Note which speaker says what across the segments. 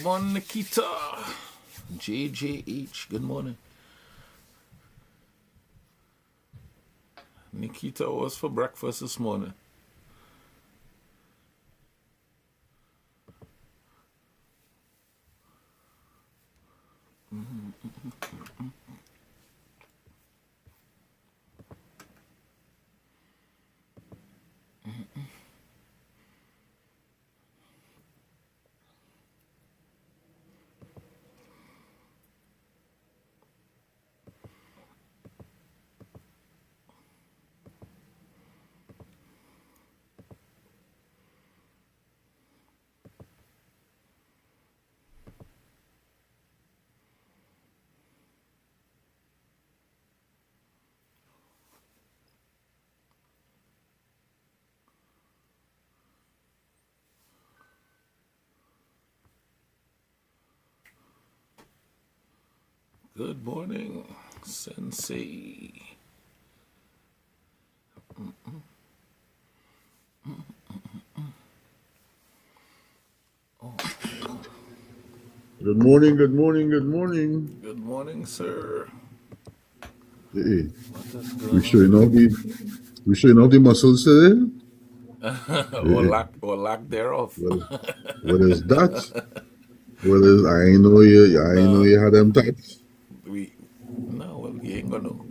Speaker 1: Good morning, Nikita. JJH, good morning. Nikita was for breakfast this morning. Good morning, Sensei.
Speaker 2: Good morning, good morning, good morning.
Speaker 1: Good morning, sir.
Speaker 2: Hey,
Speaker 1: What is
Speaker 2: we
Speaker 1: going
Speaker 2: showing off the muscles today.
Speaker 1: on?
Speaker 2: Hey,
Speaker 1: or lack thereof.
Speaker 2: what is that? What is I know
Speaker 1: Nah,
Speaker 2: you had them tats.
Speaker 1: well, you ain't gonna know.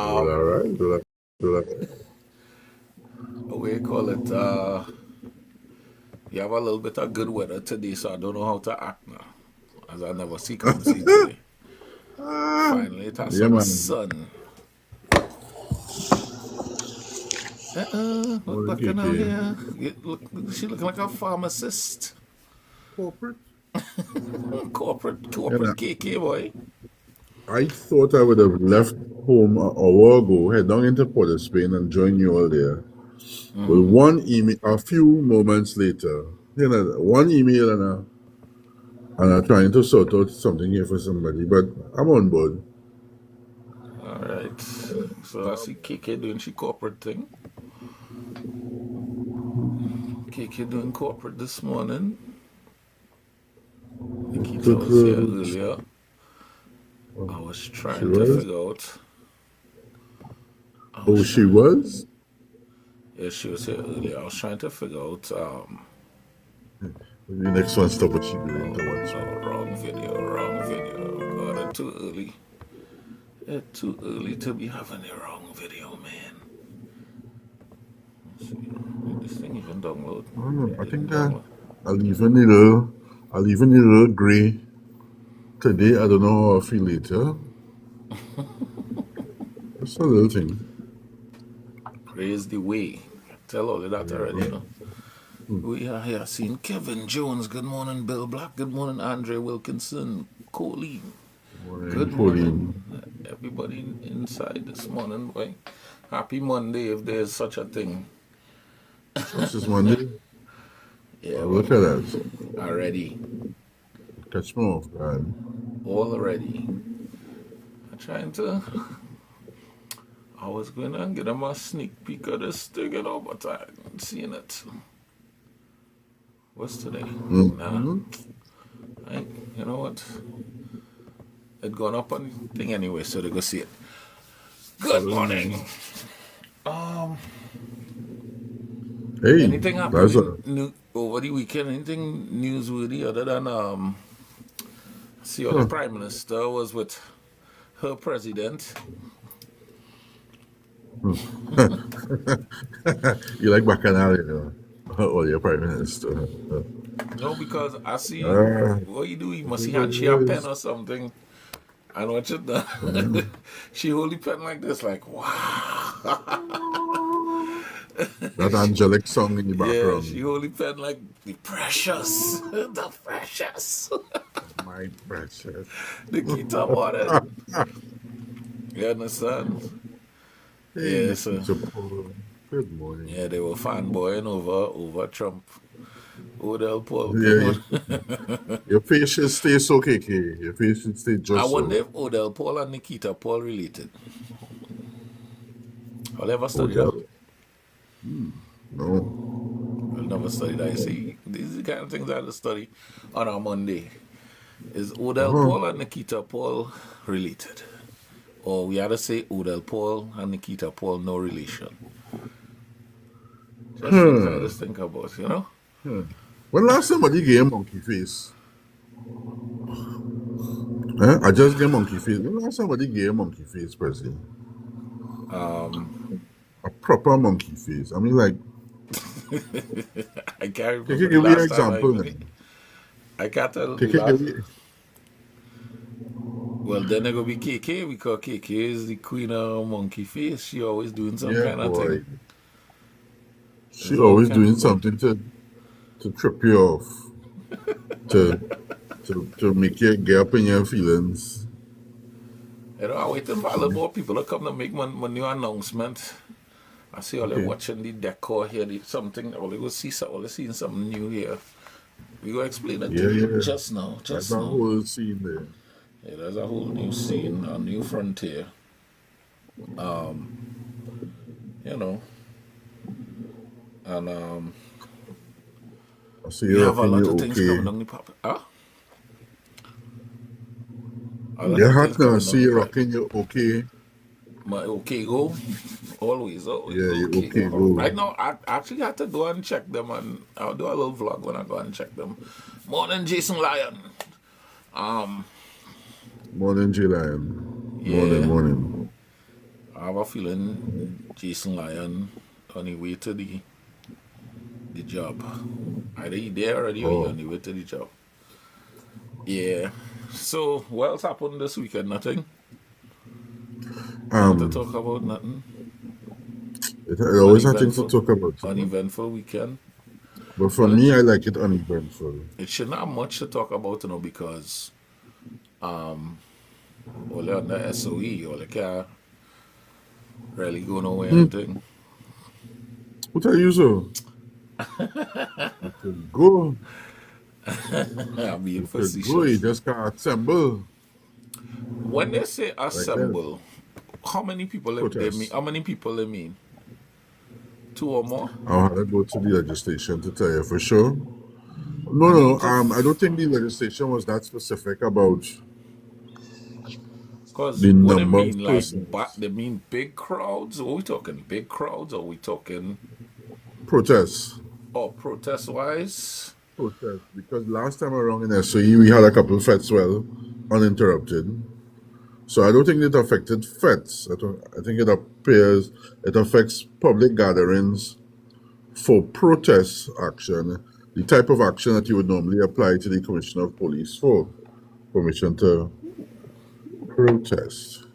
Speaker 2: Well, all right, well, all right.
Speaker 1: What do you call it? You have a little bit of good weather today, so I don't know how to act now. As I never see come see today. Finally, it has
Speaker 2: Yeah,
Speaker 1: some
Speaker 2: man.
Speaker 1: sun. Look
Speaker 2: Morning,
Speaker 1: back in out
Speaker 2: KK.
Speaker 1: here. She looking like a pharmacist.
Speaker 2: Corporate.
Speaker 1: Corporate
Speaker 2: Yeah, nah.
Speaker 1: KK boy.
Speaker 2: I thought I would have left home an hour ago, head down into Port of Spain and join you all there. Well, one email, a few moments later, one email and I'm trying to sort out something here for somebody, but I'm on board.
Speaker 1: Alright. So I see KK doing she corporate thing. KK doing corporate this morning. Nikita was here earlier. I was
Speaker 2: She
Speaker 1: trying to
Speaker 2: was?
Speaker 1: figure out.
Speaker 2: Oh, she was?
Speaker 1: Yeah, she was here earlier. I was trying to figure out.
Speaker 2: The next one, stop what she doing to watch
Speaker 1: Oh,
Speaker 2: me.
Speaker 1: wrong video, wrong video. God, it's too early. It's too early to be having a wrong video, man. Let's see. Did this thing even download?
Speaker 2: I don't know.
Speaker 1: It
Speaker 2: I
Speaker 1: didn't
Speaker 2: think
Speaker 1: download.
Speaker 2: I'll even need a little gray today. I don't know how I feel later. That's a little thing.
Speaker 1: Praise the way. Tell all of that already, you know. We are here seeing Kevin Jones. Good morning, Bill Black. Good morning, Andre Wilkinson. Colleen.
Speaker 2: Morning,
Speaker 1: Good morning,
Speaker 2: Pauline.
Speaker 1: everybody inside this morning, boy. Happy Monday, if there's such a thing.
Speaker 2: This is Monday.
Speaker 1: Yeah,
Speaker 2: Oh,
Speaker 1: well,
Speaker 2: look at that.
Speaker 1: already.
Speaker 2: Catch me off guard.
Speaker 1: Already. I'm trying to. I was going to get them a sneak peek of this thing, you know, but I'm seeing it. What's today? Nah. You know what? It gone up on thing anyway, so they go see it. Good morning.
Speaker 2: Hey,
Speaker 1: Anything
Speaker 2: that's
Speaker 1: happening over the weekend? Anything newsworthy other than see how the Prime Minister was with her president?
Speaker 2: you like Bacchanal, you know. Oh, your prime minister.
Speaker 1: No, because I see
Speaker 2: Ah,
Speaker 1: what you do. You
Speaker 2: it
Speaker 1: must see
Speaker 2: is what
Speaker 1: hand she a
Speaker 2: it
Speaker 1: pen
Speaker 2: is.
Speaker 1: or something. I know what you done. She hold the pen like this, like wow.
Speaker 2: That angelic song in the
Speaker 1: Yeah, she
Speaker 2: background.
Speaker 1: hold the pen like the precious, the precious.
Speaker 2: My precious.
Speaker 1: Nikita wanted. You understand?
Speaker 2: Hey,
Speaker 1: Yeah, so
Speaker 2: Nikita Paul. Good morning.
Speaker 1: yeah, they were fanboying over Trump. Odell Paul, good
Speaker 2: Yeah,
Speaker 1: morning.
Speaker 2: your face should stay so KK. Your face should stay
Speaker 1: I
Speaker 2: just
Speaker 1: wonder
Speaker 2: so.
Speaker 1: if Odell Paul and Nikita Paul related. I'll ever study that.
Speaker 2: Odell? No.
Speaker 1: Well, never studied. I see these are the kind of things I had to study on our Monday. Is Odell
Speaker 2: Uh-huh.
Speaker 1: Paul and Nikita Paul related? Or we had to say Odell Paul and Nikita Paul no relation. Just things I just think about, you know?
Speaker 2: When last somebody gave monkey face? I just gave monkey face. When last somebody gave monkey face, Presley? A proper monkey face. I mean, like,
Speaker 1: I can't
Speaker 2: can
Speaker 1: remember
Speaker 2: you
Speaker 1: the
Speaker 2: give me an
Speaker 1: last time
Speaker 2: example then?
Speaker 1: I can't tell
Speaker 2: Can
Speaker 1: the
Speaker 2: you
Speaker 1: last.
Speaker 2: give me?
Speaker 1: Well, then it gonna be KK because KK is the queen of monkey face. She always doing some
Speaker 2: Yeah,
Speaker 1: kind of
Speaker 2: boy.
Speaker 1: thing.
Speaker 2: She
Speaker 1: There's all
Speaker 2: always
Speaker 1: kind
Speaker 2: doing
Speaker 1: of good.
Speaker 2: something to trip you off, to to make you get up in your feelings.
Speaker 1: You know, I'm waiting for a little more people to come to make my new announcement. I see all they
Speaker 2: Okay.
Speaker 1: watching the decor here, something, all they go see, all they seeing something new here. We go explain it
Speaker 2: Yeah,
Speaker 1: to you
Speaker 2: yeah.
Speaker 1: just now,
Speaker 2: That's
Speaker 1: just
Speaker 2: a
Speaker 1: now.
Speaker 2: whole scene there.
Speaker 1: Yeah, there's a whole new scene, a new frontier. You know, and
Speaker 2: I see
Speaker 1: we
Speaker 2: you
Speaker 1: have a
Speaker 2: rocking
Speaker 1: lot
Speaker 2: your
Speaker 1: of things coming
Speaker 2: okay.
Speaker 1: down the pipe. Huh? A lot
Speaker 2: You're
Speaker 1: of
Speaker 2: hot
Speaker 1: things
Speaker 2: now. I
Speaker 1: coming down
Speaker 2: see
Speaker 1: the
Speaker 2: you
Speaker 1: pipe.
Speaker 2: rocking your okay.
Speaker 1: My okay go, always
Speaker 2: Yeah, your
Speaker 1: okay
Speaker 2: okay
Speaker 1: go.
Speaker 2: go.
Speaker 1: Right now, I actually had to go and check them, and I'll do a little vlog when I go and check them. Morning, Jason Lyon.
Speaker 2: Morning, J Lion. Morning,
Speaker 1: Yeah,
Speaker 2: morning.
Speaker 1: I have a feeling Jason Lyon on the way to the job. Either he there already or he
Speaker 2: Oh,
Speaker 1: on the way to the job. Yeah. So what else happened this weekend? Nothing. Nothing to
Speaker 2: um,
Speaker 1: talk about. Nothing.
Speaker 2: it always had things to
Speaker 1: Uneventful.
Speaker 2: talk about, you know.
Speaker 1: Uneventful weekend.
Speaker 2: But for
Speaker 1: Well,
Speaker 2: me, I like it uneventful.
Speaker 1: it shouldn't have much to talk about, you know, because all on the SOE, all they can't really go nowhere
Speaker 2: Hmm.
Speaker 1: and thing.
Speaker 2: What are you so? You could go.
Speaker 1: I'm being
Speaker 2: You could go. You
Speaker 1: facetious.
Speaker 2: just can't assemble
Speaker 1: When they say
Speaker 2: like that.
Speaker 1: assemble, how many people they mean?
Speaker 2: Protest.
Speaker 1: How many people they mean? Two or more?
Speaker 2: I'll have to go to the legislation to tell you for sure. No,
Speaker 1: I
Speaker 2: no.
Speaker 1: need to,
Speaker 2: I don't think the legislation was that specific about
Speaker 1: cause
Speaker 2: the
Speaker 1: what they
Speaker 2: number of
Speaker 1: mean
Speaker 2: persons.
Speaker 1: they mean big crowds. Are we talking big crowds? Or are we talking
Speaker 2: Protests.
Speaker 1: protest wise?
Speaker 2: Protest. Because last time around in SOE, we had a couple of feds well uninterrupted. So I don't think it affected feds. I think it appears it affects public gatherings for protest action, the type of action that you would normally apply to the Commissioner of Police for permission to protest.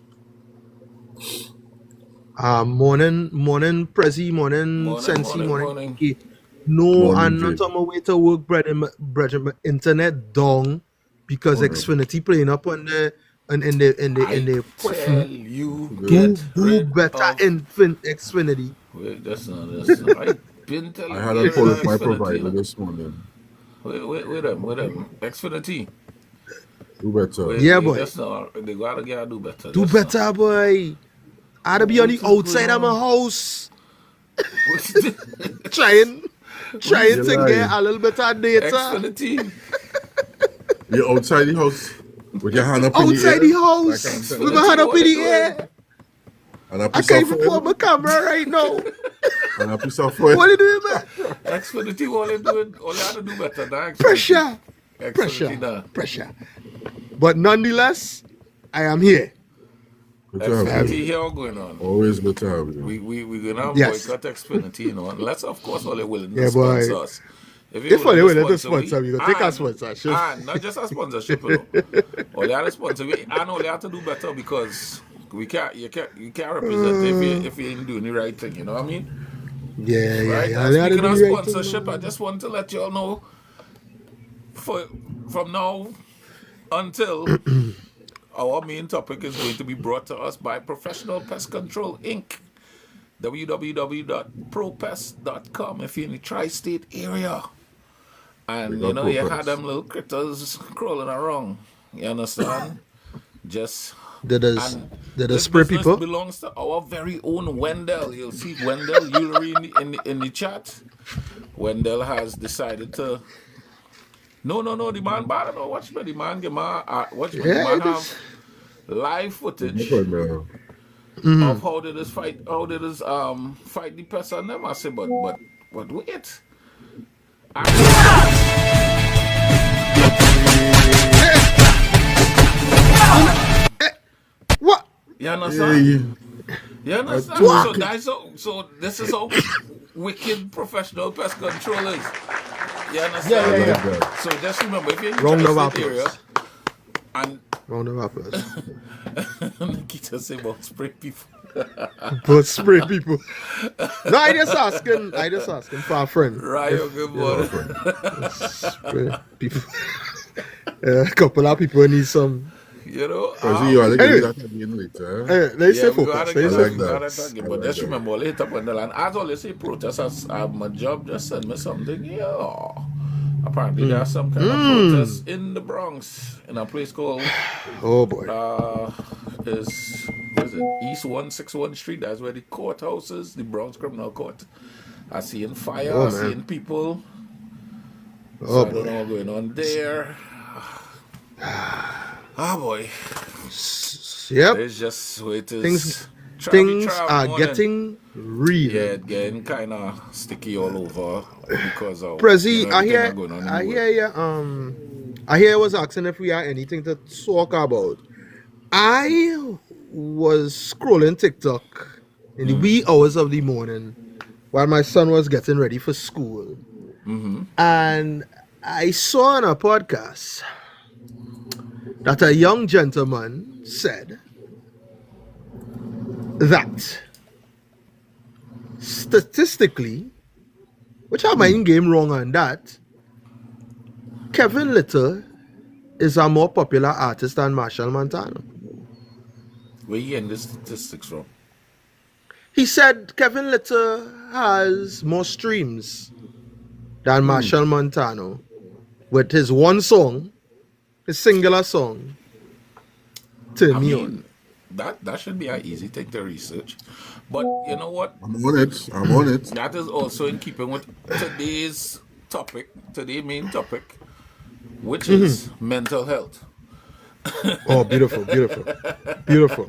Speaker 3: Morning, Prezi, morning,
Speaker 1: Morning,
Speaker 3: Sensi,
Speaker 1: morning,
Speaker 3: morning,
Speaker 1: morning.
Speaker 3: Kiki. No,
Speaker 2: Morning,
Speaker 3: I'm not
Speaker 2: Jay.
Speaker 3: on my way to work, bread, my internet down because
Speaker 2: Oh no.
Speaker 3: Xfinity playing up on the in
Speaker 1: I
Speaker 3: the
Speaker 1: tell you,
Speaker 3: do
Speaker 1: get rid
Speaker 3: better
Speaker 1: of.
Speaker 3: Xfinity.
Speaker 1: Wait, that's not. That's not. I been
Speaker 2: I
Speaker 1: telling
Speaker 2: had
Speaker 1: you,
Speaker 2: a
Speaker 1: get
Speaker 2: call
Speaker 1: rid of
Speaker 2: with my
Speaker 1: Xfinity. You
Speaker 2: provider
Speaker 1: know?
Speaker 2: this morning.
Speaker 1: Wait them. Xfinity.
Speaker 2: Do better.
Speaker 3: Yeah,
Speaker 1: Wait,
Speaker 3: boy,
Speaker 1: that's not. They gotta do better.
Speaker 3: do
Speaker 1: That's not.
Speaker 3: better, boy. I'd be on
Speaker 1: What
Speaker 3: the
Speaker 1: is going
Speaker 3: outside of my
Speaker 1: on?
Speaker 3: house
Speaker 1: What's
Speaker 3: trying
Speaker 2: You
Speaker 3: to get
Speaker 2: lie.
Speaker 3: a little bit of data
Speaker 1: Xfinity.
Speaker 2: You're outside the house with your hand up in the
Speaker 3: outside the
Speaker 2: air like
Speaker 3: house
Speaker 2: an
Speaker 3: with
Speaker 2: antenna
Speaker 3: my hand
Speaker 1: Xfinity,
Speaker 3: up
Speaker 1: what
Speaker 3: in
Speaker 1: they
Speaker 3: the
Speaker 1: doing?
Speaker 3: air.
Speaker 2: and a
Speaker 3: I
Speaker 2: piece
Speaker 3: can't
Speaker 2: of
Speaker 3: even put on my
Speaker 2: foil
Speaker 3: camera right now.
Speaker 2: and a piece of foil.
Speaker 3: What are you doing, man?
Speaker 1: Xfinity, what they doing? All they had to do better than Xfinity.
Speaker 3: Pressure.
Speaker 1: Xfinity, nah.
Speaker 3: Pressure. But nonetheless, I am here.
Speaker 2: Good to have
Speaker 1: Xfinity
Speaker 2: you.
Speaker 1: here going on.
Speaker 2: Always good to have you.
Speaker 1: We gonna
Speaker 3: Yes.
Speaker 1: boycott Xfinity, you know, unless of course all they willing to
Speaker 3: Yeah, boy.
Speaker 1: sponsor us. If
Speaker 3: If
Speaker 1: willing
Speaker 3: they
Speaker 1: to
Speaker 3: will let us
Speaker 1: sponsor we,
Speaker 3: sponsor, we gonna take a sponsorship.
Speaker 1: and not just a sponsorship, you know. All they have to sponsor we, and all they have to do better because you can't represent if you ain't doing the right thing, you know what I mean?
Speaker 3: Yeah.
Speaker 1: Right?
Speaker 3: They
Speaker 1: And
Speaker 3: had to
Speaker 1: speaking
Speaker 3: do
Speaker 1: of
Speaker 3: the right thing,
Speaker 1: sponsorship, I
Speaker 3: man.
Speaker 1: just want to let you all know from now until our main topic is going to be brought to us by Professional Pest Control Inc. www.propest.com if you're in the tri-state area. And
Speaker 2: Big
Speaker 1: you
Speaker 2: up
Speaker 1: know, you had
Speaker 2: Propest.
Speaker 1: them little critters crawling around. You understand? Just
Speaker 3: Did us
Speaker 1: And
Speaker 3: did us
Speaker 1: this
Speaker 3: spray
Speaker 1: business
Speaker 3: people?
Speaker 1: belongs to our very own Wendell. You'll see Wendell Ullery in the chat. Wendell has decided to. No, the man bad. No, watch me. The man, watch me. The
Speaker 3: Yeah,
Speaker 1: man
Speaker 3: it is.
Speaker 1: have live
Speaker 2: No
Speaker 1: footage
Speaker 2: problem.
Speaker 1: of how did this fight, fight the person on them. I say, but wait.
Speaker 3: What?
Speaker 1: You
Speaker 2: Yeah,
Speaker 1: understand?
Speaker 2: yeah.
Speaker 1: You understand?
Speaker 2: What?
Speaker 1: So this is how wicked professional pest control is. You understand?
Speaker 3: Yeah,
Speaker 2: I
Speaker 3: yeah,
Speaker 2: like that.
Speaker 1: So just remember, if you're in the
Speaker 3: Round of
Speaker 1: tri-state area,
Speaker 3: applause.
Speaker 1: and
Speaker 3: Round of applause.
Speaker 1: Nikita say about spray people.
Speaker 3: But spray people. No, I just asking for a friend.
Speaker 1: Ryo, good morning.
Speaker 3: Spray people. A couple of people need some.
Speaker 1: You know?
Speaker 2: Prezi, you want to
Speaker 3: Anyway.
Speaker 2: give that again later.
Speaker 3: Let me
Speaker 1: Yeah,
Speaker 3: stay
Speaker 1: we gotta
Speaker 3: focused.
Speaker 1: get
Speaker 3: Let me
Speaker 2: like
Speaker 3: stay
Speaker 2: that.
Speaker 3: focused.
Speaker 1: But just remember, later when the land, as always say, protesters have my job, just send me something. Yeah. Apparently, there's some kind of protest in the Bronx, in a place called,
Speaker 3: Oh boy.
Speaker 1: what is it, East 161 Street. That's where the courthouse is, the Bronx Criminal Court. I seeing fire,
Speaker 3: Oh,
Speaker 1: I
Speaker 3: man.
Speaker 1: seeing people. So
Speaker 3: Oh
Speaker 1: I don't
Speaker 3: boy.
Speaker 1: know what's going on there. Ah, boy.
Speaker 3: Yep.
Speaker 1: It's just the way it is.
Speaker 3: Things
Speaker 1: Travi
Speaker 3: things
Speaker 1: Trav,
Speaker 3: are
Speaker 1: morning.
Speaker 3: getting real.
Speaker 1: Yeah, it getting kind of sticky all over because of
Speaker 3: Prezi, I
Speaker 1: everything
Speaker 3: hear,
Speaker 1: that going on in
Speaker 3: I
Speaker 1: the
Speaker 3: hear
Speaker 1: world.
Speaker 3: you. I hear you was asking if we had anything to talk about. I was scrolling TikTok in the wee hours of the morning while my son was getting ready for school, and I saw on a podcast that a young gentleman said that statistically, which I mind game wrong on that, Kevin Little is a more popular artist than Marshall Montano.
Speaker 1: Where you getting the statistics from?
Speaker 3: He said Kevin Little has more streams than Marshall Montano with his one song, his singular song, Turn
Speaker 1: I
Speaker 3: Me
Speaker 1: mean, that should be an easy thing to research. But you know what?
Speaker 2: I'm on it. I'm on it.
Speaker 1: That is also in keeping with today's main topic, which is mental health.
Speaker 3: On. Oh, beautiful, beautiful, beautiful.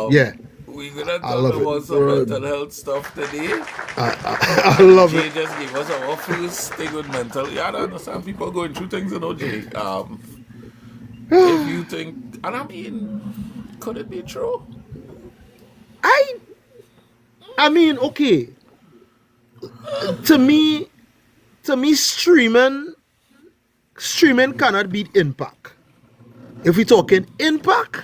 Speaker 3: Yeah,
Speaker 1: We're gonna
Speaker 3: I
Speaker 1: talk
Speaker 3: love it.
Speaker 1: about some mental health stuff today.
Speaker 3: I love
Speaker 1: Jay
Speaker 3: it.
Speaker 1: just gave us our first thing with mental. Yeah, I understand people going through things, you know, Jay. If you think, and I mean, could it be true?
Speaker 3: I mean, okay. To me, streaming cannot beat impact. If we're talking impact,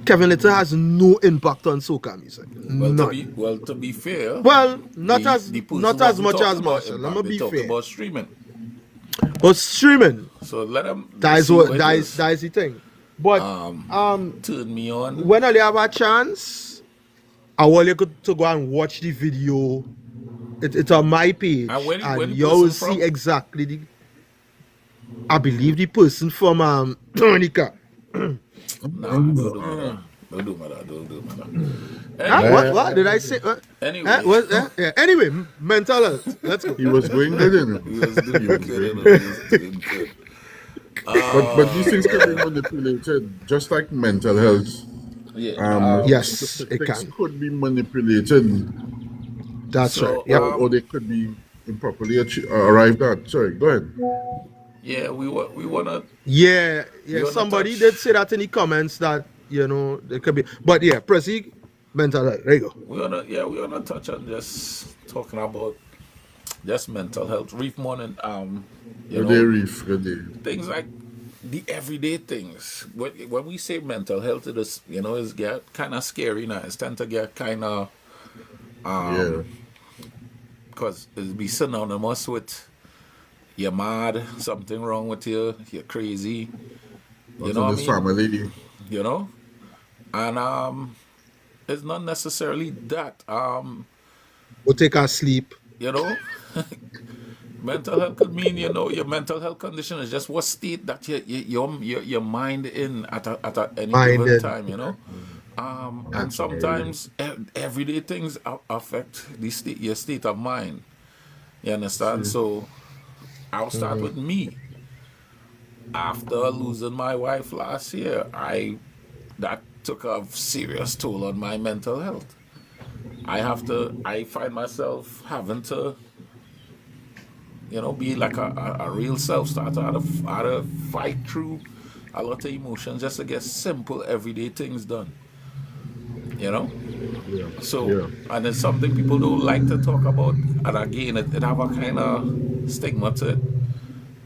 Speaker 3: Kevin Little has no impact on soca music. None.
Speaker 1: To be fair,
Speaker 3: Well, not
Speaker 1: the
Speaker 3: as
Speaker 1: person
Speaker 3: much as
Speaker 1: wasn't talking about
Speaker 3: Marshall.
Speaker 1: impact,
Speaker 3: Let me
Speaker 1: they
Speaker 3: be
Speaker 1: talked
Speaker 3: fair.
Speaker 1: about streaming.
Speaker 3: But streaming,
Speaker 1: So let them.
Speaker 3: that is
Speaker 1: see
Speaker 3: what
Speaker 1: it
Speaker 3: that
Speaker 1: is.
Speaker 3: is the thing. But
Speaker 1: Turn me on.
Speaker 3: when I have a chance, I want you to go and watch the video. It's on my page,
Speaker 1: And where the
Speaker 3: and you will
Speaker 1: person
Speaker 3: see
Speaker 1: from?
Speaker 3: exactly the. I believe the person from Dominica.
Speaker 1: Nah, don't do that. Don't do that.
Speaker 3: Huh?
Speaker 1: Anyway,
Speaker 3: What did I say?
Speaker 1: Anyway.
Speaker 3: Anyway, mental health. Let's go.
Speaker 2: He was going good in it.
Speaker 1: he was doing good. You know, he was doing good.
Speaker 2: But these things can be manipulated, just like mental health.
Speaker 1: Yeah.
Speaker 3: Yes, it
Speaker 2: Statistics
Speaker 3: can.
Speaker 2: could be manipulated,
Speaker 3: That's
Speaker 1: So,
Speaker 3: right. Yep.
Speaker 2: or they could be improperly arrived at. Sorry, go ahead.
Speaker 1: Yeah, we wanna.
Speaker 3: Yeah.
Speaker 1: You wanna
Speaker 3: Somebody
Speaker 1: touch?
Speaker 3: did say that in the comments that there could be, but yeah, Prezi, mental health. There you go.
Speaker 1: We wanna touch on just talking about just mental health. Reef morning. You
Speaker 2: Good day,
Speaker 1: know,
Speaker 2: Reef. Good day.
Speaker 1: things like the everyday things. When we say mental health, it is it's get kind of scary now. It's tend to get kind of
Speaker 2: Yeah.
Speaker 1: because it be synonymous with you're mad, something wrong with you, you're crazy.
Speaker 2: What's
Speaker 1: know
Speaker 2: in
Speaker 1: what I
Speaker 2: this
Speaker 1: mean?
Speaker 2: family?
Speaker 1: You know, and it's not necessarily that.
Speaker 3: We'll take our sleep.
Speaker 1: You know, Mental health could mean, your mental health condition is just what state that your mind in at any given
Speaker 3: Minded.
Speaker 1: time, and
Speaker 2: Absolutely.
Speaker 1: sometimes everyday things affect your state of mind. You understand? So I'll start with me. After losing my wife last year, I that took a serious toll on my mental health. I find myself having to, be like a real self starter. How to fight through a lot of emotions just to get simple everyday things done. You know?
Speaker 2: Yeah.
Speaker 1: So,
Speaker 2: Yeah.
Speaker 1: and it's something people don't like to talk about. And again, it have a kind of stigma to it.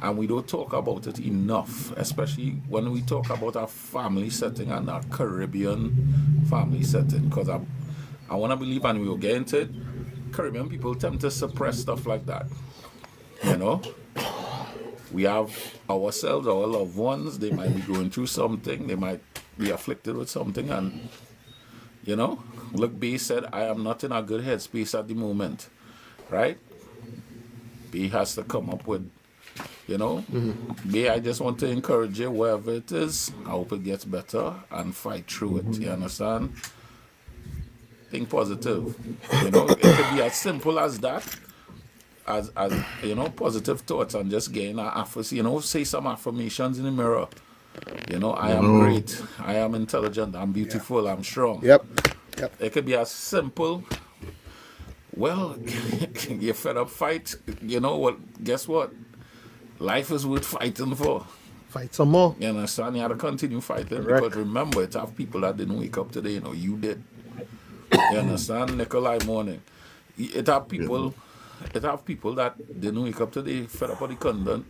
Speaker 1: And we don't talk about it enough, especially when we talk about our family setting and our Caribbean family setting. Because I want to believe, and we will get into it, Caribbean people tend to suppress stuff like that. You know? We have ourselves, our loved ones, they might be going through something, they might be afflicted with something, and, look, B said, I am not in a good headspace at the moment, right? B has to come up with, B, I just want to encourage you wherever it is. I hope it gets better and fight through it. You understand? Think positive. It could be as simple as that, as positive thoughts and just getting say some affirmations in the mirror. I
Speaker 2: You
Speaker 1: am
Speaker 2: know,
Speaker 1: great. I am intelligent. I'm beautiful. I'm strong.
Speaker 3: Yep. Yep.
Speaker 1: It could be as simple. Well, you're fed up fight. You know what? Guess what? Life is worth fighting for.
Speaker 3: Fight some more.
Speaker 1: You understand? You have to continue fighting
Speaker 3: Correct.
Speaker 1: because remember, it have people that didn't wake up today. You did. You understand? Nikolai Morning. It have
Speaker 2: yeah.
Speaker 1: people. It have people that didn't wake up today fed up with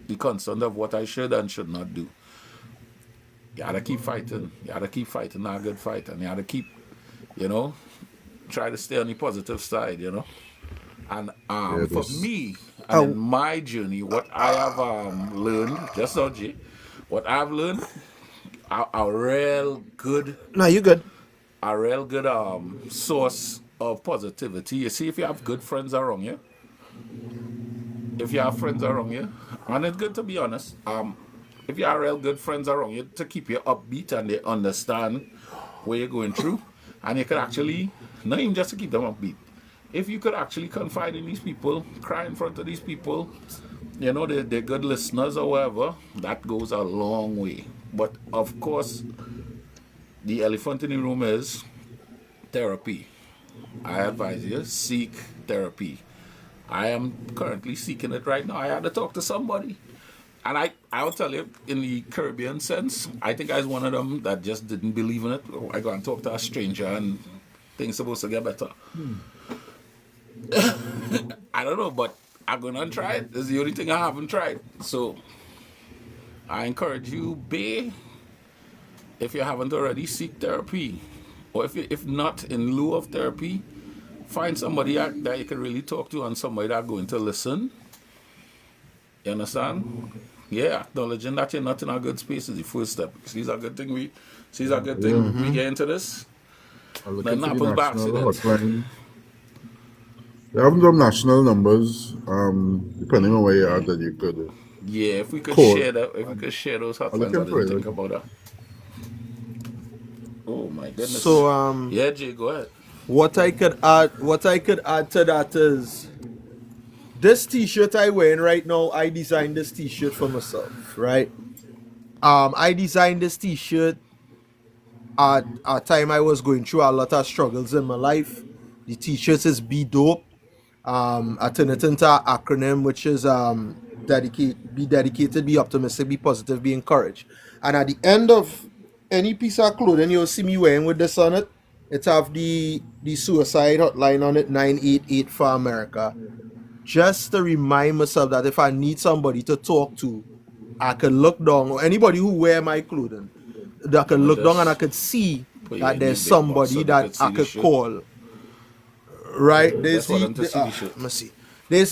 Speaker 1: the concern of what I should and should not do. You gotta keep fighting. You gotta keep fighting a good fight, and you gotta keep, you know, try to stay on the positive side. And
Speaker 2: Yeah,
Speaker 1: for
Speaker 2: this.
Speaker 1: me, and in
Speaker 3: Oh,
Speaker 1: my journey, what I have learned, just not G, what I've learned, a real good,
Speaker 3: no, you good.
Speaker 1: source of positivity. You see, if you have good friends around you, if you have friends around you, and it's good to be honest. If you have real good friends around you to keep you upbeat and they understand what you're going through, and you could actually, not even just to keep them upbeat, if you could actually confide in these people, cry in front of these people, they're good listeners or whatever, that goes a long way. But of course, the elephant in the room is therapy. I advise you, seek therapy. I am currently seeking it right now. I had to talk to somebody. And I'll tell you, in the Caribbean sense, I think I was one of them that just didn't believe in it. I go and talk to a stranger and things supposed to get better. I don't know, but I'm going to try it. It's the only thing I haven't tried. So I encourage you, Bay, if you haven't already, seek therapy. Or if not, in lieu of therapy, find somebody that you can really talk to and somebody that's going to listen. You understand? Yeah, acknowledging that you're not in a good space is the first step. See, it's a good thing we get into this.
Speaker 2: I'm
Speaker 1: The
Speaker 2: looking for the
Speaker 1: Naples by
Speaker 2: national
Speaker 1: accident.
Speaker 2: hotline. They have some national numbers, depending on where you are, that you could
Speaker 1: Yeah, if we could
Speaker 2: call.
Speaker 1: share that, if we could share those
Speaker 2: I'm
Speaker 1: hotlines, I
Speaker 2: looking for
Speaker 1: didn't
Speaker 2: it.
Speaker 1: think about that. Oh my goodness.
Speaker 3: So
Speaker 1: Yeah, Jay, go ahead.
Speaker 3: what I could add to that is this T-shirt I wearing right now. I designed this T-shirt for myself, right? I designed this T-shirt at a time I was going through a lot of struggles in my life. The T-shirt is Be Dope. I turn it into an acronym, which is be dedicated, be optimistic, be positive, be encouraged. And at the end of any piece of clothing you'll see me wearing with this on it, it have the suicide hotline on it, 988 for America. Just to remind myself that if I need somebody to talk to, I can look down, or anybody who wear my clothing, that I can
Speaker 1: I'ma
Speaker 3: look down and I
Speaker 1: just
Speaker 3: could see
Speaker 1: put you
Speaker 3: that
Speaker 1: in the
Speaker 3: there's
Speaker 1: big box so
Speaker 3: somebody
Speaker 1: they
Speaker 3: that
Speaker 1: could
Speaker 3: I
Speaker 1: see the
Speaker 3: could
Speaker 1: shirt.
Speaker 3: call. Right?
Speaker 1: Just for them to see the shirt.
Speaker 3: Let me see. There's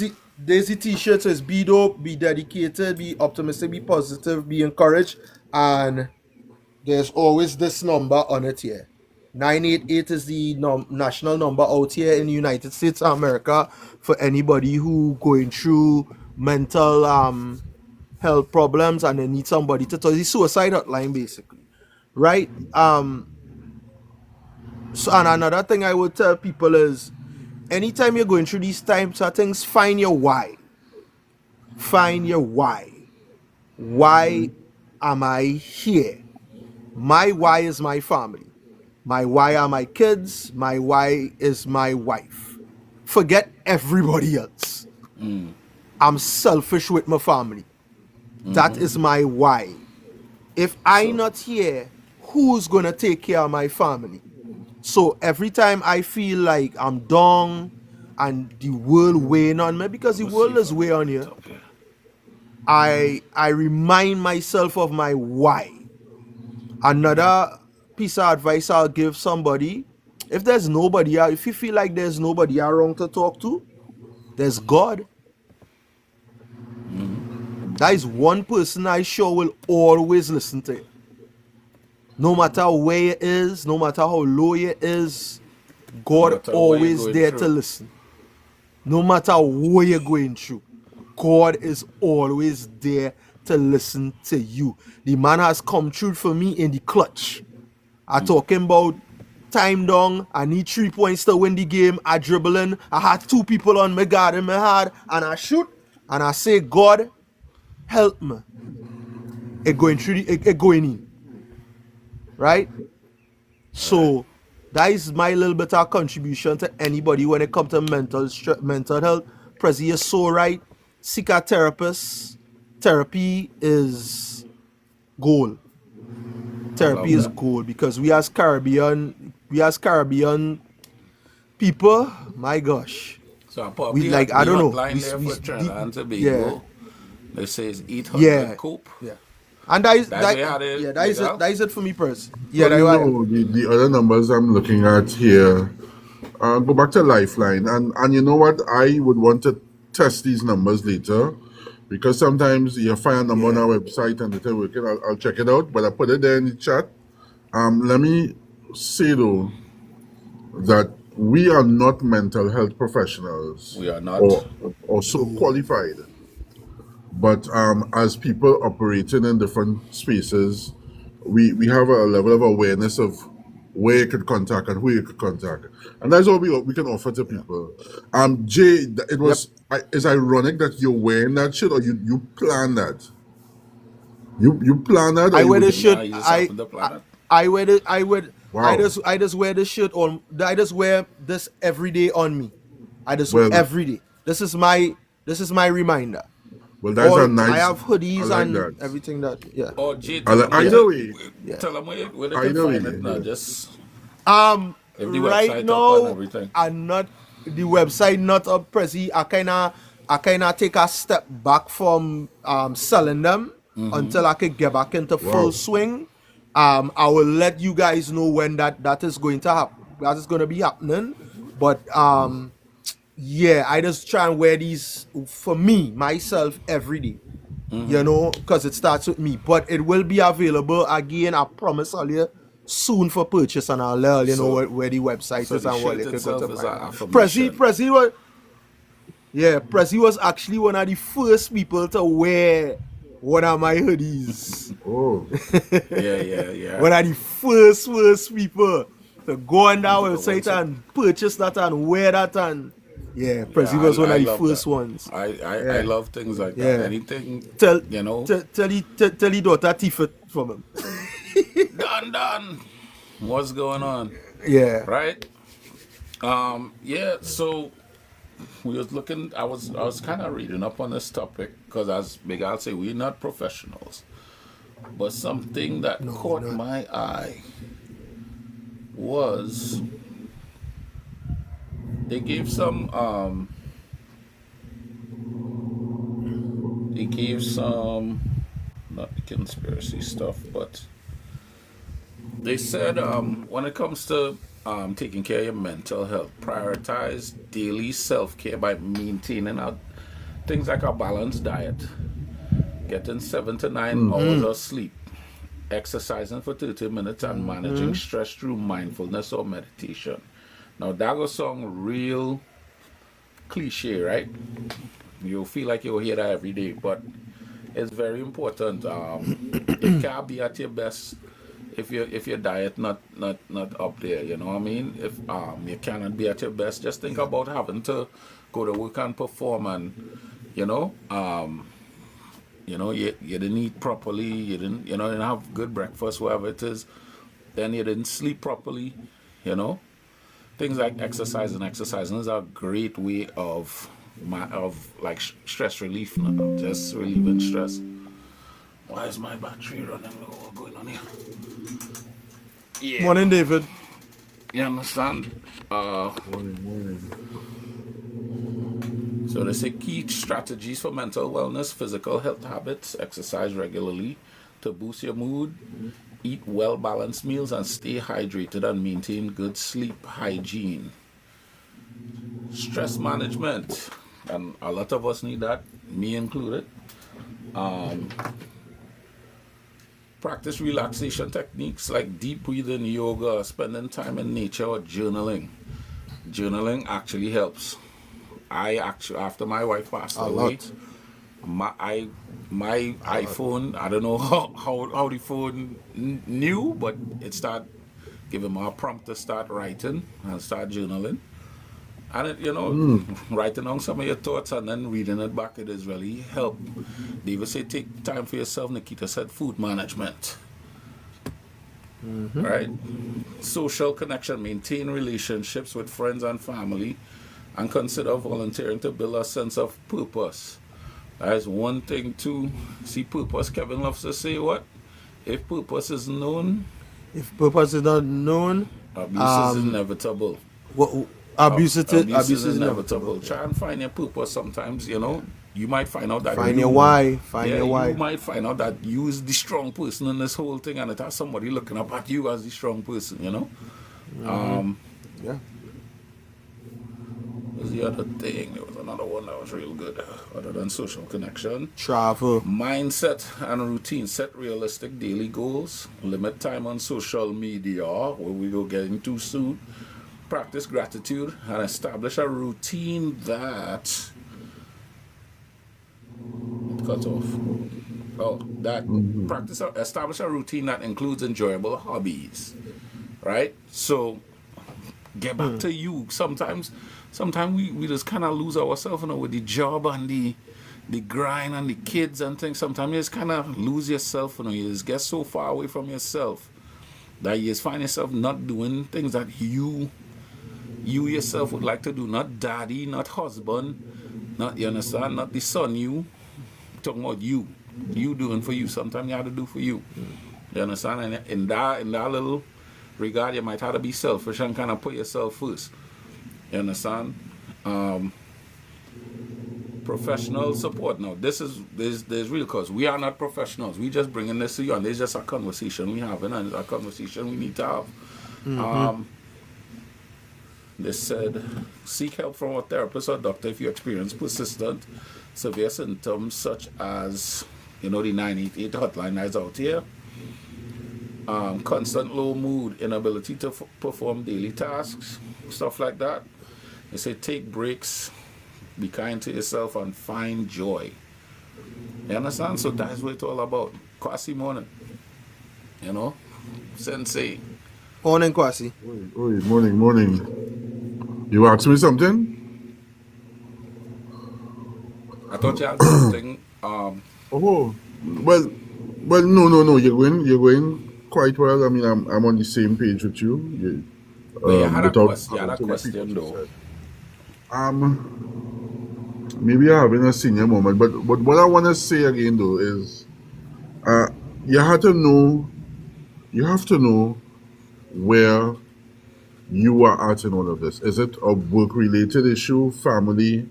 Speaker 3: the T-shirt says be dope, be dedicated, be optimistic, be positive, be encouraged, and there's always this number on it here. 988 is the national number out here in the United States of America for anybody who going through mental health problems and they need somebody to talk. The suicide hotline, basically, right? So, and another thing I would tell people is, anytime you're going through these types of things, find your why. Find your why. Why am I here? My why is my family. My why are my kids. My why is my wife. Forget everybody else. I'm selfish with my family. That is my why. If I'm not here, who's gonna take care of my family? So every time I feel like I'm down and the world weighing on me, because the world is weighing on you,
Speaker 1: Okay.
Speaker 3: I remind myself of my why. Another piece of advice I'll give somebody: if there's nobody, if you feel like there's nobody around to talk to, there's God. That is one person I sure will always listen to you. No matter where it is, no matter how low it is, God
Speaker 1: matter what you're
Speaker 3: always
Speaker 1: going
Speaker 3: there
Speaker 1: through.
Speaker 3: to listen. No matter what you're going through, God is always there to listen to you. The man has come through for me in the clutch. I'm talking about time down. I need 3 points to win the game. I dribbling. I had 2 people on my guard in my head, and I shoot and I say, God, help me. It going through it going in. Right? So that is my little bit of contribution to anybody when it comes to mental health. Prezi is so right. Seek a therapist. Therapy is gold. Therapy is
Speaker 1: that.
Speaker 3: gold, because we as Caribbean people, my gosh.
Speaker 1: So I probably
Speaker 3: We like,
Speaker 1: had
Speaker 3: I
Speaker 1: the
Speaker 3: don't know.
Speaker 1: hotline there for Trinidad and Tobago.
Speaker 3: Yeah.
Speaker 1: They says 800
Speaker 3: Yeah.
Speaker 1: cope.
Speaker 3: Yeah. And that is
Speaker 1: That's where you had it,
Speaker 3: yeah, that is
Speaker 1: Miguel?
Speaker 3: it. That is it for me, person. Yeah,
Speaker 2: Well,
Speaker 3: that
Speaker 2: the other numbers I'm looking at here, go back to Lifeline, and you know what? I would want to test these numbers later, because sometimes you find a number on
Speaker 3: Yeah.
Speaker 2: our website and it's working. I'll check it out, but I put it there in the chat. Let me say though that we are not mental health professionals.
Speaker 1: We are not.
Speaker 2: or so qualified. But as people operating in different spaces, we have a level of awareness of where you could contact and who you could contact, and that's all we can offer to people. Jay, it was it's ironic that you're wearing that shit, or you plan that. You plan that, or
Speaker 3: I
Speaker 2: you
Speaker 3: wear
Speaker 2: would
Speaker 3: the shirt.
Speaker 1: You just happen to plan it.
Speaker 3: I wear the I wear
Speaker 2: Wow.
Speaker 3: I just wear this shirt on. I just wear this every day on me. I just
Speaker 2: Well-
Speaker 3: every day. This is my reminder.
Speaker 2: Well, that's a nice.
Speaker 3: I have hoodies
Speaker 2: I like
Speaker 3: and
Speaker 2: that.
Speaker 3: everything that
Speaker 1: Or Jay,
Speaker 2: Either way.
Speaker 1: tell them where they
Speaker 2: Either
Speaker 1: can find
Speaker 2: way,
Speaker 1: it now.
Speaker 2: yeah.
Speaker 1: Just if the
Speaker 3: right
Speaker 1: website up
Speaker 3: now
Speaker 1: and everything.
Speaker 3: I'm not the website not up, Prezi. I kinda take a step back from selling them until I could get back into full swing. I will let you guys know when that is going to happen. That is going to be happening. But yeah, I just try and wear these for me myself every day. You know, because it starts with me. But it will be available again, I promise you, soon for purchase, and I'll let you know where the website
Speaker 1: So
Speaker 3: is
Speaker 1: the
Speaker 3: and what
Speaker 1: shirt
Speaker 3: you can
Speaker 1: itself
Speaker 3: go to
Speaker 1: is
Speaker 3: find
Speaker 1: an
Speaker 3: it.
Speaker 1: affirmation.
Speaker 3: Prezi was actually one of the first people to wear one of my hoodies.
Speaker 2: Oh,
Speaker 1: Yeah.
Speaker 3: One of the first people to go on that
Speaker 1: the
Speaker 3: website
Speaker 1: website.
Speaker 3: and purchase that and wear that, and Prezi was one of the
Speaker 1: love
Speaker 3: first
Speaker 1: that.
Speaker 3: ones.
Speaker 1: I love things like
Speaker 3: Yeah.
Speaker 1: that. Anything,
Speaker 3: Tell
Speaker 1: you know,
Speaker 3: tell the daughter thief it from him.
Speaker 1: done. What's going on?
Speaker 3: Yeah.
Speaker 1: Right? Yeah, so we was looking, I was kind of reading up on this topic, because as Miguel say, we're not professionals. But something that caught my eye was they gave some not the conspiracy stuff, but they said when it comes to taking care of your mental health, prioritize daily self-care by maintaining things like a balanced diet, getting 7 to 9 hours of sleep, exercising for 30 minutes, and managing stress through mindfulness or meditation. Now that will sound real cliche, right? You feel like you'll hear that every day, but it's very important. You can't be at your best if your diet not up there. You know what I mean? If you cannot be at your best, just think about having to go to work and perform, and you know you didn't eat properly, you didn't have good breakfast, whatever it is, then you didn't sleep properly, you know. Things like exercising is a great way of like stress relief, just relieving stress. Why is my battery running low? What's going on here? Yeah.
Speaker 3: Morning, David.
Speaker 1: You understand?
Speaker 2: Morning.
Speaker 1: So they say key strategies for mental wellness: physical health habits, exercise regularly to boost your mood, eat well-balanced meals, and stay hydrated and maintain good sleep hygiene. Stress management, and a lot of us need that, me included. Practice relaxation techniques like deep breathing, yoga, spending time in nature, or journaling. Journaling actually helps. After my wife passed away, my iPhone, I don't know how the phone knew, but it started giving me a prompt to start writing and start journaling. And writing down some of your thoughts and then reading it back, it has really helped. They even say take time for yourself. Nikita said food management. Right? Social connection, maintain relationships with friends and family, and consider volunteering to build a sense of purpose. That is one thing to see purpose. Kevin loves to say what? If purpose is known,
Speaker 3: If purpose is not known,
Speaker 1: abuse is inevitable.
Speaker 3: Abuse
Speaker 1: is inevitable. Try and find your purpose sometimes, You might find out that
Speaker 3: Find your why. Find your why.
Speaker 1: You might find out that you is the strong person in this whole thing, and it has somebody looking up at you as the strong person,
Speaker 3: Yeah.
Speaker 1: What's the other thing? There was another one that was real good, other than social connection.
Speaker 3: Travel.
Speaker 1: Mindset and routine. Set realistic daily goals. Limit time on social media, where we go getting too soon. Practice gratitude and establish a routine that cut off. Establish a routine that includes enjoyable hobbies, right? So get back to you. Sometimes we just kind of lose ourselves, with the job and the grind and the kids and things. Sometimes you just kind of lose yourself, you just get so far away from yourself that you just find yourself not doing things that you yourself would like to do. Not daddy, not husband, not, you understand, not the son. You talking about you doing for you. Sometimes you have to do for you. You understand? And in that little regard, you might have to be selfish and kind of put yourself first. You understand? Professional support. Now, there's real cause. We are not professionals. We just bringing this to you, and there's just a conversation we have, and a conversation we need to have. They said, seek help from a therapist or doctor if you experience persistent, severe symptoms such as, the 988 hotline that's out here. Constant low mood, inability to perform daily tasks, stuff like that. They say take breaks, be kind to yourself, and find joy. You understand? So that's what it's all about. Kwasi morning. Sensei.
Speaker 3: Morning, Kwasi.
Speaker 2: Morning. You asked me something?
Speaker 1: I thought you had something.
Speaker 2: Well, no. You're going quite well. I mean, I'm on the same page with you.
Speaker 1: You had a question though.
Speaker 2: Maybe I'm having a senior moment, but what I want to say again though is, you have to know where you are at in all of this. Is it a work-related issue, family?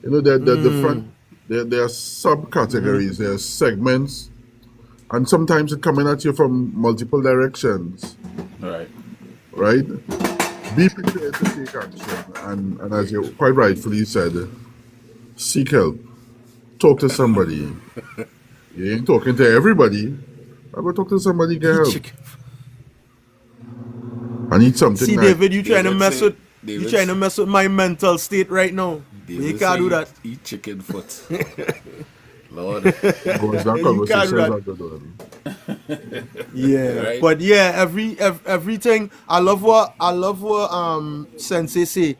Speaker 2: There are subcategories, there are segments, and sometimes it's coming at you from multiple directions. Right? Be prepared to take action, and as you quite rightfully said, seek help. Talk to somebody. You ain't talking to everybody. I go talk to somebody, get help. I need something.
Speaker 3: See, David, you trying to mess with
Speaker 1: David,
Speaker 3: You trying to mess with my mental state right now.
Speaker 1: David
Speaker 3: You can't do
Speaker 1: say
Speaker 3: that.
Speaker 1: Eat chicken foot. Lord.
Speaker 2: Because that
Speaker 3: You can't
Speaker 2: conversation
Speaker 3: do
Speaker 2: is
Speaker 3: that.
Speaker 2: a good one.
Speaker 3: Yeah,
Speaker 1: Right?
Speaker 3: but yeah, everything. I love what Sensei say.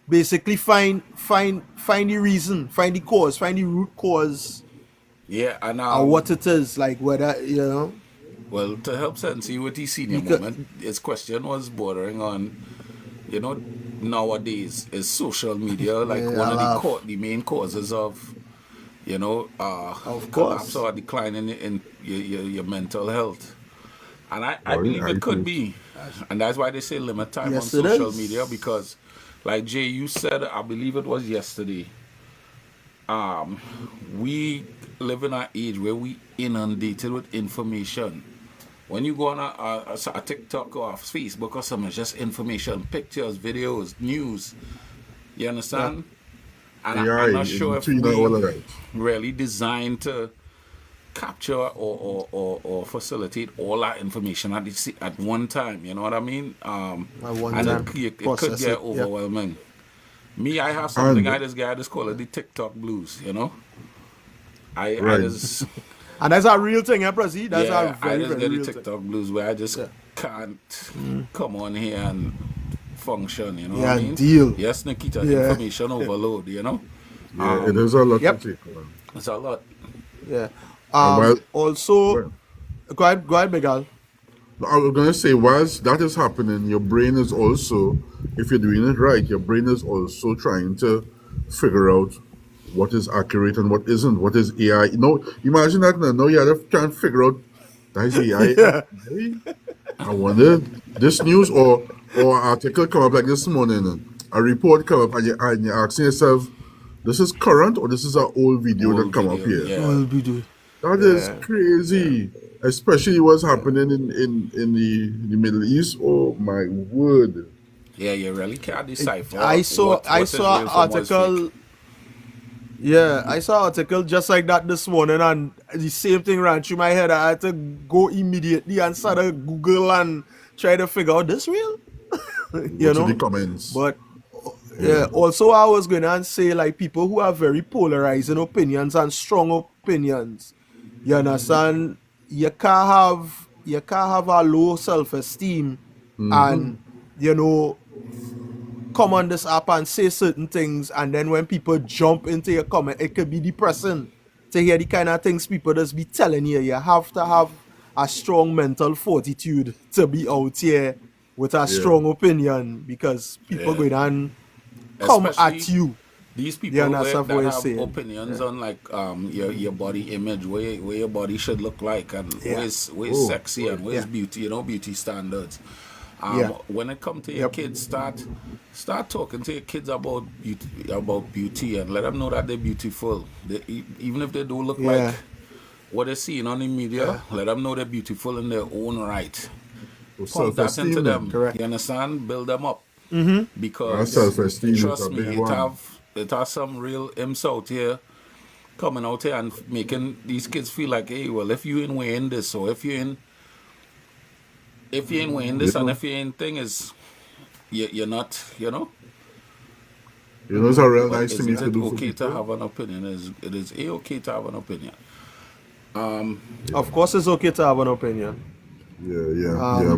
Speaker 3: Basically, find the reason, find the cause, find the root cause
Speaker 1: Yeah, and
Speaker 3: of what it is. Like whether
Speaker 1: well, to help Sensei with his senior
Speaker 3: Because-
Speaker 1: moment, his question was bordering on, nowadays is social media like
Speaker 3: Yeah,
Speaker 1: one of
Speaker 3: laugh.
Speaker 1: the main causes of,
Speaker 3: Of
Speaker 1: collapse
Speaker 3: course.
Speaker 1: or decline in your mental health. And I
Speaker 2: Well,
Speaker 1: believe
Speaker 2: I
Speaker 1: it could
Speaker 2: think-
Speaker 1: be. And that's why they say limit time
Speaker 3: Yes,
Speaker 1: on
Speaker 3: it
Speaker 1: social
Speaker 3: is.
Speaker 1: media because, like Jay, you said, I believe it was yesterday, we live in an age where we inundated with information. When you go on a TikTok or a Facebook or something, it's just information, pictures, videos, news. You understand? And
Speaker 2: AI,
Speaker 1: I'm not sure if
Speaker 2: between all of
Speaker 1: we
Speaker 2: that.
Speaker 1: really designed to capture or facilitate all that information at one time. You know what I mean?
Speaker 3: At one
Speaker 1: and
Speaker 3: time,
Speaker 1: it could
Speaker 3: process
Speaker 1: get
Speaker 3: it, yeah.
Speaker 1: overwhelming. Me, I have something.
Speaker 2: And-
Speaker 1: I just call it the TikTok blues. I
Speaker 2: Right.
Speaker 1: just
Speaker 3: and that's a real thing, eh, Prezi? That's
Speaker 1: yeah,
Speaker 3: a
Speaker 1: I
Speaker 3: very
Speaker 1: just
Speaker 3: very
Speaker 1: get the
Speaker 3: real thing.
Speaker 1: TikTok blues where I just
Speaker 3: Yeah.
Speaker 1: can't come on here and function. You know
Speaker 3: Yeah,
Speaker 1: what I mean?
Speaker 3: deal.
Speaker 1: Yes, Nikita,
Speaker 3: Yeah.
Speaker 1: information overload.
Speaker 2: Yeah, it is a lot
Speaker 3: Yep.
Speaker 2: to take on.
Speaker 1: It's a lot.
Speaker 3: Yeah.
Speaker 2: well-
Speaker 3: Also,
Speaker 2: well-
Speaker 3: go ahead, Miguel.
Speaker 2: I was going to say, whilst that is happening, your brain is also, if you're doing it right, your brain is also trying to figure out what is accurate and what isn't, what is AI. Imagine that now you have to try and figure out that is AI.
Speaker 3: Yeah.
Speaker 2: I wonder, this news or article come up like this morning, a report come up and you're asking yourself, this is current or this is an old video
Speaker 1: Old
Speaker 2: that come up
Speaker 1: video,
Speaker 2: here?
Speaker 1: yeah.
Speaker 3: Will be doing.
Speaker 2: That is crazy, especially what's happening in the Middle East. Oh my word!
Speaker 1: Yeah, you really can't decipher.
Speaker 3: I saw
Speaker 1: what is
Speaker 3: an
Speaker 1: real from what's
Speaker 3: article.
Speaker 1: fake.
Speaker 3: Yeah, I saw an article just like that this morning, and the same thing ran through my head. I had to go immediately and start to Google and try to figure out this real.
Speaker 2: Go to the comments.
Speaker 3: But yeah, also I was gonna say like people who have very polarizing opinions and strong opinions. You understand? You can't have a low self-esteem and come on this app and say certain things, and then when people jump into your comment, it could be depressing to hear the kind of things people just be telling you. You have to have a strong mental fortitude to be out here with a strong opinion, because people
Speaker 1: Yeah.
Speaker 3: going and come
Speaker 1: Especially
Speaker 3: at you.
Speaker 1: These people
Speaker 3: Yeah,
Speaker 1: that
Speaker 3: that's what you're
Speaker 1: have
Speaker 3: saying.
Speaker 1: opinions on like your body image, where your body should look like, and
Speaker 3: Yeah.
Speaker 1: where's
Speaker 2: Oh,
Speaker 1: sexy and where's
Speaker 3: Yeah.
Speaker 1: beauty, beauty standards.
Speaker 3: Yeah.
Speaker 1: When it comes to your
Speaker 3: Yep.
Speaker 1: kids, start talking to your kids about beauty and let them know that they're beautiful. Even if they don't look
Speaker 3: Yeah.
Speaker 1: like what they're seeing on the media, let them know they're beautiful in their own right. Pump that into
Speaker 2: Self-esteem,
Speaker 1: them.
Speaker 3: Correct.
Speaker 1: You understand? Build them up. Because
Speaker 2: self-esteem is
Speaker 1: trust
Speaker 2: a
Speaker 1: me,
Speaker 2: big one.
Speaker 1: it has some real imps out here coming out here and making these kids feel like, hey, well, if you ain't wearing this, or if you ain't wearing this, and
Speaker 2: Yeah.
Speaker 1: if you ain't thing is, you're not,
Speaker 2: It's a real
Speaker 1: But
Speaker 2: nice thing
Speaker 1: isn't
Speaker 2: to
Speaker 1: it
Speaker 2: do for
Speaker 1: okay to
Speaker 2: people.
Speaker 1: have an opinion? It is okay to have an opinion.
Speaker 3: Of course, it's okay to have an opinion.
Speaker 2: Yeah.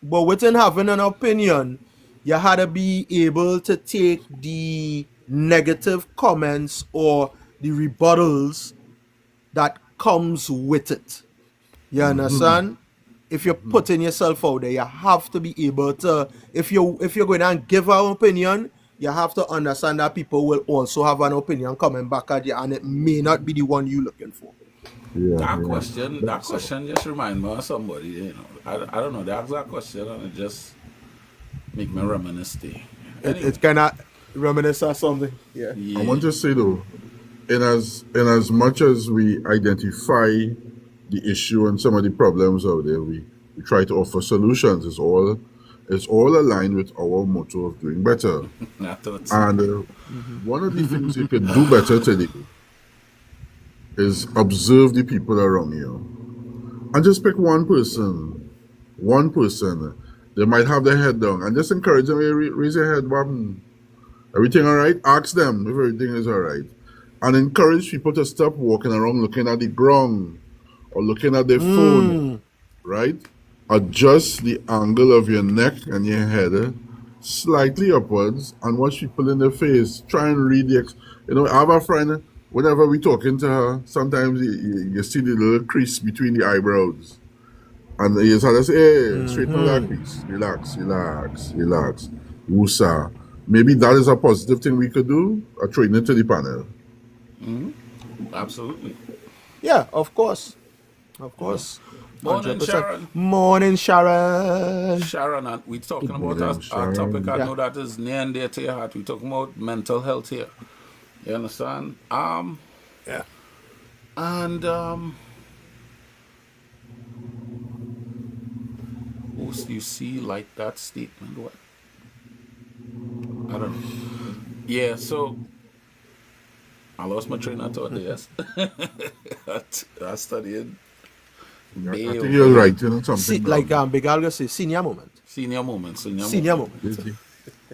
Speaker 3: But within having an opinion, you had to be able to take the negative comments or the rebuttals that comes with it. You understand? If you're putting yourself out there, you have to be able to. If you're going to give an opinion, you have to understand that people will also have an opinion coming back at you, and it may not be the one you're looking for.
Speaker 1: That question just remind me of somebody. I don't know. They asked that question and it just make me reminisce.
Speaker 3: It kind of reminisce of something. Yeah.
Speaker 2: I want to say though, in as much as we identify the issue and some of the problems out there, we try to offer solutions. It's all aligned with our motto of doing better.
Speaker 1: I thought
Speaker 2: And one of the things you can do better today is observe the people around you, and just pick one person, they might have their head down, and just encourage them. Hey, raise your head, Bob. Everything all right? Ask them if everything is all right, and encourage people to stop walking around looking at the ground or looking at their phone. Right? Adjust the angle of your neck and your head slightly upwards, and watch people in the face. Try and read the. I have a friend. Whenever we talking to her, sometimes you see the little crease between the eyebrows. And you start to say, hey, straighten that crease. Relax, relax, relax. Woosah. Maybe that is a positive thing we could do, a training to the panel.
Speaker 1: Absolutely.
Speaker 3: Yeah, of course. Of course.
Speaker 1: Morning,
Speaker 3: 100%.
Speaker 1: Sharon.
Speaker 3: Morning, Sharon.
Speaker 1: Sharon, we're talking about
Speaker 2: morning,
Speaker 1: our topic. I
Speaker 3: Yeah.
Speaker 1: know that is near and dear to your heart. We're talking about mental health here. You understand?
Speaker 3: Yeah.
Speaker 1: And you see, like that statement. What? I don't know. Yeah. So I lost my train of thought there. Yes. I studied.
Speaker 2: I think you're right, something.
Speaker 3: See, like Big Al just say, senior moment.
Speaker 1: Senior moment.
Speaker 3: Senior moment.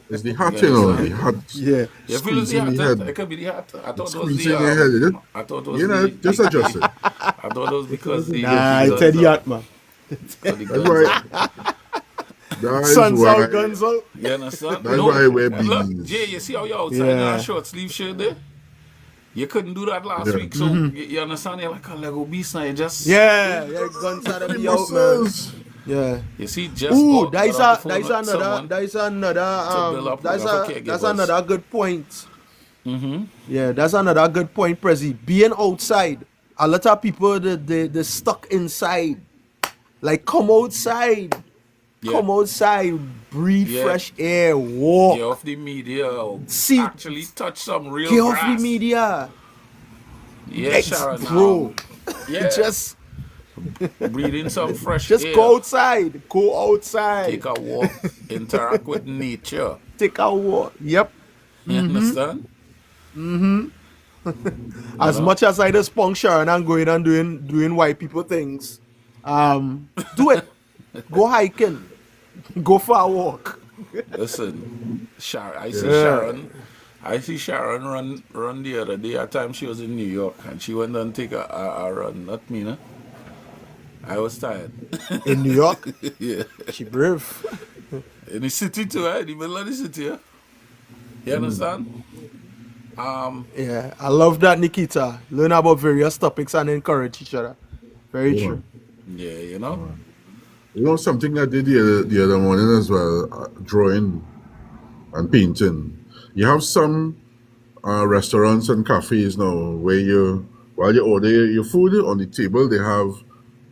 Speaker 2: It's the hat,
Speaker 1: Yeah,
Speaker 2: the hat.
Speaker 3: Yeah.
Speaker 1: You feel it's the
Speaker 2: Squeezing the
Speaker 1: hat?
Speaker 2: head.
Speaker 1: It could be the hat. I thought it was
Speaker 2: Squeezing
Speaker 1: the.
Speaker 2: your head.
Speaker 1: I thought it was
Speaker 2: Just adjust it.
Speaker 1: I thought it was because the.
Speaker 3: Nah, it's a yacht, man.
Speaker 2: That's why. That's
Speaker 3: Suns
Speaker 2: why.
Speaker 3: out, guns out.
Speaker 1: You understand?
Speaker 2: That's why I wear
Speaker 1: Look,
Speaker 2: beanies.
Speaker 1: Jay, you see how you're outside
Speaker 3: Yeah.
Speaker 1: in a short sleeve shirt there? You couldn't do that last
Speaker 2: Yeah.
Speaker 1: week, so you understand? You're like a Lego beast now. You just.
Speaker 3: Yeah, guns out of
Speaker 2: The
Speaker 3: the out, man.
Speaker 2: muscles.
Speaker 3: Yeah.
Speaker 1: You see, just.
Speaker 3: Ooh,
Speaker 1: got off the phone with someone.
Speaker 3: that's another
Speaker 1: build up
Speaker 3: that's
Speaker 1: for caregivers.
Speaker 3: that's another good point. Yeah, that's another good point, Prezi. Being outside, a lot of people they stuck inside. Like come outside,
Speaker 1: Yeah.
Speaker 3: come outside, breathe
Speaker 1: Yeah.
Speaker 3: fresh air, walk,
Speaker 1: Get off the media.
Speaker 3: See-
Speaker 1: Actually touch some real
Speaker 3: get off
Speaker 1: grass.
Speaker 3: the media.
Speaker 1: Yeah, Sharon.
Speaker 3: Bro,
Speaker 1: Yeah.
Speaker 3: just
Speaker 1: breathe in some fresh
Speaker 3: just
Speaker 1: air.
Speaker 3: go outside, go outside,
Speaker 1: Take a walk. Interact with nature.
Speaker 3: take a walk. Yep.
Speaker 1: You understand?
Speaker 3: As much as I just punk Sharon and going and doing white people things, do it. Go hiking. Go for a walk.
Speaker 1: Listen, Sharon. I see
Speaker 3: Yeah.
Speaker 1: Sharon. I see Sharon run the other day. At time she was in New York and she went and take a run. Not me, no. I was tired.
Speaker 3: In New York,
Speaker 1: Yeah.
Speaker 3: she brave.
Speaker 1: In the city too, eh? In the middle of the city, yeah. You understand?
Speaker 3: Yeah, I love that, Nikita. Learn about various topics and encourage each other. Very
Speaker 2: Yeah.
Speaker 3: true.
Speaker 1: Yeah, you know.
Speaker 2: Something I did the other morning as well, drawing and painting. You have some restaurants and cafes now where while you order your food on the table, they have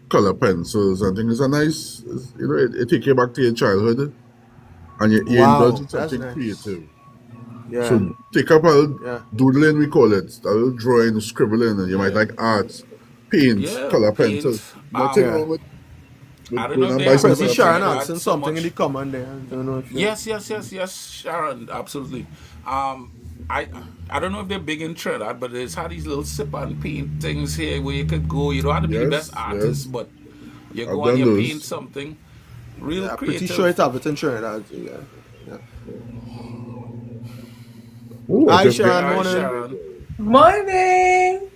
Speaker 2: color pencils and things. It's a nice, it take you back to your childhood, and you
Speaker 3: Wow,
Speaker 2: indulge in
Speaker 3: that's
Speaker 2: something
Speaker 3: nice.
Speaker 2: creative.
Speaker 3: Yeah.
Speaker 2: So take up a
Speaker 3: Yeah.
Speaker 2: doodling, we call it, a little drawing, scribbling, and you might like art, paint,
Speaker 1: Yeah,
Speaker 2: color
Speaker 1: paint.
Speaker 2: pencils. Nothing
Speaker 3: Yeah.
Speaker 2: wrong with
Speaker 1: I don't
Speaker 2: going
Speaker 1: know if
Speaker 2: and
Speaker 1: they
Speaker 2: buy
Speaker 1: have
Speaker 2: some
Speaker 3: Prezi
Speaker 1: color
Speaker 3: Sharon
Speaker 1: pencils.
Speaker 3: asking
Speaker 1: Add so
Speaker 3: something in
Speaker 1: much-
Speaker 3: the comment there. I don't know if you...
Speaker 1: Yes, Sharon, absolutely. I don't know if they're big in Trinidad, but there's had these little sip and paint things here where you could go. You don't have to be the
Speaker 2: Yes,
Speaker 1: best artist,
Speaker 2: yes.
Speaker 1: but you
Speaker 2: I've
Speaker 1: go and
Speaker 2: done
Speaker 1: you
Speaker 2: those.
Speaker 1: paint something real
Speaker 3: I'm
Speaker 1: creative.
Speaker 3: pretty sure it have it in Trinidad. Yeah.
Speaker 2: Ooh, I
Speaker 3: Hi,
Speaker 2: just
Speaker 3: Sharon.
Speaker 1: Hi,
Speaker 3: Morning.
Speaker 1: Sharon.
Speaker 4: Morning,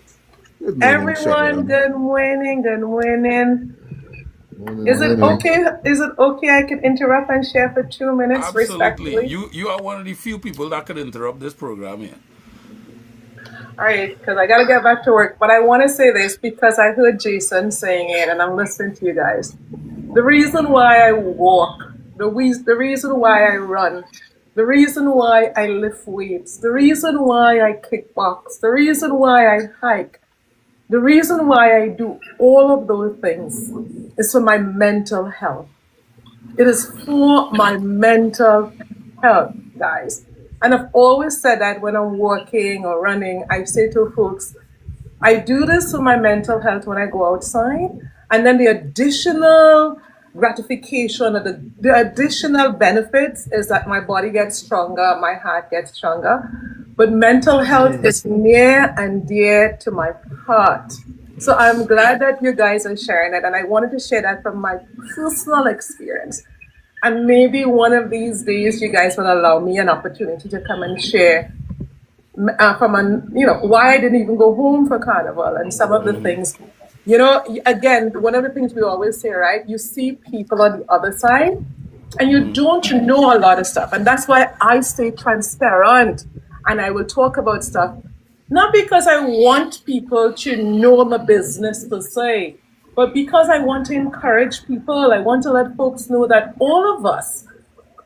Speaker 2: Good morning,
Speaker 4: everyone.
Speaker 2: Sharon.
Speaker 4: Good morning. Good morning.
Speaker 2: Morning,
Speaker 4: Is it
Speaker 2: morning.
Speaker 4: okay? Is it okay? I can interrupt and share for 2 minutes,
Speaker 1: Absolutely.
Speaker 4: respectfully.
Speaker 1: You are one of the few people that could interrupt this program here.
Speaker 4: All right, because I gotta get back to work. But I want to say this because I heard Jason saying it, and I'm listening to you guys. The reason why I walk, the reason why I run, the reason why I lift weights, the reason why I kickbox, the reason why I hike, the reason why I do all of those things is for my mental health. It is for my mental health, guys. And I've always said that when I'm walking or running, I say to folks, I do this for my mental health when I go outside. And then the additional gratification or the additional benefits is that my body gets stronger, my heart gets stronger. But mental health is near and dear to my heart. So I'm glad that you guys are sharing it. And I wanted to share that from my personal experience. And maybe one of these days, you guys will allow me an opportunity to come and share why I didn't even go home for Carnival and some of the things. Again, one of the things we always say, right? You see people on the other side, and you don't know a lot of stuff. And that's why I stay transparent and I will talk about stuff, not because I want people to know my business per se, but because I want to encourage people. I want to let folks know that all of us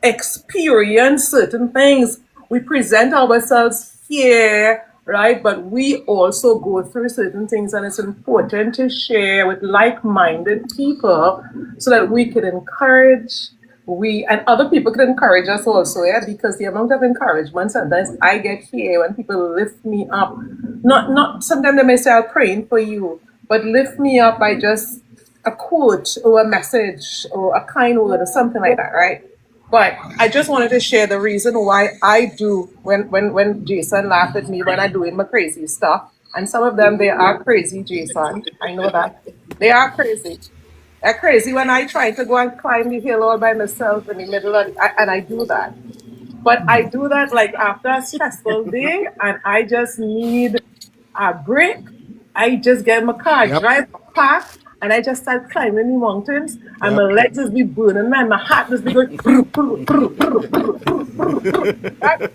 Speaker 4: experience certain things. We present ourselves here, right? But we also go through certain things, and it's important to share with like-minded people so that we can encourage and other people can encourage us also, yeah, because the amount of encouragement sometimes I get here when people lift me up, not sometimes they may say I'm praying for you, but lift me up by just a quote or a message or a kind word or something like that, right? But I just wanted to share the reason why I do when Jason laughed at me when I'm doing my crazy stuff. And some of them, they are crazy, Jason. I know that. They are crazy. They're crazy when I try to go and climb the hill all by myself in the middle of and I do that. But I do that like after a stressful day and I just need a break. I just get in my car, drive, park, and I just start climbing the mountains, and my legs just be burning, man. My heart just be going. Right?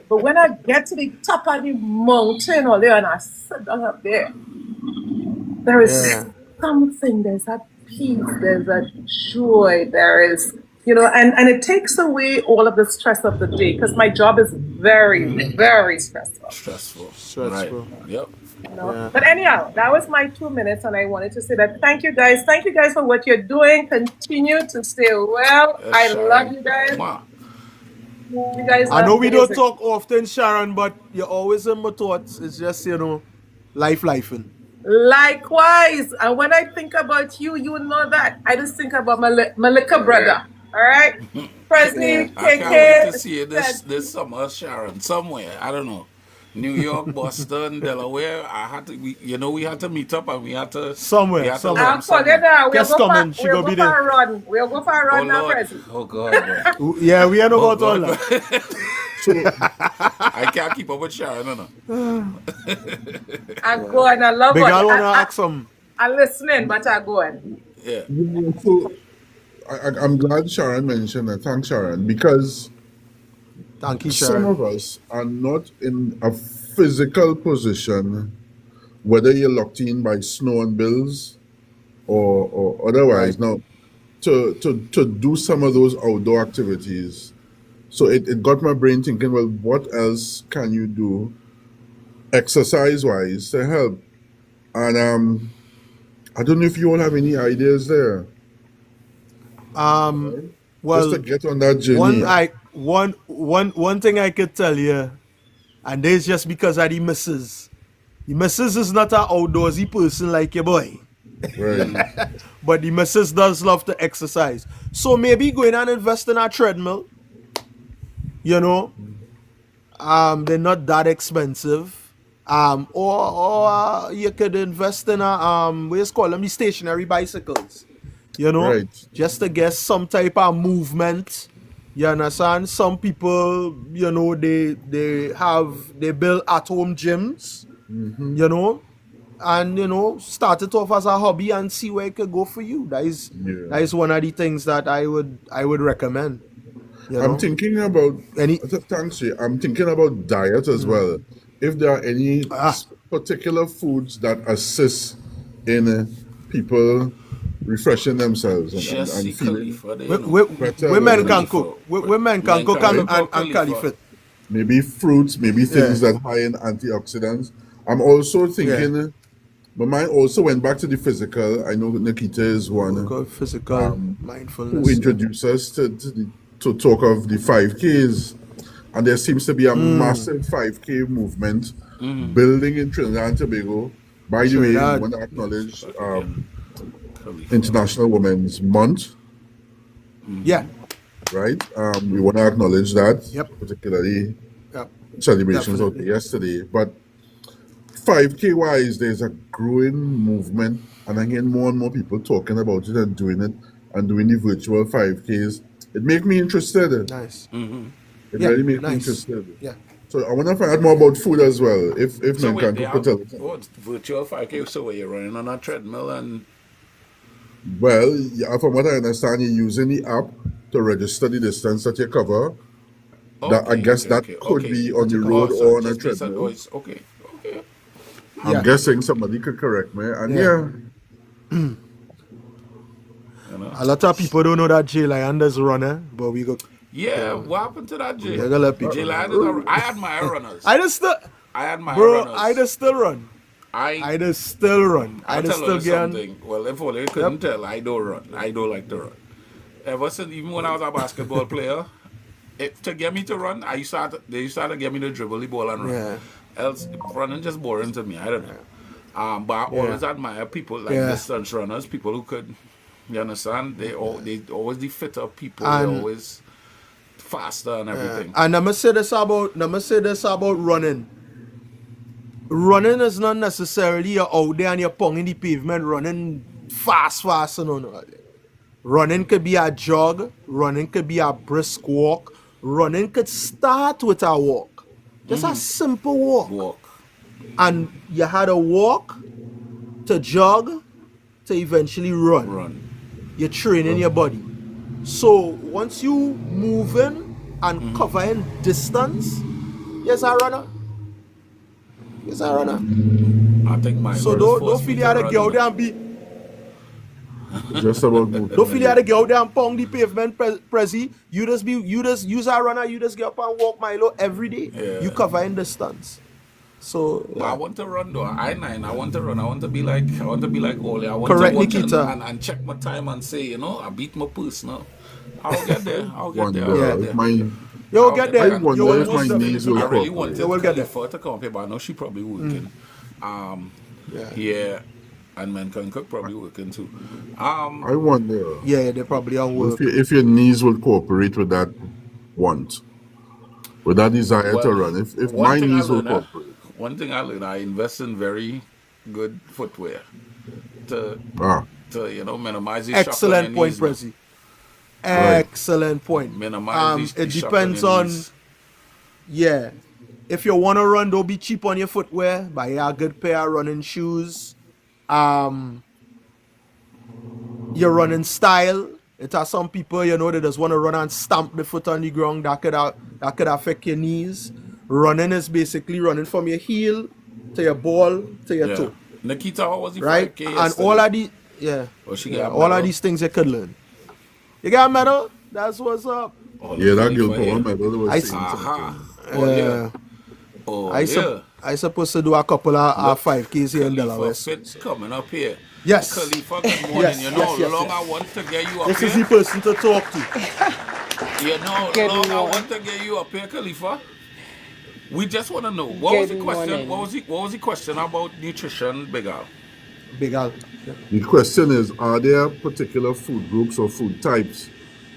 Speaker 4: But when I get to the top of the mountain or there, and I sit down up there, there is something. There's a peace. There's a joy. There is, and it takes away all of the stress of the day because my job is very, very stressful.
Speaker 1: Stressful. Right. Yep.
Speaker 4: But anyhow, that was my 2 minutes, and I wanted to say that thank you guys for what you're doing. Continue to stay well. I love you guys. You guys
Speaker 3: I know we don't talk often, Sharon, but you're always in my thoughts. It's just lifing.
Speaker 4: Likewise, and when I think about you, you know that I just think about my little brother. All right, Presley,
Speaker 1: I can't wait to see you this summer, Sharon, somewhere. I don't know. New York, Boston, Delaware. We had to meet up and we had to
Speaker 3: somewhere.
Speaker 4: I'll forget that. We'll go for a run. We'll go for a run now, Presley.
Speaker 1: Oh God.
Speaker 3: Yeah, we ain't about all that.
Speaker 1: I can't keep up with Sharon,
Speaker 4: I'm going. I love it.
Speaker 3: I want to ask some.
Speaker 4: I'm listening, but I'm going.
Speaker 1: Yeah.
Speaker 2: So I'm glad Sharon mentioned that. Thanks, Sharon, because
Speaker 3: thank you, Sharon.
Speaker 2: Some of us are not in a physical position, whether you're locked in by snow and bills or otherwise, now to do some of those outdoor activities. So it got my brain thinking, well, what else can you do exercise-wise to help? And I don't know if you all have any ideas there.
Speaker 3: Well,
Speaker 2: just to get on that journey.
Speaker 3: One thing I could tell you, and this is just because of the missus. The missus is not an outdoorsy person like your boy.
Speaker 2: Right.
Speaker 3: But the missus does love to exercise. So maybe going and invest in a treadmill. They're not that expensive. Or you could invest in the stationary bicycles.
Speaker 2: Right.
Speaker 3: Just to get some type of movement. You understand? Some people, they build at-home gyms, and, start it off as a hobby and see where it could go for you. That is one of the things that I would recommend.
Speaker 2: I'm thinking about I'm thinking about diet as well. If there are any particular foods that assist in people refreshing themselves and feeling better.
Speaker 3: Women can cook. Women can cook and califit.
Speaker 2: Maybe fruits, maybe things that high in antioxidants. I'm also thinking, my mind also went back to the physical. I know Nikita is one.
Speaker 3: Physical mindfulness.
Speaker 2: Who introduced us to talk of the 5Ks. And there seems to be a massive 5K movement building in Trinidad and Tobago. By the way, I want to acknowledge International Women's Month.
Speaker 3: Yeah.
Speaker 2: Right? We want to acknowledge that, particularly celebrations out there yesterday. But 5K wise, there's a growing movement, and again, more and more people talking about it and doing the virtual 5Ks. it make me interested.
Speaker 3: Nice.
Speaker 2: It
Speaker 3: Yeah,
Speaker 2: really make me
Speaker 3: nice.
Speaker 2: interested.
Speaker 3: Yeah.
Speaker 2: So I want to find out more about food as well. If
Speaker 1: So wait,
Speaker 2: Mankind
Speaker 1: they
Speaker 2: could
Speaker 1: have
Speaker 2: tell us.
Speaker 1: what's virtual 5K? So where you're running on a treadmill and
Speaker 2: Well, yeah, from what I understand, you're using the app to register the distance that you cover. That I guess that could be on the road
Speaker 1: so
Speaker 2: or on a
Speaker 1: just based on
Speaker 2: treadmill.
Speaker 1: it's okay. Okay.
Speaker 2: I'm
Speaker 3: Yeah.
Speaker 2: guessing somebody could correct me. And
Speaker 3: Yeah.
Speaker 2: yeah,
Speaker 1: You know?
Speaker 3: A lot of people don't know that Jay Lion does runner, but we go.
Speaker 1: Yeah, what happened to that, Jay?
Speaker 3: Yeah, gonna let people
Speaker 1: Jay
Speaker 3: know.
Speaker 1: Lion is I admire runners.
Speaker 3: I just still,
Speaker 1: I admire
Speaker 3: bro.
Speaker 1: runners.
Speaker 3: I just still run.
Speaker 1: I
Speaker 3: I just still run. I
Speaker 1: I'll
Speaker 3: just
Speaker 1: tell
Speaker 3: still
Speaker 1: you
Speaker 3: get.
Speaker 1: something. Well, if only you couldn't tell, I don't run. I don't like to run. Ever since, even when I was a basketball player, to get me to run, they used to get me to dribble the ball and run.
Speaker 3: Yeah.
Speaker 1: Else, running just boring to me. I don't know. But I always admire people like
Speaker 3: Yeah.
Speaker 1: distance runners, people who could, you understand? They always the fitter people.
Speaker 3: And-
Speaker 1: They always faster and everything.
Speaker 3: And I'ma say this about running. Running is not necessarily you're out there and you're ponging the pavement running fast. No. Running could be a jog. Running could be a brisk walk. Running could start with a walk. Just a simple walk.
Speaker 1: Walk.
Speaker 3: And you had a walk to jog to eventually run.
Speaker 1: Run.
Speaker 3: You're training your body. So once you moving and covering distance, yes, a runner. Yes, a runner.
Speaker 1: I think my
Speaker 3: So
Speaker 1: brothers
Speaker 3: don't
Speaker 1: forced
Speaker 3: feel
Speaker 1: me
Speaker 3: you
Speaker 1: to
Speaker 3: had to
Speaker 1: run,
Speaker 3: get out
Speaker 1: you
Speaker 3: there
Speaker 1: know.
Speaker 3: and be.
Speaker 2: just about moving.
Speaker 3: Don't feel you had to get out there and pound the pavement, Prezi. You just use a runner. You just get up and walk Milo every day.
Speaker 1: Yeah.
Speaker 3: You covering distance. So
Speaker 1: But I want to run though. I want to run. I want to be like Ole. I want
Speaker 3: Correct,
Speaker 1: to watch
Speaker 3: Nikita.
Speaker 1: and check my time and say, you know, I beat my personal. I'll get there. I'll get
Speaker 2: Wonder
Speaker 1: there. I'll get
Speaker 2: if
Speaker 1: there.
Speaker 2: my
Speaker 3: you will
Speaker 1: I'll
Speaker 3: get
Speaker 1: get
Speaker 3: there.
Speaker 1: there.
Speaker 2: I wonder
Speaker 3: You will
Speaker 2: if my
Speaker 3: most definitely
Speaker 2: knees
Speaker 3: get
Speaker 2: will
Speaker 1: I
Speaker 3: there.
Speaker 1: really
Speaker 2: cooperate.
Speaker 1: wanted
Speaker 3: You will get there.
Speaker 1: Khalifa to come up here, but I know she probably working. Yeah, and Mankind Cook probably working too.
Speaker 2: I wonder
Speaker 3: Yeah, they probably on work.
Speaker 2: if your knees will cooperate with that want, with that desire to
Speaker 1: Well,
Speaker 2: run. If
Speaker 1: one
Speaker 2: my
Speaker 1: thing I
Speaker 2: knees will
Speaker 1: learned,
Speaker 2: cooperate.
Speaker 1: one thing I learned, I invest in very good footwear to you know minimize the shock on
Speaker 3: Excellent
Speaker 1: your
Speaker 3: point,
Speaker 1: knees,
Speaker 3: Prezi. Excellent point.
Speaker 1: Minimize the
Speaker 3: It
Speaker 1: shock on
Speaker 3: depends
Speaker 1: your
Speaker 3: on,
Speaker 1: knees.
Speaker 3: yeah. If you want to run, don't be cheap on your footwear. Buy a good pair of running shoes. Your running style. It has some people, you know, they just want to run and stamp the foot on the ground. That could affect your knees. Running is basically running from your heel to your ball to your toe,
Speaker 1: Nikita, how was the
Speaker 3: right?
Speaker 1: 5K
Speaker 3: And
Speaker 1: yesterday?
Speaker 3: all of these, yeah,
Speaker 1: Oh, she
Speaker 3: yeah,
Speaker 1: got a
Speaker 3: all of
Speaker 1: medal?
Speaker 3: these things you could learn. You got a medal? That's what's up.
Speaker 1: Oh,
Speaker 2: Yeah, that
Speaker 1: Khalifa
Speaker 2: girl
Speaker 1: here.
Speaker 2: power medal was
Speaker 3: I
Speaker 2: saying
Speaker 1: Aha.
Speaker 2: something.
Speaker 1: Oh, yeah. Oh, yeah.
Speaker 3: I supposed to do a couple of 5Ks here in
Speaker 1: Khalifa
Speaker 3: Delaware.
Speaker 1: Fitz coming up here.
Speaker 3: Yes.
Speaker 1: Khalifa, good morning.
Speaker 3: Yes,
Speaker 1: You know
Speaker 3: yes,
Speaker 1: how
Speaker 3: yes,
Speaker 1: long
Speaker 3: yes.
Speaker 1: I want to get you up
Speaker 3: This is
Speaker 1: here?
Speaker 3: the person to talk to.
Speaker 1: You know how
Speaker 5: Good
Speaker 1: long I
Speaker 5: morning.
Speaker 1: want to get you up here, Khalifa? We just want to know. What was the
Speaker 5: Good
Speaker 1: question?
Speaker 5: morning.
Speaker 1: What was the question about nutrition, Big Al?
Speaker 3: Big Al. Yeah.
Speaker 2: The question is, are there particular food groups or food types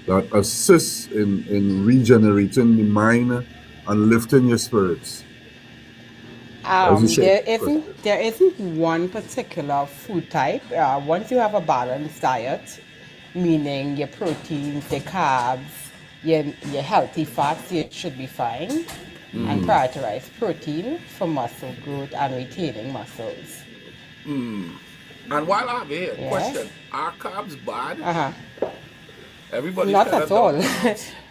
Speaker 2: that assist in regenerating the mind and lifting your spirits? As you said,
Speaker 5: There isn't one particular food type. Once you have a balanced diet, meaning your proteins, your carbs, your healthy fats, you should be fine. And prioritize protein for muscle growth and retaining muscles.
Speaker 1: And while I'm here,
Speaker 5: Yes.
Speaker 1: question: are carbs bad?
Speaker 5: Uh-huh.
Speaker 1: Everybody
Speaker 5: Not at all.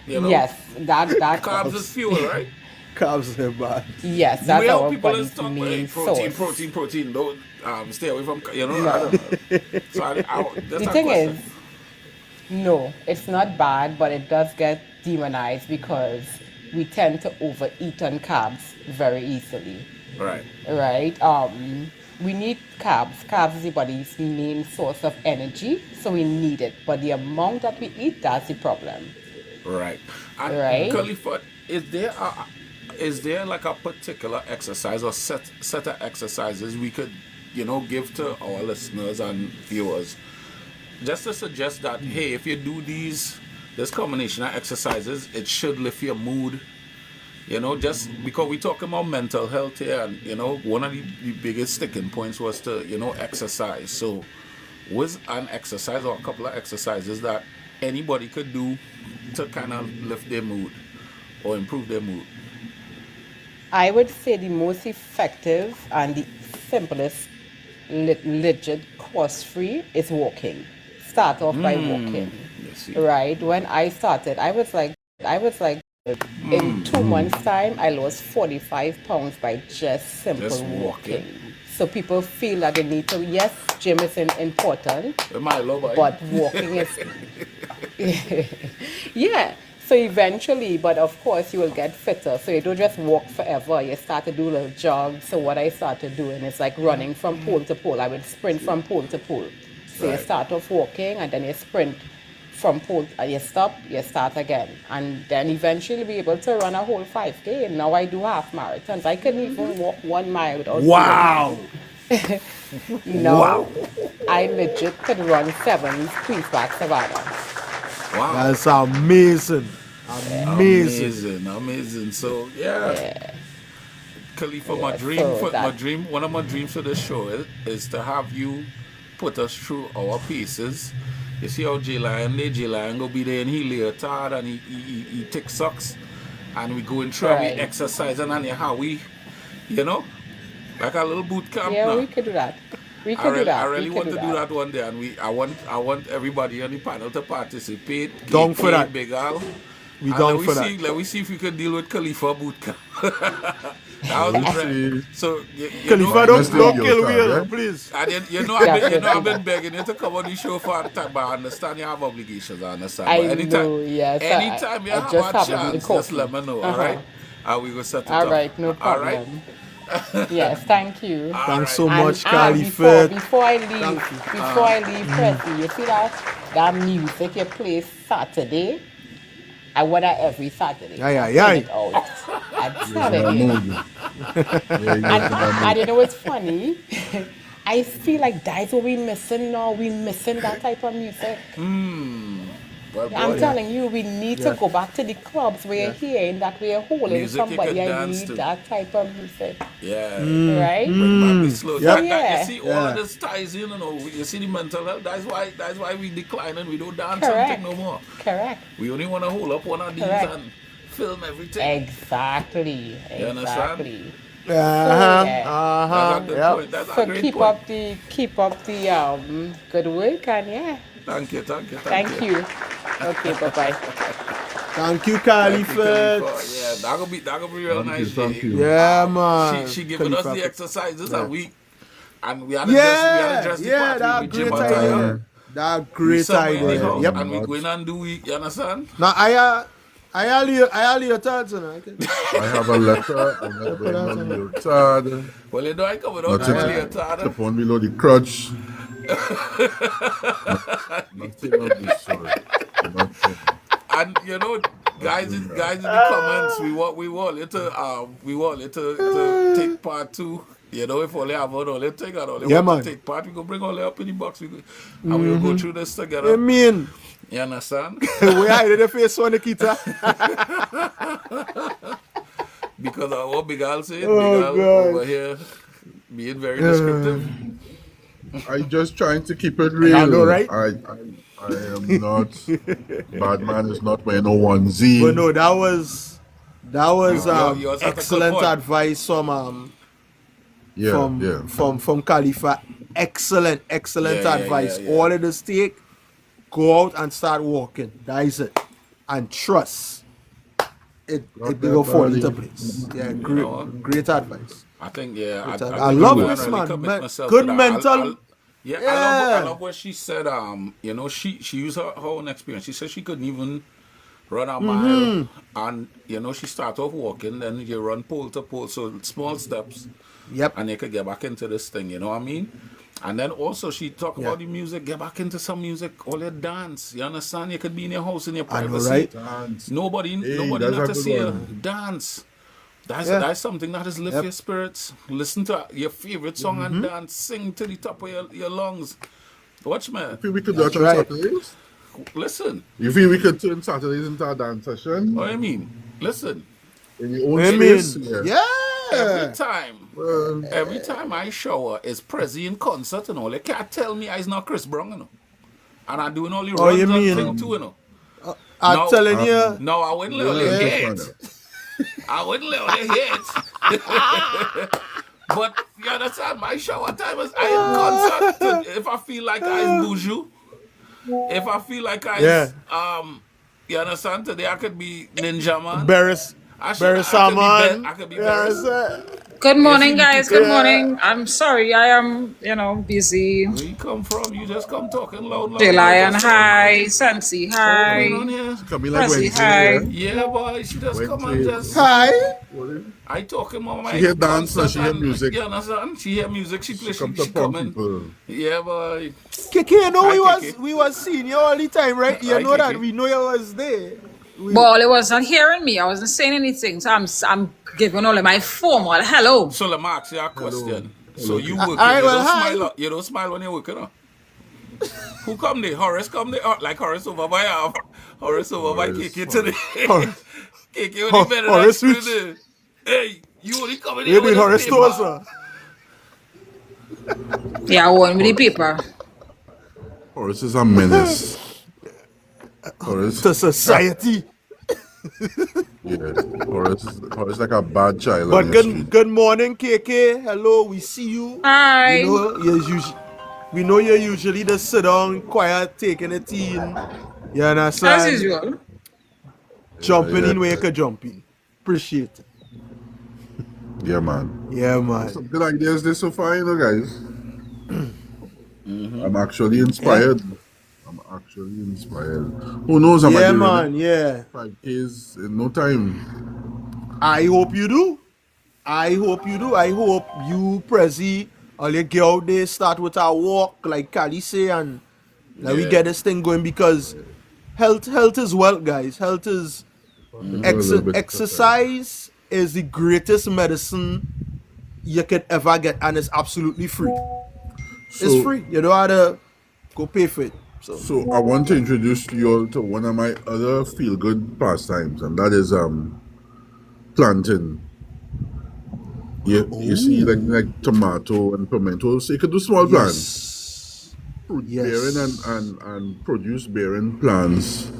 Speaker 1: You know?
Speaker 5: Yes, that
Speaker 1: Carbs is fuel, right?
Speaker 3: Carbs are bad.
Speaker 5: yes, that's
Speaker 1: we help
Speaker 5: our
Speaker 1: people in
Speaker 5: body's
Speaker 1: stock
Speaker 5: main
Speaker 1: protein,
Speaker 5: source.
Speaker 1: protein. Don't stay away from you know. I don't know. So that's
Speaker 5: The
Speaker 1: a
Speaker 5: thing
Speaker 1: question.
Speaker 5: is, no, it's not bad, but it does get demonized because we tend to overeat on carbs very easily,
Speaker 1: right.
Speaker 5: right? We need carbs. Carbs is the body's main source of energy, so we need it. But the amount that we eat, that's the problem.
Speaker 1: Right. And
Speaker 5: Right.
Speaker 1: Khalifa, is there like a particular exercise or set of exercises we could, you know, give to our listeners and viewers, just to suggest that hey, if you do this combination of exercises, it should lift your mood. You know, just because we talking about mental health here, and you know, one of the biggest sticking points was to, you know, exercise. So was an exercise or a couple of exercises that anybody could do to kind of lift their mood or improve their mood?
Speaker 5: I would say the most effective and the simplest, legit, cost-free is walking. Start off by walking,
Speaker 1: You see.
Speaker 5: right? When I started, I was like, in 2 months' time, I lost 45 pounds by just simple
Speaker 1: Just walking.
Speaker 5: walking. So people feel that they need to, yes, gym is important,
Speaker 1: Am I low, boy?
Speaker 5: but walking is, yeah. So eventually, but of course, you will get fitter. So you don't just walk forever. You start to do little jogs. So what I started doing is like running from pole to pole. I would sprint from pole to pole. So you
Speaker 1: Right.
Speaker 5: start off walking and then you sprint from pole. You stop, you start again, and then eventually be able to run a whole 5K. And now I do half marathons. I couldn't even walk 1 mile without
Speaker 3: Wow.
Speaker 5: no, I legit could run 7 Queens Park Savannah.
Speaker 1: Wow.
Speaker 3: That's amazing. Amazing.
Speaker 1: Amazing, amazing. So yeah, Khalifa, my
Speaker 5: Yeah,
Speaker 1: dream,
Speaker 5: so
Speaker 1: one of my dreams for the show is to have you put us through our pieces. You see how J Lion go be there and he leotard and he take socks and we go and try
Speaker 5: Right.
Speaker 1: we exercising and how we, you know, like a little boot camp
Speaker 5: Yeah,
Speaker 1: now.
Speaker 5: we could do that. We
Speaker 1: I
Speaker 5: could do
Speaker 1: really,
Speaker 5: that.
Speaker 1: I really
Speaker 5: we
Speaker 1: want
Speaker 5: could
Speaker 1: to do that one day, and I want everybody on the panel to participate.
Speaker 3: Down for
Speaker 1: KK,
Speaker 3: that.
Speaker 1: Big Al.
Speaker 3: We
Speaker 1: And
Speaker 3: down
Speaker 1: let
Speaker 3: for
Speaker 1: see,
Speaker 3: that.
Speaker 1: Let me see if we can deal with Khalifa Bootcamp. That was the dream. So you
Speaker 3: Khalifa,
Speaker 1: know,
Speaker 3: don't
Speaker 2: Let's
Speaker 3: kill
Speaker 2: do
Speaker 3: Will,
Speaker 2: your
Speaker 3: please.
Speaker 1: and then, I've been begging you to come on the show for a time, but I understand you have obligations. I understand.
Speaker 5: I
Speaker 1: but anytime,
Speaker 5: know, yes.
Speaker 1: anytime you
Speaker 5: I
Speaker 1: have
Speaker 5: just
Speaker 1: a
Speaker 5: haven't been
Speaker 1: chance, just
Speaker 5: coffee.
Speaker 1: let me know. All right, and we will set it
Speaker 5: All
Speaker 1: up.
Speaker 5: right, no
Speaker 1: All right.
Speaker 5: problem. Yes, thank you.
Speaker 1: All
Speaker 3: Thanks
Speaker 1: right.
Speaker 3: so
Speaker 5: And,
Speaker 3: much,
Speaker 5: before,
Speaker 3: Khalifa.
Speaker 5: before I leave,
Speaker 3: Thank you.
Speaker 5: before I leave, Pressy, you see that music you play Saturday? I want that every Saturday.
Speaker 3: Aye, aye,
Speaker 5: Bring
Speaker 3: aye.
Speaker 5: it out. I'm
Speaker 2: Yes,
Speaker 5: telling
Speaker 2: I
Speaker 5: you.
Speaker 2: know you. Yeah,
Speaker 5: And you know what's funny? I feel like that's what we missing now. We missing that type of music.
Speaker 1: Well,
Speaker 5: I'm
Speaker 1: boy,
Speaker 5: telling you, we need to go back to the clubs where you're hearing that we're holding
Speaker 1: Music you
Speaker 5: somebody.
Speaker 1: can
Speaker 5: I
Speaker 1: dance
Speaker 5: need
Speaker 1: to.
Speaker 5: that type of music,
Speaker 1: yeah.
Speaker 5: right?
Speaker 1: Bring back the slow.
Speaker 3: Yep.
Speaker 1: That,
Speaker 5: Yeah.
Speaker 1: you see, all of
Speaker 3: Yeah.
Speaker 1: this ties in, you know. You see the mental health. That's why we decline and we don't dance
Speaker 5: Correct.
Speaker 1: something no more.
Speaker 5: Correct.
Speaker 1: We only want to hold up one of these
Speaker 5: Correct.
Speaker 1: and film everything.
Speaker 5: Exactly.
Speaker 1: You understand?
Speaker 5: Exactly.
Speaker 3: Uh-huh.
Speaker 5: yeah.
Speaker 3: Uh-huh.
Speaker 1: That's a good
Speaker 3: Yep.
Speaker 1: point. That's a
Speaker 5: So
Speaker 1: great
Speaker 5: keep
Speaker 1: point.
Speaker 5: up the good work, and yeah,
Speaker 1: Thank you.
Speaker 5: thank you. Okay, bye bye.
Speaker 3: Thank you,
Speaker 1: Thank you,
Speaker 3: Khalifa.
Speaker 1: Khalifa. Yeah, that'll be real
Speaker 2: Thank you,
Speaker 1: nice.
Speaker 2: thank
Speaker 1: Jay.
Speaker 2: you.
Speaker 3: Yeah, man.
Speaker 1: She giving us
Speaker 3: Khalifa.
Speaker 1: the exercises
Speaker 3: Yeah.
Speaker 1: and we had to dress the
Speaker 3: Yeah,
Speaker 1: party
Speaker 3: that
Speaker 1: with
Speaker 3: great
Speaker 1: gym
Speaker 3: idea.
Speaker 1: attire.
Speaker 3: That
Speaker 1: We
Speaker 3: great
Speaker 1: somewhere in the
Speaker 3: idea.
Speaker 1: house
Speaker 3: Yep.
Speaker 1: and we going and do week, you understand?
Speaker 3: Now, I your thoughts on it.
Speaker 2: I have a letter. I'm not wearing my leotard.
Speaker 1: Well, you know I coming out
Speaker 2: Not
Speaker 1: with
Speaker 2: to
Speaker 1: my
Speaker 2: tip
Speaker 1: leotard.
Speaker 2: on below the crutch. Nothing of this sort. Nothing.
Speaker 1: And you know, guys in the comments, we want you to take part too. You know, if only have one only take and only
Speaker 3: Yeah,
Speaker 1: want
Speaker 3: man.
Speaker 1: to take part, we go bring all the up in the box. And we'll go through this together.
Speaker 3: I mean,
Speaker 1: You understand?
Speaker 3: we hide the face on Nikita.
Speaker 1: Because of what Big Al said,
Speaker 3: Oh,
Speaker 1: Big Al
Speaker 3: God.
Speaker 1: over here being very descriptive.
Speaker 2: I'm just trying to keep it real.
Speaker 3: I know, right?
Speaker 2: I am not. Batman is not wearing no onesie.
Speaker 3: But no, that was
Speaker 1: You also have a
Speaker 3: excellent
Speaker 1: good point.
Speaker 3: advice from
Speaker 2: yeah.
Speaker 3: from Khalifa. Excellent
Speaker 1: Yeah,
Speaker 3: advice.
Speaker 1: yeah.
Speaker 3: All of this take, go out and start walking. That is it. And trust. It
Speaker 2: Got
Speaker 3: will
Speaker 2: that,
Speaker 3: fall
Speaker 2: buddy.
Speaker 3: into place. Yeah,
Speaker 1: know.
Speaker 3: great advice.
Speaker 1: I think, yeah.
Speaker 3: I
Speaker 1: think
Speaker 3: love
Speaker 1: I'm
Speaker 3: this,
Speaker 1: gonna
Speaker 3: man.
Speaker 1: commit myself
Speaker 3: Good
Speaker 1: to that.
Speaker 3: mental-
Speaker 1: Yeah, I
Speaker 3: Yeah.
Speaker 1: love what she said. You know, she used her own experience. She said she couldn't even run a mile, and you know, she started off walking. Then you run pole to pole, so small steps,
Speaker 3: Yep.
Speaker 1: and you could get back into this thing. You know what I mean? And then also she talked
Speaker 3: Yeah.
Speaker 1: about the music. Get back into some music. All your dance. You understand? You could be in your house in your
Speaker 3: I know,
Speaker 1: privacy.
Speaker 3: right?
Speaker 2: Dance.
Speaker 1: Nobody
Speaker 2: Hey,
Speaker 1: not
Speaker 2: that's
Speaker 1: to
Speaker 2: a good
Speaker 1: see you
Speaker 2: one.
Speaker 1: dance. That's
Speaker 3: Yeah.
Speaker 1: something that has lift
Speaker 3: Yep.
Speaker 1: your spirits. Listen to your favorite song and dance. Sing to the top of your lungs. Watch me.
Speaker 2: You feel we could do that on
Speaker 3: right.
Speaker 2: Saturdays?
Speaker 1: Listen.
Speaker 2: You feel we could turn Saturdays into a dance session?
Speaker 1: What I mean? Listen.
Speaker 2: In your own
Speaker 3: I mean,
Speaker 2: space?
Speaker 1: Every time.
Speaker 2: Well,
Speaker 1: Every time I shower is Prezi in concert and all. You can't tell me I's not Chris Brown, you know. And I'm doing all the
Speaker 3: Oh, you
Speaker 1: runs and
Speaker 3: mean-
Speaker 1: thing too, you know.
Speaker 3: I'm telling you.
Speaker 1: No, I wouldn't let
Speaker 2: Yeah,
Speaker 1: you
Speaker 2: it's
Speaker 1: hit.
Speaker 2: fun, though.
Speaker 1: I wouldn't let you hit. But you understand, my shower time is I am concerned. If I feel like I bougie, if I feel like
Speaker 3: Yeah.
Speaker 1: you understand, today I could be Ninja Man.
Speaker 3: Barris
Speaker 1: I could be
Speaker 3: Salmon.
Speaker 1: I could be
Speaker 3: Yeah,
Speaker 1: Barris.
Speaker 4: Good
Speaker 1: You see
Speaker 4: morning,
Speaker 1: me
Speaker 4: guys.
Speaker 1: kick
Speaker 4: Good
Speaker 1: it.
Speaker 4: morning. I'm sorry, I am, busy.
Speaker 1: Where you come from? You just come talking loud.
Speaker 4: J Lion,
Speaker 1: Just
Speaker 4: hi. Sensi,
Speaker 1: coming on
Speaker 4: hi.
Speaker 1: here.
Speaker 2: Coming like
Speaker 4: Prezi,
Speaker 2: Wednesday,
Speaker 4: hi.
Speaker 1: Yeah, boy, she just come and
Speaker 2: Wednesday.
Speaker 1: just.
Speaker 3: Hi.
Speaker 1: I talking about my
Speaker 2: She hear dance and
Speaker 1: concert
Speaker 2: she hear
Speaker 1: and,
Speaker 2: music.
Speaker 1: You understand? She hear music. She play.
Speaker 2: She come
Speaker 1: She
Speaker 2: to pump
Speaker 1: coming.
Speaker 2: people.
Speaker 1: Yeah, boy.
Speaker 3: Kiki, you know
Speaker 1: Hi, Kiki.
Speaker 3: we was seeing you all the time, right? You
Speaker 1: Hi,
Speaker 3: know that
Speaker 1: Kiki.
Speaker 3: we know you was there.
Speaker 4: Well, it was not hearing me. I wasn't saying anything. So I'm giving all of my formal hello.
Speaker 1: So let me ask you a question. So
Speaker 2: Hello,
Speaker 1: you
Speaker 2: Kiki.
Speaker 1: working?
Speaker 3: Alright,
Speaker 1: You
Speaker 3: well,
Speaker 1: don't
Speaker 3: hi.
Speaker 1: smile. You don't smile when you're working, huh? Who come there? Horace come there? Like Horace over by Horace over by
Speaker 2: Horace,
Speaker 1: Kiki today.
Speaker 3: Horace.
Speaker 1: Kiki only better than
Speaker 3: Horace
Speaker 1: you
Speaker 3: Rich.
Speaker 1: there. Hey, you only coming
Speaker 3: You
Speaker 1: here
Speaker 3: doing
Speaker 1: with
Speaker 3: Horace
Speaker 1: a
Speaker 3: Stores,
Speaker 1: paper.
Speaker 3: sir?
Speaker 4: Yeah, I want with the paper.
Speaker 2: Horace is a menace. Horace,
Speaker 3: To society.
Speaker 2: yeah. Horace like a bad child
Speaker 3: But
Speaker 2: on the street.
Speaker 3: good morning, KK. Hello, we see you.
Speaker 4: Hi.
Speaker 3: You know, we know you're usually the sit down, quiet, taking it in. You
Speaker 4: As
Speaker 3: understand?
Speaker 4: usual.
Speaker 3: Jumping
Speaker 2: Yeah,
Speaker 3: in where
Speaker 2: yeah.
Speaker 3: you can jump in. Appreciate it.
Speaker 2: Yeah, man.
Speaker 3: Yeah, man.
Speaker 2: Some good ideas there so far, you know, guys. I'm actually inspired. I'm actually inspired. Who knows? I might
Speaker 3: Yeah,
Speaker 2: be
Speaker 3: man.
Speaker 2: running
Speaker 3: Yeah.
Speaker 2: 5Ks in no time.
Speaker 3: I hope you do. I hope you do. I hope you, Prezi, all you get out there, start with our walk, like Kali say, and now we
Speaker 1: Yeah.
Speaker 3: get this thing going because health is wealth, guys. Health is
Speaker 2: A little bit
Speaker 3: exercise is the greatest medicine you can ever get, and it's absolutely free. It's
Speaker 2: So-
Speaker 3: free. You don't have to go pay for it.
Speaker 2: So I want to introduce you all to one of my other feel-good pastimes, and that is planting. You see, like tomato and pimento. So you could do small plants, fruit
Speaker 3: Yes.
Speaker 2: bearing and produce bearing plants.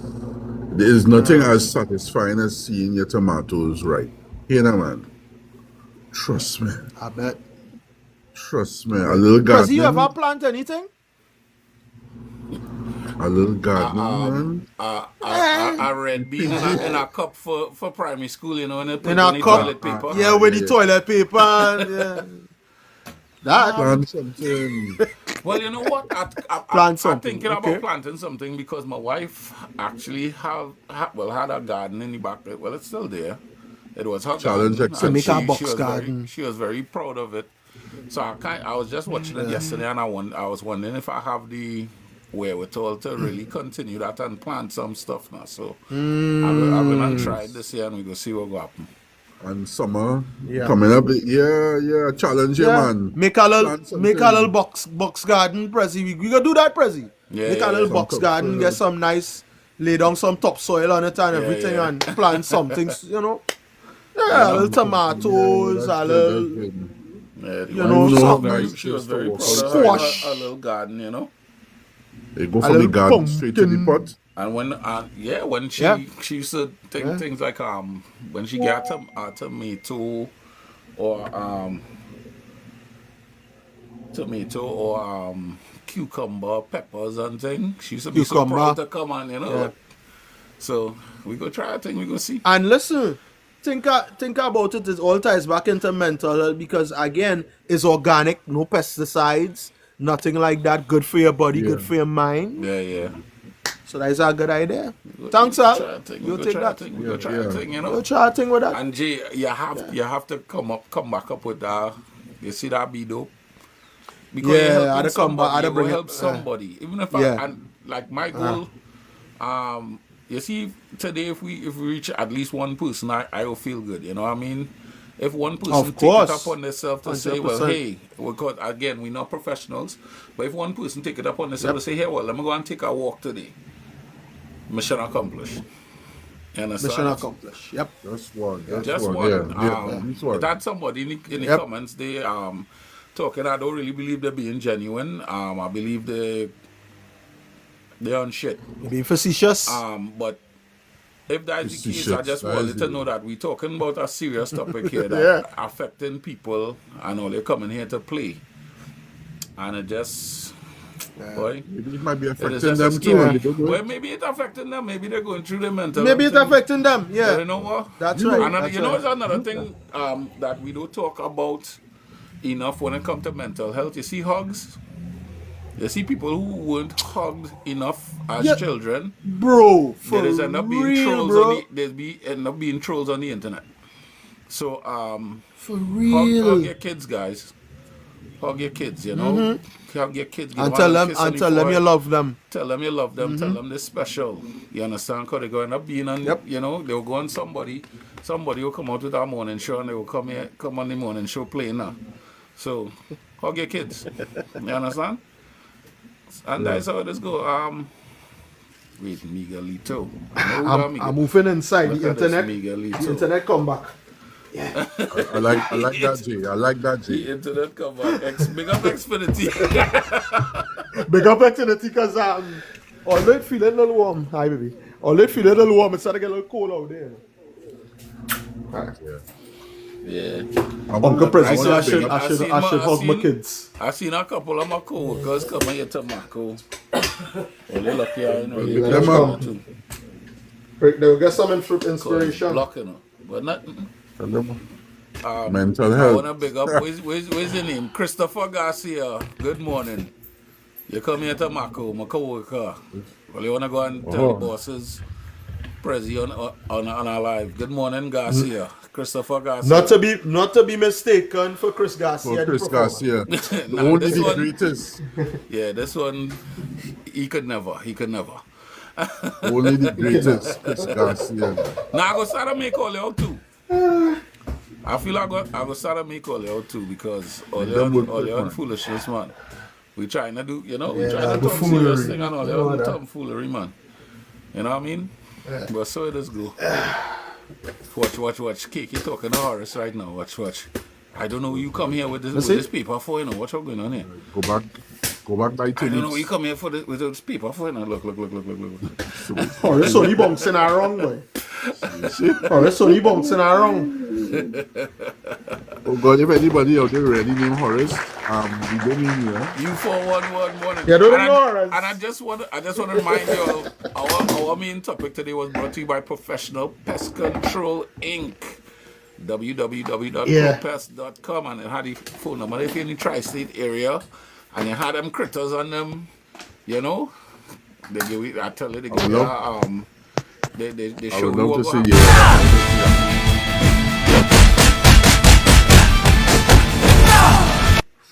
Speaker 2: There is nothing as satisfying as seeing your tomatoes right. Here now, man. Trust me.
Speaker 3: I bet.
Speaker 2: Trust me. A little
Speaker 3: Prezi, you
Speaker 2: gardening.
Speaker 3: ever plant anything?
Speaker 2: A little gardening, man.
Speaker 1: I read bean in a cup for primary school, you know, and they put
Speaker 3: In a
Speaker 1: on the
Speaker 3: cup?
Speaker 1: toilet paper.
Speaker 3: Yeah, with the
Speaker 2: yeah.
Speaker 3: toilet paper. Yeah. That.
Speaker 2: Plant something.
Speaker 1: Well, you know what?
Speaker 3: Plant
Speaker 1: I'm
Speaker 3: something,
Speaker 1: thinking
Speaker 3: okay.
Speaker 1: about planting something because my wife actually had a garden in the back. Well, it's still there. It was her
Speaker 2: Challenge
Speaker 1: garden.
Speaker 2: accepted.
Speaker 1: and
Speaker 3: Make a
Speaker 1: she
Speaker 3: box
Speaker 1: was
Speaker 3: garden.
Speaker 1: she was very proud of it. So I was just watching it yesterday, and I was wondering if I have the wherewithal to really continue that and plant some stuff now. So I will and try it this year, and we go see what will happen.
Speaker 2: And summer
Speaker 3: Yeah.
Speaker 2: coming up. Yeah. Challenge you,
Speaker 3: Yeah.
Speaker 2: man.
Speaker 3: Make a
Speaker 2: Plant
Speaker 3: little
Speaker 2: something.
Speaker 3: box garden, Prezi. We gonna do that, Prezi.
Speaker 1: Yeah,
Speaker 3: Make
Speaker 1: yeah,
Speaker 3: a little
Speaker 1: yeah.
Speaker 3: box
Speaker 2: Some
Speaker 3: garden,
Speaker 2: topsoil.
Speaker 3: get some nice, lay down some topsoil on it and
Speaker 1: Yeah,
Speaker 3: everything,
Speaker 1: yeah.
Speaker 3: and plant something. You know. Yeah, a little tomatoes, a little.
Speaker 1: Yeah,
Speaker 3: You know,
Speaker 1: she was
Speaker 3: something.
Speaker 1: very, she was very proud of
Speaker 3: Squash.
Speaker 1: her little garden, you know.
Speaker 2: They go
Speaker 3: A
Speaker 2: from the
Speaker 3: little
Speaker 2: garden straight to the
Speaker 3: pumpkin.
Speaker 2: pot.
Speaker 1: And when she
Speaker 3: Yeah.
Speaker 1: she used to think
Speaker 3: Yeah.
Speaker 1: things like when she got a tomato or cucumber, peppers and things, she used to be so
Speaker 3: Cucumber.
Speaker 1: proud to come on, you know.
Speaker 3: Yeah.
Speaker 1: So we go try a thing, we go see.
Speaker 3: And listen, think about it. It all ties back into mental health because again, it's organic, no pesticides, nothing like that. Good for your body, good
Speaker 2: Yeah.
Speaker 3: for your mind.
Speaker 1: Yeah.
Speaker 3: So that's a good idea.
Speaker 1: We go-
Speaker 3: Thanks,
Speaker 1: we go
Speaker 3: Al.
Speaker 1: try a thing,
Speaker 3: You
Speaker 1: we go
Speaker 3: take
Speaker 1: try a
Speaker 3: that.
Speaker 1: thing, we go try
Speaker 2: Yeah.
Speaker 1: a thing, you know.
Speaker 3: We'll try a thing with that.
Speaker 1: And Jay, you have to come back up with you see that be dope. Because
Speaker 3: Yeah,
Speaker 1: you're helping
Speaker 3: I'd come back,
Speaker 1: somebody,
Speaker 3: I'd
Speaker 1: you
Speaker 3: bring
Speaker 1: will
Speaker 3: it,
Speaker 1: help somebody. Even if
Speaker 3: yeah.
Speaker 1: and like my goal, you see today if we reach at least one person, I will feel good. You know what I mean? If one person
Speaker 3: Of
Speaker 1: take it
Speaker 3: course.
Speaker 1: upon themselves to say, well,
Speaker 3: 100%.
Speaker 1: hey, because again we're not professionals, but if one person take it upon themselves to say, hey, well, let me go and take a walk today. Mission accomplished. You understand?
Speaker 3: Mission accomplished. Yep.
Speaker 2: Just one.
Speaker 1: Just
Speaker 2: one.
Speaker 1: one.
Speaker 2: Yeah. Just one.
Speaker 1: That somebody in the
Speaker 3: Yep.
Speaker 1: comments they talking. I don't really believe they're being genuine. I believe they're on shit.
Speaker 3: You're being facetious.
Speaker 1: But if that's
Speaker 2: It's
Speaker 1: the
Speaker 2: the
Speaker 1: case, I
Speaker 2: shit.
Speaker 1: just
Speaker 2: That
Speaker 1: wanted
Speaker 2: is
Speaker 1: to
Speaker 2: it.
Speaker 1: know that we're talking about a serious topic here that
Speaker 3: Yeah.
Speaker 1: affecting people and all they're coming here to play. And it just, boy,
Speaker 2: Maybe it might be
Speaker 1: it is
Speaker 2: affecting
Speaker 1: just a
Speaker 2: them
Speaker 1: scary.
Speaker 2: too, and they don't know
Speaker 1: Well,
Speaker 2: it.
Speaker 1: maybe it's affecting them. Maybe they're going through the mental
Speaker 3: Maybe it's
Speaker 1: thing.
Speaker 3: affecting them.
Speaker 1: But
Speaker 3: Yeah.
Speaker 1: you know what?
Speaker 3: That's
Speaker 2: You
Speaker 3: right.
Speaker 2: know-
Speaker 1: And
Speaker 3: That's
Speaker 1: you know,
Speaker 3: right.
Speaker 1: it's another thing that we don't talk about enough when it comes to mental health. You see hugs. You see people who weren't hugged enough as
Speaker 3: Yeah.
Speaker 1: children.
Speaker 3: Bro, for
Speaker 1: There is end up being
Speaker 3: real,
Speaker 1: trolls
Speaker 3: bro.
Speaker 1: on the end up being trolls on the internet. So
Speaker 3: For
Speaker 1: hug
Speaker 3: real.
Speaker 1: your kids, guys. Hug your kids, you know. Hug your kids. Give
Speaker 3: And
Speaker 1: them a
Speaker 3: tell
Speaker 1: kiss
Speaker 3: them
Speaker 1: on the
Speaker 3: you
Speaker 1: forehead.
Speaker 3: love them.
Speaker 1: Tell them you love them. Tell them they're special. You understand? Because they're going to be on,
Speaker 3: Yep.
Speaker 1: you know, they'll go on somebody will come out with our morning show and they will come on the morning show playing now. So, hug your kids. You understand? And that's how this go. Wait, Miguelito. I know who that
Speaker 3: I'm moving inside
Speaker 1: Look
Speaker 3: the
Speaker 1: at this
Speaker 3: internet.
Speaker 1: Miguelito.
Speaker 3: The internet come back.
Speaker 2: I like that, Jay. I like that,
Speaker 1: The
Speaker 2: Jay.
Speaker 1: internet come back. Big up Xfinity.
Speaker 3: Big up activity because although it feel a little warm, hi baby. Although it feel a little warm, it's starting to get a little cold out there.
Speaker 1: Yeah.
Speaker 3: Uncle Prezi said I should
Speaker 1: I seen
Speaker 3: hug my
Speaker 1: seen-
Speaker 3: kids.
Speaker 1: I seen a couple of my co-workers come here to Mako. Well, they lucky, you know.
Speaker 2: Pick
Speaker 1: They
Speaker 2: them
Speaker 1: come
Speaker 2: up.
Speaker 1: too.
Speaker 3: They'll get some
Speaker 1: Cause
Speaker 3: inspiration.
Speaker 1: blocking them. But not.
Speaker 2: Tell them. Mental
Speaker 1: I
Speaker 2: health.
Speaker 1: want to big up. Where's your name? Christopher Garcia. Good morning. You come here to Mako, my co-worker. Well, you want to go and tell the bosses, Prezi on our live. Good morning, Garcia. Christopher Garcia.
Speaker 3: Not to be mistaken for Chris Garcia.
Speaker 2: For
Speaker 3: the
Speaker 2: Chris
Speaker 3: performer.
Speaker 2: Garcia.
Speaker 1: Nah,
Speaker 2: Only
Speaker 1: this
Speaker 2: the
Speaker 1: one-
Speaker 2: greatest.
Speaker 1: Yeah, this one, he could never.
Speaker 2: Only the greatest. Chris Garcia.
Speaker 1: Now I go start to make all out too. I feel I go start to make all out too because all
Speaker 2: Them would
Speaker 1: your
Speaker 2: put one.
Speaker 1: foolishness, man. We trying to do, you know, we
Speaker 3: Yeah,
Speaker 1: trying to
Speaker 3: the
Speaker 1: talk serious
Speaker 3: foolery.
Speaker 1: thing and all
Speaker 3: You know
Speaker 1: that
Speaker 3: that.
Speaker 1: tomfoolery, man. You know what I mean? But so it is go. Watch. Kiki talking to Horace right now. Watch. I don't know who you come here with
Speaker 3: see?
Speaker 1: this paper for, you know. What's going on here?
Speaker 2: Go back by
Speaker 1: I
Speaker 2: 10
Speaker 1: don't know who you
Speaker 2: minutes.
Speaker 1: come here for with this paper for, you know. Look.
Speaker 3: Oh, this Sonny bouncing around, boy. Oh, this Sonny bouncing around.
Speaker 2: Oh God, if anybody out there already named Horace, we don't mean you, eh?
Speaker 1: You 411 morning.
Speaker 3: Yeah, don't
Speaker 1: and
Speaker 3: ignore us.
Speaker 1: I just want to remind you all, our main topic today was brought to you by Professional Pest Control Inc. www.propest.com, and it had the phone number if you're in the tri-state area and you had them critters on them, you know, they give you, I tell you, they give you they
Speaker 2: I
Speaker 1: show
Speaker 2: would
Speaker 1: you
Speaker 2: love to
Speaker 1: what
Speaker 2: see
Speaker 1: go-
Speaker 2: you.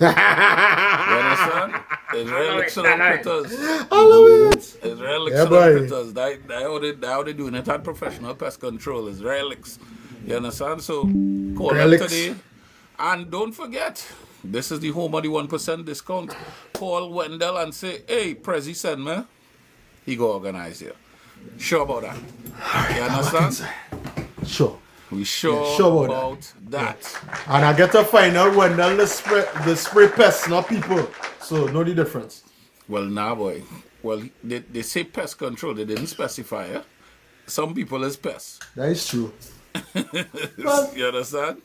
Speaker 1: You understand? Israel excellent critters.
Speaker 3: I love it.
Speaker 1: Israel
Speaker 3: Yeah,
Speaker 1: excellent
Speaker 3: boy.
Speaker 1: critters. They how they doing it at Professional Pest Control. Israelics. You understand? So call them
Speaker 3: Relics.
Speaker 1: today. And don't forget, this is the home of the 1% discount. Call Wendell and say, hey, Prezi send me. He go organize you. Sure about that. You understand?
Speaker 3: Sure.
Speaker 1: We sure,
Speaker 3: sure about
Speaker 1: about that.
Speaker 3: And I get to find out when the spray pests, not people. So know the difference.
Speaker 1: Well, nah, boy. Well, they say pest control. They didn't specify it. Some people is pests.
Speaker 3: That is true.
Speaker 1: You understand?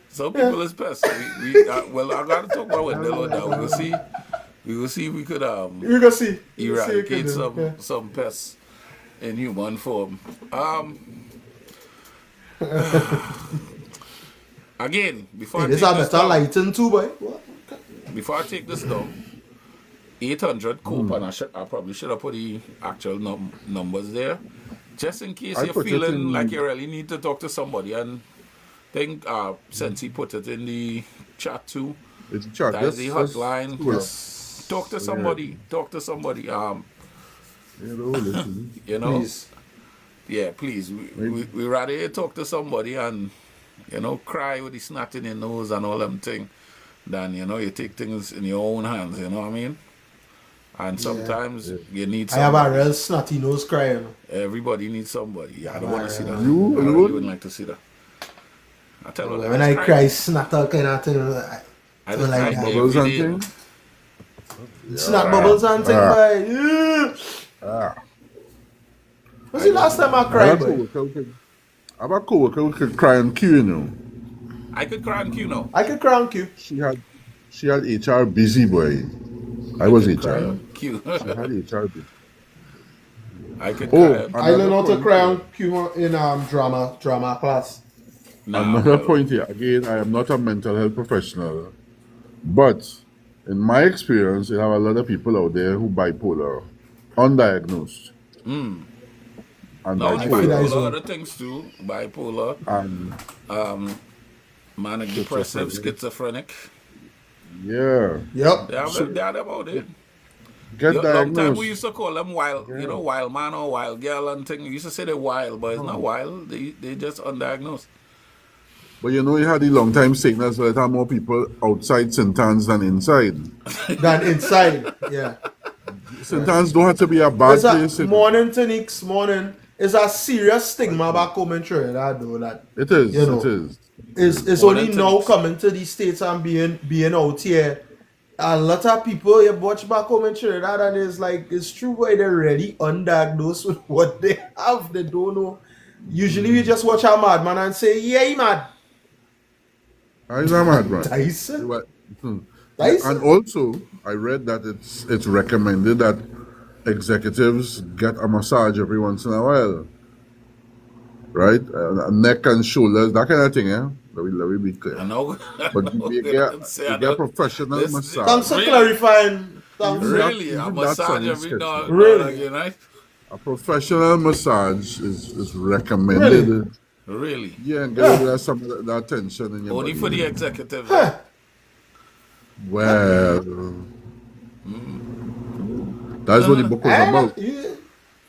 Speaker 1: Some people is pests. Well, I gotta talk about Wendell on that. We will see if we could
Speaker 3: You can see.
Speaker 1: eradicate
Speaker 3: Yeah.
Speaker 1: some pests in human form. Again, before I
Speaker 3: This
Speaker 1: take
Speaker 3: a
Speaker 1: this
Speaker 3: better
Speaker 1: down,
Speaker 3: lighting too, boy. What?
Speaker 1: before I take this down, 800 cope, and I probably should have put the actual numbers there, just in case
Speaker 2: I
Speaker 1: you're
Speaker 2: put it
Speaker 1: feeling
Speaker 2: in-
Speaker 1: like you really need to talk to somebody. And think since he put it in the chat too,
Speaker 2: It's a chat.
Speaker 1: that's the hotline.
Speaker 2: Well,
Speaker 1: Just talk to somebody. Talk to somebody.
Speaker 2: listen.
Speaker 1: You know.
Speaker 3: Please.
Speaker 1: Yeah, please. We rather you talk to somebody and, you know, cry with the snot in your nose and all them thing than, you know, you take things in your own hands, you know what I mean? And sometimes you need
Speaker 3: I have a
Speaker 1: somebody.
Speaker 3: real snotty nose crying.
Speaker 1: Everybody needs somebody. I don't want to see that.
Speaker 2: You
Speaker 1: I really
Speaker 2: alone?
Speaker 1: wouldn't like to see that. I tell you,
Speaker 3: When I cry snatter kind of thing,
Speaker 1: I
Speaker 3: don't like that.
Speaker 2: Bubbles and
Speaker 1: every day.
Speaker 2: things.
Speaker 3: snot bubbles and thing, boy. Yeah. When's the last time I
Speaker 2: I have
Speaker 3: cried,
Speaker 2: a
Speaker 3: boy?
Speaker 2: coworker who could cry on cue, you know.
Speaker 1: I could cry on cue now.
Speaker 3: I could cry on cue.
Speaker 2: She had HR busy, boy. I was
Speaker 1: could cry
Speaker 2: HR.
Speaker 1: on cue.
Speaker 2: She had HR busy.
Speaker 1: I could
Speaker 2: Oh,
Speaker 1: cry on
Speaker 3: I learned how to
Speaker 2: point
Speaker 3: cry
Speaker 2: here.
Speaker 3: on cue in drama class.
Speaker 2: Another
Speaker 1: well,
Speaker 2: point here. Again, I am not a mental health professional, but in my experience, you have a lot of people out there who bipolar, undiagnosed, and
Speaker 1: not only
Speaker 3: feel that is
Speaker 1: bipolar,
Speaker 3: one.
Speaker 1: other things too. Bipolar,
Speaker 2: and
Speaker 1: manic depressive, schizophrenic.
Speaker 2: yeah,
Speaker 3: Yep.
Speaker 1: They have them, they have them out there.
Speaker 2: get
Speaker 1: Long time we
Speaker 2: diagnosed.
Speaker 1: used to call them wild, wild man or wild girl and thing. We used to say they're wild, but it's not wild. They just undiagnosed.
Speaker 2: But you know, you had the long time sickness that there are more people outside St. Anne's than inside.
Speaker 3: Than inside. Yeah.
Speaker 2: St. Anne's don't have to be a bad
Speaker 3: It's
Speaker 2: place.
Speaker 3: a morning to Nick's morning. It's a serious stigma back home in Trinidad, though. That
Speaker 2: It is.
Speaker 3: you know,
Speaker 2: It is.
Speaker 3: it's
Speaker 1: Morning
Speaker 3: only
Speaker 1: to
Speaker 3: now
Speaker 1: Nick's.
Speaker 3: coming to these states and being out here. A lot of people you watch back home in Trinidad, and it's like it's true why they're really undiagnosed with what they have. They don't know. Usually, we just watch a madman and say, "Yeah, he mad."
Speaker 2: I'm not mad, man.
Speaker 3: Tyson.
Speaker 2: What-
Speaker 3: Tyson.
Speaker 2: And also, I read that it's recommended that executives get a massage every once in a while, right? Neck and shoulders, that kind of thing. Yeah, let me be clear.
Speaker 1: I know.
Speaker 2: But you get a professional massage.
Speaker 3: Thanks for
Speaker 1: Really?
Speaker 3: clarifying. Thanks.
Speaker 1: Really? A
Speaker 2: Even
Speaker 1: massage
Speaker 2: that's
Speaker 1: every
Speaker 2: an
Speaker 1: now
Speaker 3: Really?
Speaker 1: again, right?
Speaker 2: A professional massage is recommended.
Speaker 3: Really?
Speaker 1: Really?
Speaker 2: Yeah, and get rid of some of that tension in your
Speaker 1: Only
Speaker 2: body.
Speaker 1: for the executives.
Speaker 3: Huh.
Speaker 2: Well, that's what the book was about.
Speaker 3: Yeah.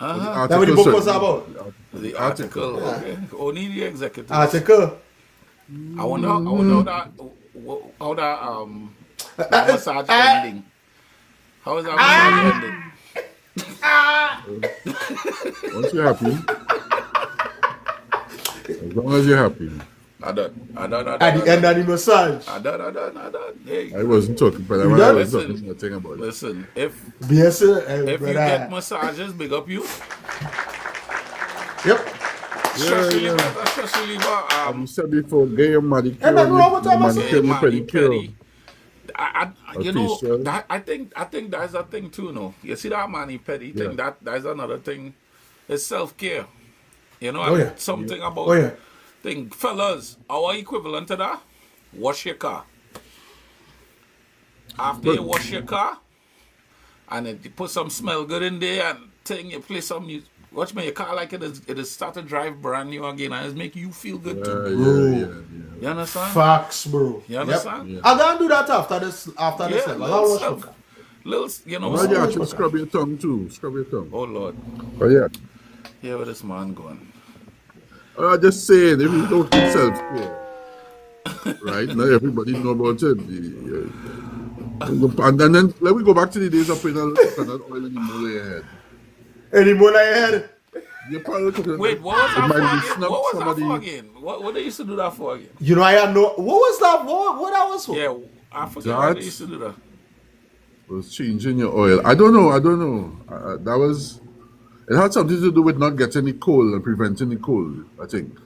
Speaker 1: Uh-huh.
Speaker 3: That's what the book was
Speaker 2: said-
Speaker 3: about.
Speaker 1: The article. Okay. Only the executives.
Speaker 3: Article.
Speaker 1: I wonder how that massage ending. How is that massage ending?
Speaker 2: Once you're happy, as long as you're happy.
Speaker 1: I done.
Speaker 3: At the end of the massage.
Speaker 1: I done. Hey,
Speaker 2: I wasn't talking, but I
Speaker 3: done?
Speaker 2: was
Speaker 1: Listen.
Speaker 2: talking nothing about it.
Speaker 1: listen, if
Speaker 3: Yes, sir.
Speaker 1: if you get massages, big up you.
Speaker 3: Yep.
Speaker 1: Stress
Speaker 2: yeah.
Speaker 1: reliever, stress reliever.
Speaker 2: You said before, get your manicure,
Speaker 3: Hey, man, wrong with
Speaker 2: your
Speaker 3: that massage?
Speaker 2: manicure, your
Speaker 1: Mani
Speaker 2: pedicure.
Speaker 1: pedi. You know,
Speaker 2: facial.
Speaker 1: that, I think that's a thing too. No, you see that mani pedi thing. That's another thing. It's self care. You know,
Speaker 3: Oh,
Speaker 1: and
Speaker 3: yeah.
Speaker 1: something about
Speaker 3: Oh, yeah.
Speaker 1: thing, fellas. Our equivalent to that: wash your car. After you wash your car, and then you put some smell good in there, and thing you play some music. Watch me, your car like it is start to drive brand new again, and it's make you feel good too. You understand?
Speaker 3: Facts, bro.
Speaker 1: You understand?
Speaker 3: Yep. I'm gonna do that after this. After this,
Speaker 1: Yeah,
Speaker 3: I'll
Speaker 1: little
Speaker 3: wash
Speaker 1: stuff.
Speaker 3: my car.
Speaker 1: Little, you know.
Speaker 2: Well, yeah, actually scrub your tongue too. Scrub your tongue.
Speaker 1: Oh Lord,
Speaker 2: Oh, yeah.
Speaker 1: yeah, where this man going?
Speaker 2: I'm just saying, if you don't keep self-care, right? Not everybody know about it. And then let me go back to the days of putting a little coconut oil in the mole of your head.
Speaker 3: Any more I had?
Speaker 2: You're probably coconut
Speaker 1: Wait, what was
Speaker 2: it
Speaker 1: that
Speaker 2: might
Speaker 1: for
Speaker 2: be
Speaker 1: again?
Speaker 2: snub
Speaker 1: What was
Speaker 2: somebody.
Speaker 1: that for again? What they used to do that for again?
Speaker 3: You know, I had no. What was that? What that was for?
Speaker 1: Yeah, I forget why they
Speaker 2: That-
Speaker 1: used to do that.
Speaker 2: Was changing your oil. I don't know. That was. It had something to do with not getting the cold and preventing the cold, I think.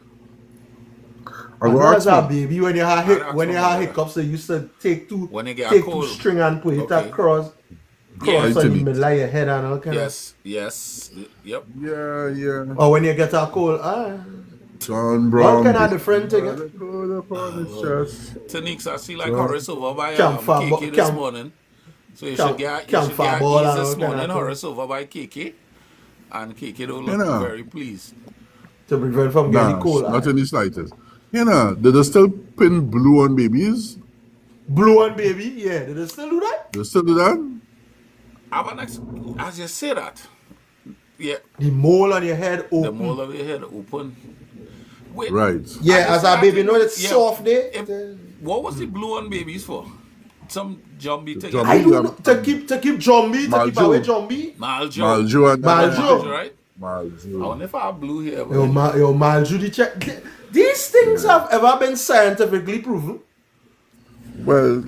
Speaker 2: I
Speaker 3: I
Speaker 2: go
Speaker 3: know as
Speaker 2: ask
Speaker 3: a
Speaker 2: my-
Speaker 3: baby when you had
Speaker 1: ask
Speaker 3: when you
Speaker 1: my
Speaker 3: had
Speaker 1: mother.
Speaker 3: hiccups, they used to take
Speaker 1: When they get a
Speaker 3: take two
Speaker 1: cold.
Speaker 3: string and put it
Speaker 1: Okay.
Speaker 3: across
Speaker 1: Yeah.
Speaker 3: on the
Speaker 2: Vitamin.
Speaker 3: middle of your head and all kind of.
Speaker 1: Yes, yep.
Speaker 2: Yeah.
Speaker 3: Or when you get a cold,
Speaker 2: John Brown.
Speaker 3: all kind of different thing.
Speaker 2: The cold upon his chest.
Speaker 1: Taniks, I see like Horace over by
Speaker 3: Campfire
Speaker 1: KK this
Speaker 3: camp-
Speaker 1: morning. So you
Speaker 3: camp-
Speaker 1: should get
Speaker 3: campfire ball
Speaker 1: ease
Speaker 3: and
Speaker 1: this
Speaker 3: all kind of
Speaker 1: morning,
Speaker 3: thing.
Speaker 1: Horace over by KK. And KK don't look
Speaker 2: You know.
Speaker 1: very pleased.
Speaker 3: To prevent from getting
Speaker 2: Nah,
Speaker 3: cold.
Speaker 2: not in the slightest. You know, did they still pin blue on babies?
Speaker 3: Blue and baby, yeah. Did they still do that?
Speaker 2: They still do that?
Speaker 1: As you say that, yeah,
Speaker 3: The mole on your head
Speaker 1: the
Speaker 3: open.
Speaker 1: mole of your head open. Wait,
Speaker 2: Right.
Speaker 3: Yeah,
Speaker 1: I
Speaker 3: as
Speaker 1: just-
Speaker 3: a
Speaker 1: I
Speaker 3: baby,
Speaker 1: think-
Speaker 3: know it's
Speaker 1: yeah.
Speaker 3: soft there.
Speaker 1: What was the blue on babies for? Some jumbie thing.
Speaker 2: jumbie.
Speaker 3: I do know, to keep zombie, to keep
Speaker 2: Maljo.
Speaker 3: away zombie.
Speaker 1: Maljo.
Speaker 2: Maljo and
Speaker 3: Maljo.
Speaker 1: Right? I
Speaker 2: Maljo.
Speaker 1: wonder if I have blue here.
Speaker 3: Yo, Maljo, the check. These things have ever been scientifically proven.
Speaker 2: Well,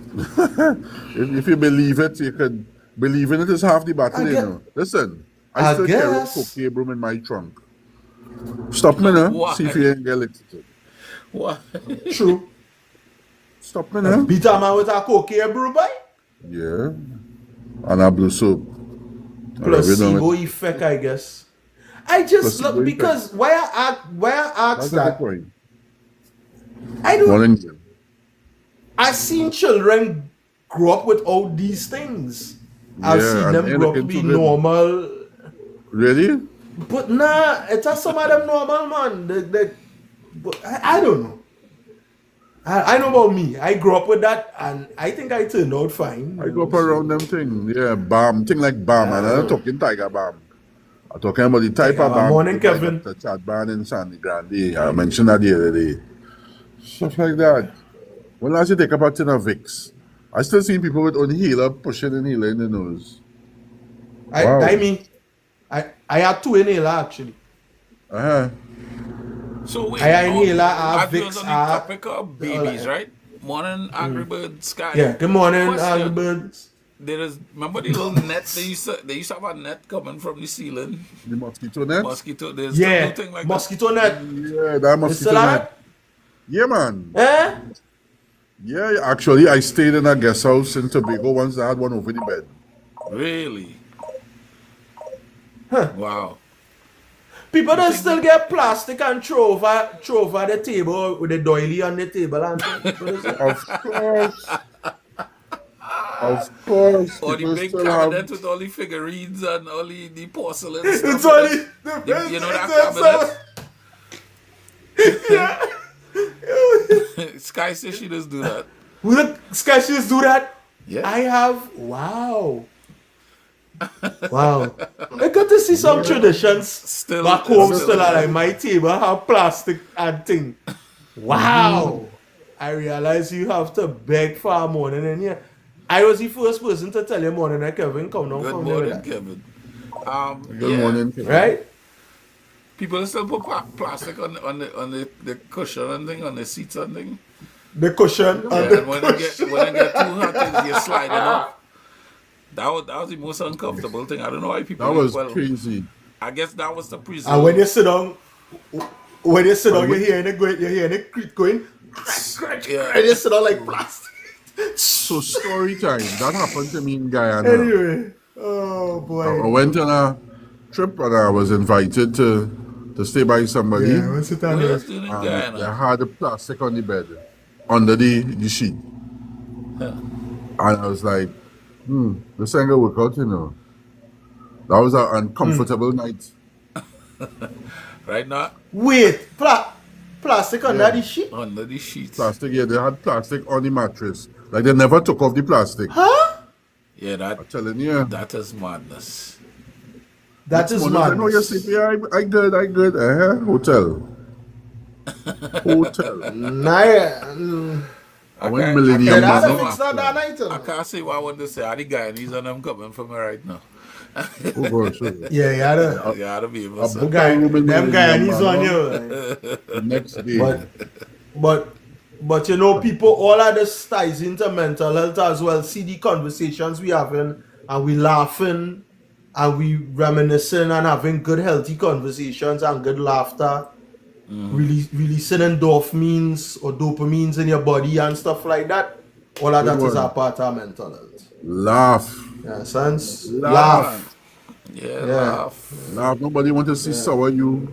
Speaker 2: if you believe it, you can believe in it is half the battle,
Speaker 3: I
Speaker 2: you
Speaker 3: get-
Speaker 2: know. Listen,
Speaker 3: I
Speaker 2: I still carry a
Speaker 3: guess.
Speaker 2: cocaine broom in my trunk. Stop me now.
Speaker 1: Why?
Speaker 2: See if you ain't get electrocuted.
Speaker 1: What?
Speaker 3: True.
Speaker 2: Stop me now.
Speaker 3: Beat a man with a cocaine brew, boy.
Speaker 2: Yeah. And a blue soap.
Speaker 3: Placebo effect, I guess. I just
Speaker 2: Placebo
Speaker 3: look because why I
Speaker 2: That's
Speaker 3: ask
Speaker 2: a good
Speaker 3: that.
Speaker 2: point.
Speaker 3: I don't.
Speaker 2: Morning.
Speaker 3: I seen children grow up with all these things. I've
Speaker 2: Yeah,
Speaker 3: seen
Speaker 2: and
Speaker 3: them
Speaker 2: they're
Speaker 3: grow up to
Speaker 2: looking
Speaker 3: be
Speaker 2: too good.
Speaker 3: normal.
Speaker 2: Really?
Speaker 3: But nah, it's just some of them normal, man. But I don't know. I know about me. I grew up with that, and I think I turned out fine.
Speaker 2: I go up around them thing. Yeah, balm. Thing like balm. And I'm not talking tiger balm. I'm talking about the type
Speaker 3: Tiger
Speaker 2: of
Speaker 3: balm.
Speaker 2: balm.
Speaker 3: Morning,
Speaker 2: like
Speaker 3: Kevin.
Speaker 2: Dr. Chad Barn in Sandy Grande. I mentioned that the other day. Stuff like that. When last you take up a tin of Vicks? I still see people with inhaler pushing inhaler in the nose. Wow.
Speaker 3: I had two inhaler actually.
Speaker 2: Uh-huh.
Speaker 1: So wait,
Speaker 3: I had inhaler, I have
Speaker 1: as we was
Speaker 3: Vicks,
Speaker 1: on the
Speaker 3: I
Speaker 1: topic of babies, right? Morning, Angry Bird Sky.
Speaker 3: Yeah, good morning,
Speaker 1: Question.
Speaker 3: Angry Birds.
Speaker 1: There is, remember the little net they used to have a net coming from the ceiling.
Speaker 2: The mosquito net?
Speaker 1: Mosquito. There's
Speaker 3: Yeah,
Speaker 1: something like
Speaker 3: mosquito net.
Speaker 2: Yeah, that
Speaker 3: You
Speaker 2: mosquito
Speaker 3: still
Speaker 2: net.
Speaker 3: have
Speaker 2: Yeah, man.
Speaker 3: it? Eh?
Speaker 2: Yeah, actually, I stayed in a guest house in Tobago once. I had one over the bed.
Speaker 1: that. Really?
Speaker 3: Huh.
Speaker 1: Wow.
Speaker 3: People don't still get plastic and throw over the table with the doily on the table and things. What is it?
Speaker 2: Of course. Of course.
Speaker 1: Or the
Speaker 2: People
Speaker 1: big
Speaker 2: still
Speaker 1: cabinet
Speaker 2: have...
Speaker 1: with all the figurines and all the porcelain
Speaker 3: It's
Speaker 1: stuff.
Speaker 3: only
Speaker 1: You know that
Speaker 3: it's yeah.
Speaker 1: cabinet? Sky says she does do that.
Speaker 3: Will the sketches do that?
Speaker 1: Yeah.
Speaker 3: I have. Wow. Wow. I got to see some traditions
Speaker 1: Still-
Speaker 3: back home.
Speaker 1: still-
Speaker 3: Still, like my table have plastic and thing. Wow. I realize you have to beg for a morning in here. I was the first person to tell you morning that Kevin come down
Speaker 1: Good
Speaker 3: from
Speaker 1: morning,
Speaker 3: there.
Speaker 1: Kevin.
Speaker 2: Good
Speaker 1: yeah.
Speaker 2: morning.
Speaker 3: Right?
Speaker 1: People still put plastic on the cushion and thing, on the seats and thing.
Speaker 3: The cushion
Speaker 1: Yeah,
Speaker 3: and the
Speaker 1: and when it get too hot, you slide it off. That was the most uncomfortable thing. I don't know why people.
Speaker 2: That was
Speaker 1: well,
Speaker 2: crazy.
Speaker 1: I guess that was the preserve.
Speaker 3: And when you sit down, you're hearing it going, you're hearing it creak going,
Speaker 1: Yeah.
Speaker 3: and you sit down like plastic.
Speaker 2: So story time. That happened to me in Guyana.
Speaker 3: Anyway, oh
Speaker 2: I
Speaker 3: boy.
Speaker 2: went on a trip and I was invited to stay by somebody.
Speaker 3: Yeah, what's it on
Speaker 1: What
Speaker 3: there?
Speaker 1: else doing in
Speaker 2: And they
Speaker 1: Guyana?
Speaker 2: had the plastic on the bed, under the sheet. And I was like, this ain't gonna work out, you know. That was an uncomfortable night.
Speaker 1: Right now,
Speaker 3: Wait, plastic under the sheet?
Speaker 1: under the sheets.
Speaker 2: Plastic, yeah, they had plastic on the mattress. Like they never took off the plastic.
Speaker 3: Huh?
Speaker 1: Yeah,
Speaker 2: I'm telling you.
Speaker 1: that is madness.
Speaker 3: That is
Speaker 2: Morning, I know you're
Speaker 3: madness.
Speaker 2: sleepy. I good. Hotel. Hotel.
Speaker 3: Nah,
Speaker 2: I went
Speaker 1: can't-
Speaker 2: Millennium.
Speaker 3: yeah, that's a
Speaker 2: Man.
Speaker 3: fix that night.
Speaker 1: I can't say what I want to say. Are the Guyanese and them coming for me right now?
Speaker 2: Oh gosh.
Speaker 3: Yeah, yeah.
Speaker 1: You gotta be able to say.
Speaker 2: book-
Speaker 3: Them Guyanese on you.
Speaker 2: The next day.
Speaker 3: But you know, people, all of this ties into mental health as well. See the conversations we having, and we laughing, and we reminiscing, and having good, healthy conversations and good laughter. Releasing endorphins or dopamines in your body and stuff like that. All of that
Speaker 2: Good
Speaker 3: is a
Speaker 2: one.
Speaker 3: part of mental health.
Speaker 2: Laugh.
Speaker 3: Yeah, sense.
Speaker 2: Laugh.
Speaker 1: Yeah,
Speaker 3: Yeah.
Speaker 1: laugh.
Speaker 2: Nobody want to see sour you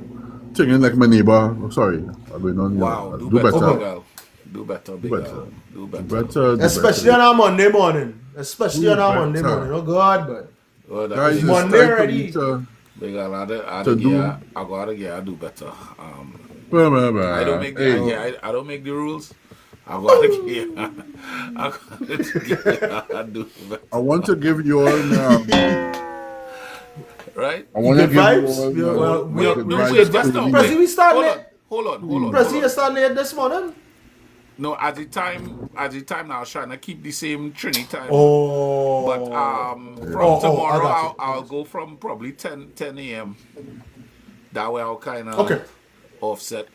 Speaker 2: thinking like my neighbor. Oh, sorry. I've been on.
Speaker 1: Wow, do
Speaker 2: Do
Speaker 1: better,
Speaker 2: better.
Speaker 1: big girl. Do better, big
Speaker 2: better.
Speaker 1: girl. Do better.
Speaker 2: Better. do
Speaker 3: Especially
Speaker 2: better.
Speaker 3: on a Monday morning. Especially
Speaker 2: Do
Speaker 3: on a Monday
Speaker 2: better.
Speaker 3: morning. Oh God, but
Speaker 1: Oh, that
Speaker 2: Guys,
Speaker 1: is-
Speaker 2: it's
Speaker 3: Monday
Speaker 2: time for
Speaker 3: already.
Speaker 2: me to-
Speaker 1: big girl, I
Speaker 2: to do-
Speaker 1: gotta get, I do better. I
Speaker 2: I
Speaker 1: don't make
Speaker 2: hey,
Speaker 1: I don't make the rules. I gotta get, I gotta do better.
Speaker 2: I want to give you all
Speaker 1: Right?
Speaker 2: I want to
Speaker 3: Good
Speaker 2: give
Speaker 3: vibes?
Speaker 2: you all
Speaker 3: Yeah, well,
Speaker 2: my
Speaker 3: we-
Speaker 2: good
Speaker 3: we-
Speaker 2: vibes
Speaker 3: we-
Speaker 2: to
Speaker 1: just
Speaker 2: the
Speaker 1: now.
Speaker 2: week.
Speaker 3: Prezi, we started
Speaker 1: Hold
Speaker 3: it.
Speaker 1: on, hold on.
Speaker 3: Prezi, you started it this morning?
Speaker 1: No, at the time I was trying to keep the same Trini time.
Speaker 3: Oh.
Speaker 1: But from
Speaker 3: Oh, I
Speaker 1: tomorrow
Speaker 3: got you.
Speaker 1: I'll go from probably 10 a.m. That way I'll kind of
Speaker 3: Okay.
Speaker 1: offset.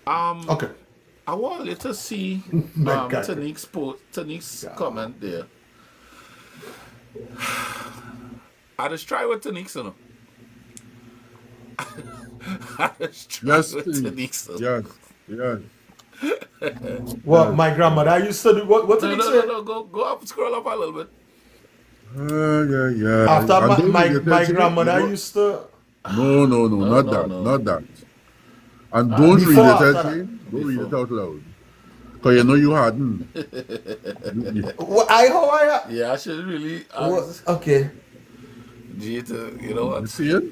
Speaker 3: Okay.
Speaker 1: I want you to see
Speaker 3: God.
Speaker 1: Tanique's comment there. I just try with Tanique, you know.
Speaker 2: Yes,
Speaker 1: with
Speaker 2: please.
Speaker 1: Tanika.
Speaker 2: Yes.
Speaker 3: What my grandmother used to do. What did
Speaker 1: No,
Speaker 3: he
Speaker 1: no,
Speaker 3: say?
Speaker 1: no, no. Go up, scroll up a little bit.
Speaker 2: Yeah.
Speaker 3: After
Speaker 2: And don't
Speaker 3: my
Speaker 2: read it, you
Speaker 3: grandmother
Speaker 2: know-
Speaker 3: used to.
Speaker 2: No,
Speaker 1: No,
Speaker 2: not
Speaker 1: no,
Speaker 2: that.
Speaker 1: no.
Speaker 2: Not that. And don't
Speaker 3: Before
Speaker 2: read it,
Speaker 3: after
Speaker 2: Edgy.
Speaker 3: that.
Speaker 2: Don't read it
Speaker 1: Before.
Speaker 2: out loud. Because you know you hadn't.
Speaker 3: How I.
Speaker 1: Yeah, I should really
Speaker 3: What?
Speaker 1: ask
Speaker 3: Okay.
Speaker 1: G to, you know
Speaker 2: You
Speaker 1: what?
Speaker 2: see it?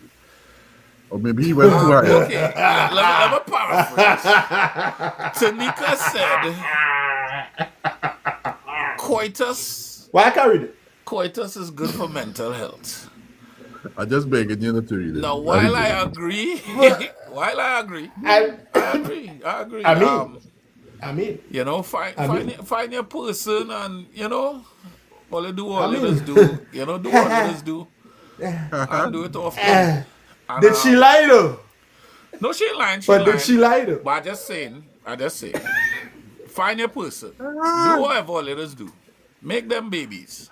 Speaker 2: Or maybe he went too high.
Speaker 1: Okay, let me paraphrase. Tanika said,
Speaker 3: Why I can't read it?
Speaker 1: coitus is good for mental health.
Speaker 2: I just begging you not to read it.
Speaker 1: Now,
Speaker 2: That is
Speaker 1: while I
Speaker 2: it.
Speaker 1: agree, while I agree,
Speaker 3: I
Speaker 1: I agree.
Speaker 3: mean,
Speaker 1: You know, find your person, and you know, all you do, all
Speaker 3: I
Speaker 1: let
Speaker 3: mean-
Speaker 1: us do. You know, do all let us do, and do it often. And,
Speaker 3: did she lie though?
Speaker 1: No, she ain't lying. She
Speaker 3: But
Speaker 1: lying.
Speaker 3: did she lie though?
Speaker 1: But I just saying. Find your person. Do whatever all let us do. Make them babies.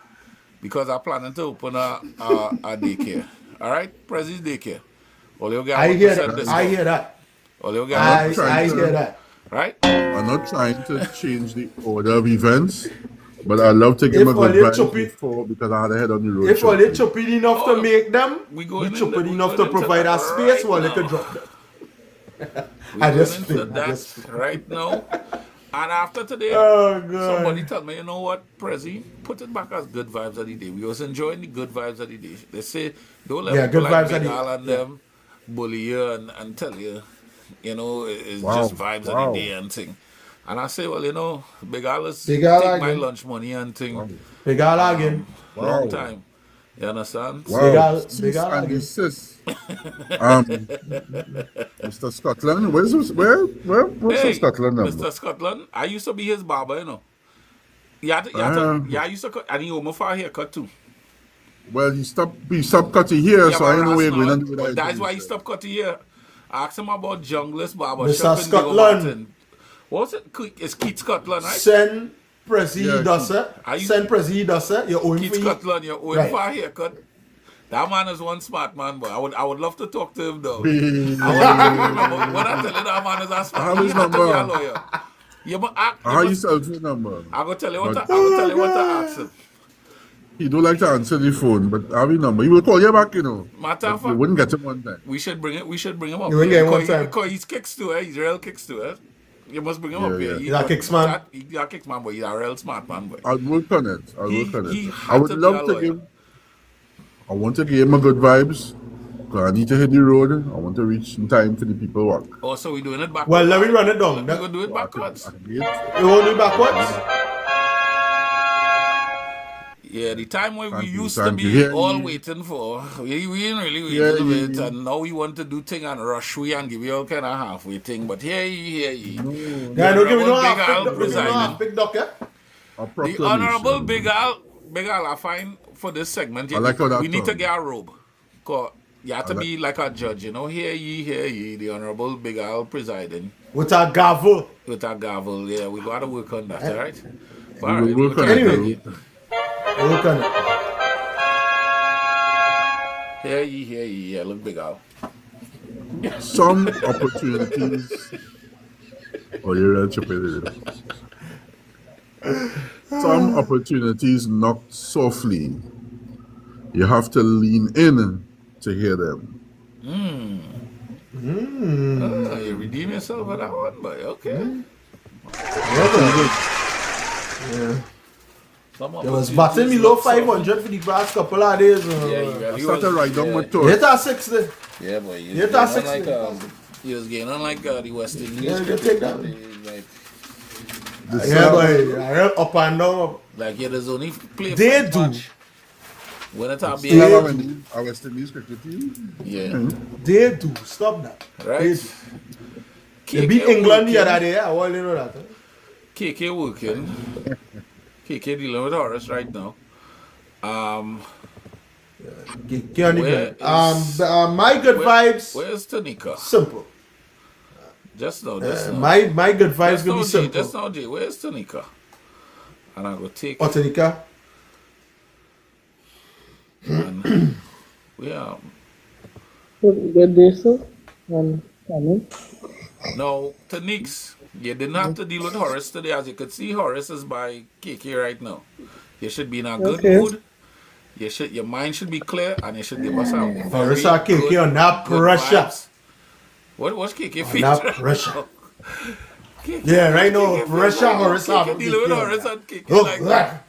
Speaker 1: Because I'm planning to open a daycare. All right? Prezi daycare. All you get
Speaker 3: I hear
Speaker 1: 1%
Speaker 3: that.
Speaker 1: discount.
Speaker 3: I hear that.
Speaker 1: All you get
Speaker 3: I
Speaker 1: 1%.
Speaker 3: hear that.
Speaker 1: Right?
Speaker 2: I'm not trying to change the order of events, but I love to give
Speaker 3: If
Speaker 2: him a
Speaker 3: all
Speaker 2: good
Speaker 3: you
Speaker 2: vibe
Speaker 3: chop it-
Speaker 2: before because I had a head on the road.
Speaker 3: If all they
Speaker 2: shopping.
Speaker 3: chop it enough
Speaker 1: Oh,
Speaker 3: to make them,
Speaker 1: we
Speaker 3: we
Speaker 1: going
Speaker 3: chop
Speaker 1: in the-
Speaker 3: it
Speaker 1: we
Speaker 3: enough to
Speaker 1: going into
Speaker 3: provide
Speaker 1: that
Speaker 3: a space
Speaker 1: right
Speaker 3: while they
Speaker 1: now.
Speaker 3: could drop them.
Speaker 1: We're
Speaker 3: I just
Speaker 1: going into
Speaker 3: think. I
Speaker 1: that
Speaker 3: just think.
Speaker 1: right now. And after today,
Speaker 3: Oh, God.
Speaker 1: somebody tell me, you know what, Prezi, put it back as good vibes of the day. We was enjoying the good vibes of the day. They say, don't let
Speaker 3: Yeah,
Speaker 1: people
Speaker 3: good
Speaker 1: like
Speaker 3: vibes of
Speaker 1: Big
Speaker 3: the-
Speaker 1: Al and
Speaker 3: yeah.
Speaker 1: them bully you and tell you, you know, it's
Speaker 2: Wow,
Speaker 1: just vibes of
Speaker 2: wow.
Speaker 1: the day and thing. And I say, well, you know, Big Al is
Speaker 3: Big Al
Speaker 1: take my
Speaker 3: again.
Speaker 1: lunch money and thing.
Speaker 3: Big Al again.
Speaker 1: Long
Speaker 2: Wow.
Speaker 1: time. You understand?
Speaker 2: Wow.
Speaker 3: Big Al-
Speaker 2: Sis
Speaker 3: Big Al
Speaker 2: and
Speaker 3: again.
Speaker 2: the sis. Mr. Scotland, where's
Speaker 1: Hey,
Speaker 2: Scotland number?
Speaker 1: Mr. Scotland, I used to be his barber, you know. Yeah, I used to cut, and he owe me for a haircut too.
Speaker 2: Well, he stopped cutting here,
Speaker 1: Yeah,
Speaker 2: so I
Speaker 1: but
Speaker 2: know where you're
Speaker 1: Ras
Speaker 2: going
Speaker 1: now,
Speaker 2: to do
Speaker 1: but
Speaker 2: that.
Speaker 1: that's why he stopped cutting here. I asked him about Junglist Barber
Speaker 3: Mr.
Speaker 1: Shop in
Speaker 3: Scotland.
Speaker 1: Martin. What's it? It's Keith Scotland, right?
Speaker 3: Send Prezi
Speaker 2: Yeah,
Speaker 3: Dusser.
Speaker 1: Are you-
Speaker 3: Send Prezi Dusser. You owe him
Speaker 1: Keith
Speaker 3: for
Speaker 1: Scotland, you're owing
Speaker 3: Right.
Speaker 1: for a haircut. That man is one smart man, but I would love to talk to him though.
Speaker 2: Hey.
Speaker 1: I would love to remember when I tell you that man is a
Speaker 2: I
Speaker 1: smart.
Speaker 2: have
Speaker 1: He
Speaker 2: his
Speaker 1: had to be a
Speaker 2: number.
Speaker 1: lawyer. You must act.
Speaker 2: How you sell phone number?
Speaker 1: I go tell you what.
Speaker 2: But-
Speaker 1: I go tell you what to ask him.
Speaker 2: He don't like to answer the phone, but I have his number. He will call you back, you know.
Speaker 1: Matter of
Speaker 2: But you
Speaker 1: fact,
Speaker 2: wouldn't get him one time.
Speaker 1: we should bring it. We should bring him up.
Speaker 3: You will
Speaker 1: here,
Speaker 3: get him one
Speaker 1: because
Speaker 3: time.
Speaker 1: Because he's kicks too. He's real kicks too. You must bring him up here.
Speaker 2: Yeah.
Speaker 3: He's a kicks man.
Speaker 1: He's a kicks man, but he's a real smart man, boy.
Speaker 2: I'll work on it.
Speaker 1: He
Speaker 2: I
Speaker 1: had
Speaker 2: would
Speaker 1: to be
Speaker 2: love
Speaker 1: a
Speaker 2: to
Speaker 1: lawyer.
Speaker 2: give. I want to give him a good vibes. 'Cause I need to hit the road. I want to reach in time for the people work.
Speaker 1: Oh, so we're doing it backwards.
Speaker 3: Well, let me run it down.
Speaker 1: We're gonna do it backwards.
Speaker 2: I can get it.
Speaker 3: You want to do backwards?
Speaker 1: Yeah, the time where we
Speaker 2: Thank you,
Speaker 1: used to
Speaker 2: thank
Speaker 1: be
Speaker 2: you. Yeah,
Speaker 1: all
Speaker 2: yeah.
Speaker 1: waiting for, we ain't really waiting
Speaker 2: Yeah,
Speaker 1: to
Speaker 2: yeah,
Speaker 1: wait,
Speaker 2: yeah.
Speaker 1: and now we want to do thing and rush we and give you all kind of halfway thing. But here ye.
Speaker 3: Yeah, don't give me no
Speaker 1: Big Al
Speaker 3: half
Speaker 1: presiding.
Speaker 3: big duck, yeah?
Speaker 2: A
Speaker 1: The
Speaker 2: proclamation.
Speaker 1: Honorable Big Al, I find for this segment,
Speaker 2: I like how that
Speaker 1: we need to
Speaker 2: sounds.
Speaker 1: get a robe. 'Cause you have to
Speaker 2: I like-
Speaker 1: be like a judge, you know. Hear ye, the Honorable Big Al presiding
Speaker 3: With a gavel.
Speaker 1: with a gavel. Yeah, we got to work on that, all right?
Speaker 2: We will work on
Speaker 1: try
Speaker 2: it.
Speaker 1: to
Speaker 3: Anyway.
Speaker 1: get it.
Speaker 3: Look on it.
Speaker 1: Hear ye, yeah, look Big Al.
Speaker 2: Some opportunities. Oh, you're real stupid. Some opportunities knocked softly. You have to lean in to hear them.
Speaker 1: Oh, you redeem yourself for that one, but okay. Some
Speaker 3: It was
Speaker 1: opportunities
Speaker 3: batting me low
Speaker 1: look soft.
Speaker 3: 500 for the past couple of days.
Speaker 1: Yeah,
Speaker 2: I
Speaker 1: he
Speaker 2: started
Speaker 1: was-
Speaker 2: right down
Speaker 1: yeah.
Speaker 2: my
Speaker 3: Hit
Speaker 2: toes.
Speaker 3: a 60.
Speaker 1: Yeah, boy. He
Speaker 3: Yeah,
Speaker 1: was
Speaker 3: that's
Speaker 1: getting on
Speaker 3: 60.
Speaker 1: he was getting on like the West Indies.
Speaker 3: Yeah, you
Speaker 1: cricket
Speaker 3: take that.
Speaker 1: Like,
Speaker 2: The
Speaker 3: Yeah,
Speaker 2: Sam-
Speaker 3: boy. I real up and down.
Speaker 1: like yeah, there's only play
Speaker 3: They
Speaker 1: five
Speaker 3: do.
Speaker 1: match. When it's a
Speaker 2: Still have
Speaker 1: big,
Speaker 2: a West Indies cricket team.
Speaker 1: yeah,
Speaker 3: They do. Stop that.
Speaker 1: right.
Speaker 3: They beat England the other day. I want you know that. Huh?
Speaker 1: KK working. KK dealing with Horace right now.
Speaker 3: Can't
Speaker 1: Where
Speaker 3: even. My good vibes.
Speaker 1: Where's Tanika?
Speaker 3: Simple.
Speaker 1: Just now, just now.
Speaker 3: My good vibes
Speaker 1: Just
Speaker 3: gonna
Speaker 1: now,
Speaker 3: be
Speaker 1: Jay. Just
Speaker 3: simple.
Speaker 1: now, Jay. Where's Tanika? And I go take.
Speaker 3: Otanika.
Speaker 1: And we
Speaker 6: Good day, sir. Funny.
Speaker 1: Now, Tanix, you didn't have to deal with Horace today. As you could see, Horace is by KK right now. You should be in a good
Speaker 6: Okay.
Speaker 1: mood. Your mind should be clear, and you should give us a very
Speaker 3: Marissa KK under
Speaker 1: good
Speaker 3: pressure.
Speaker 1: vibes. What's KK feature?
Speaker 3: Under pressure.
Speaker 1: KK,
Speaker 3: Yeah, right now,
Speaker 1: KK
Speaker 3: pressure, Marissa.
Speaker 1: KK dealing with Horace and KK
Speaker 3: Look,
Speaker 1: like
Speaker 3: look.
Speaker 1: that.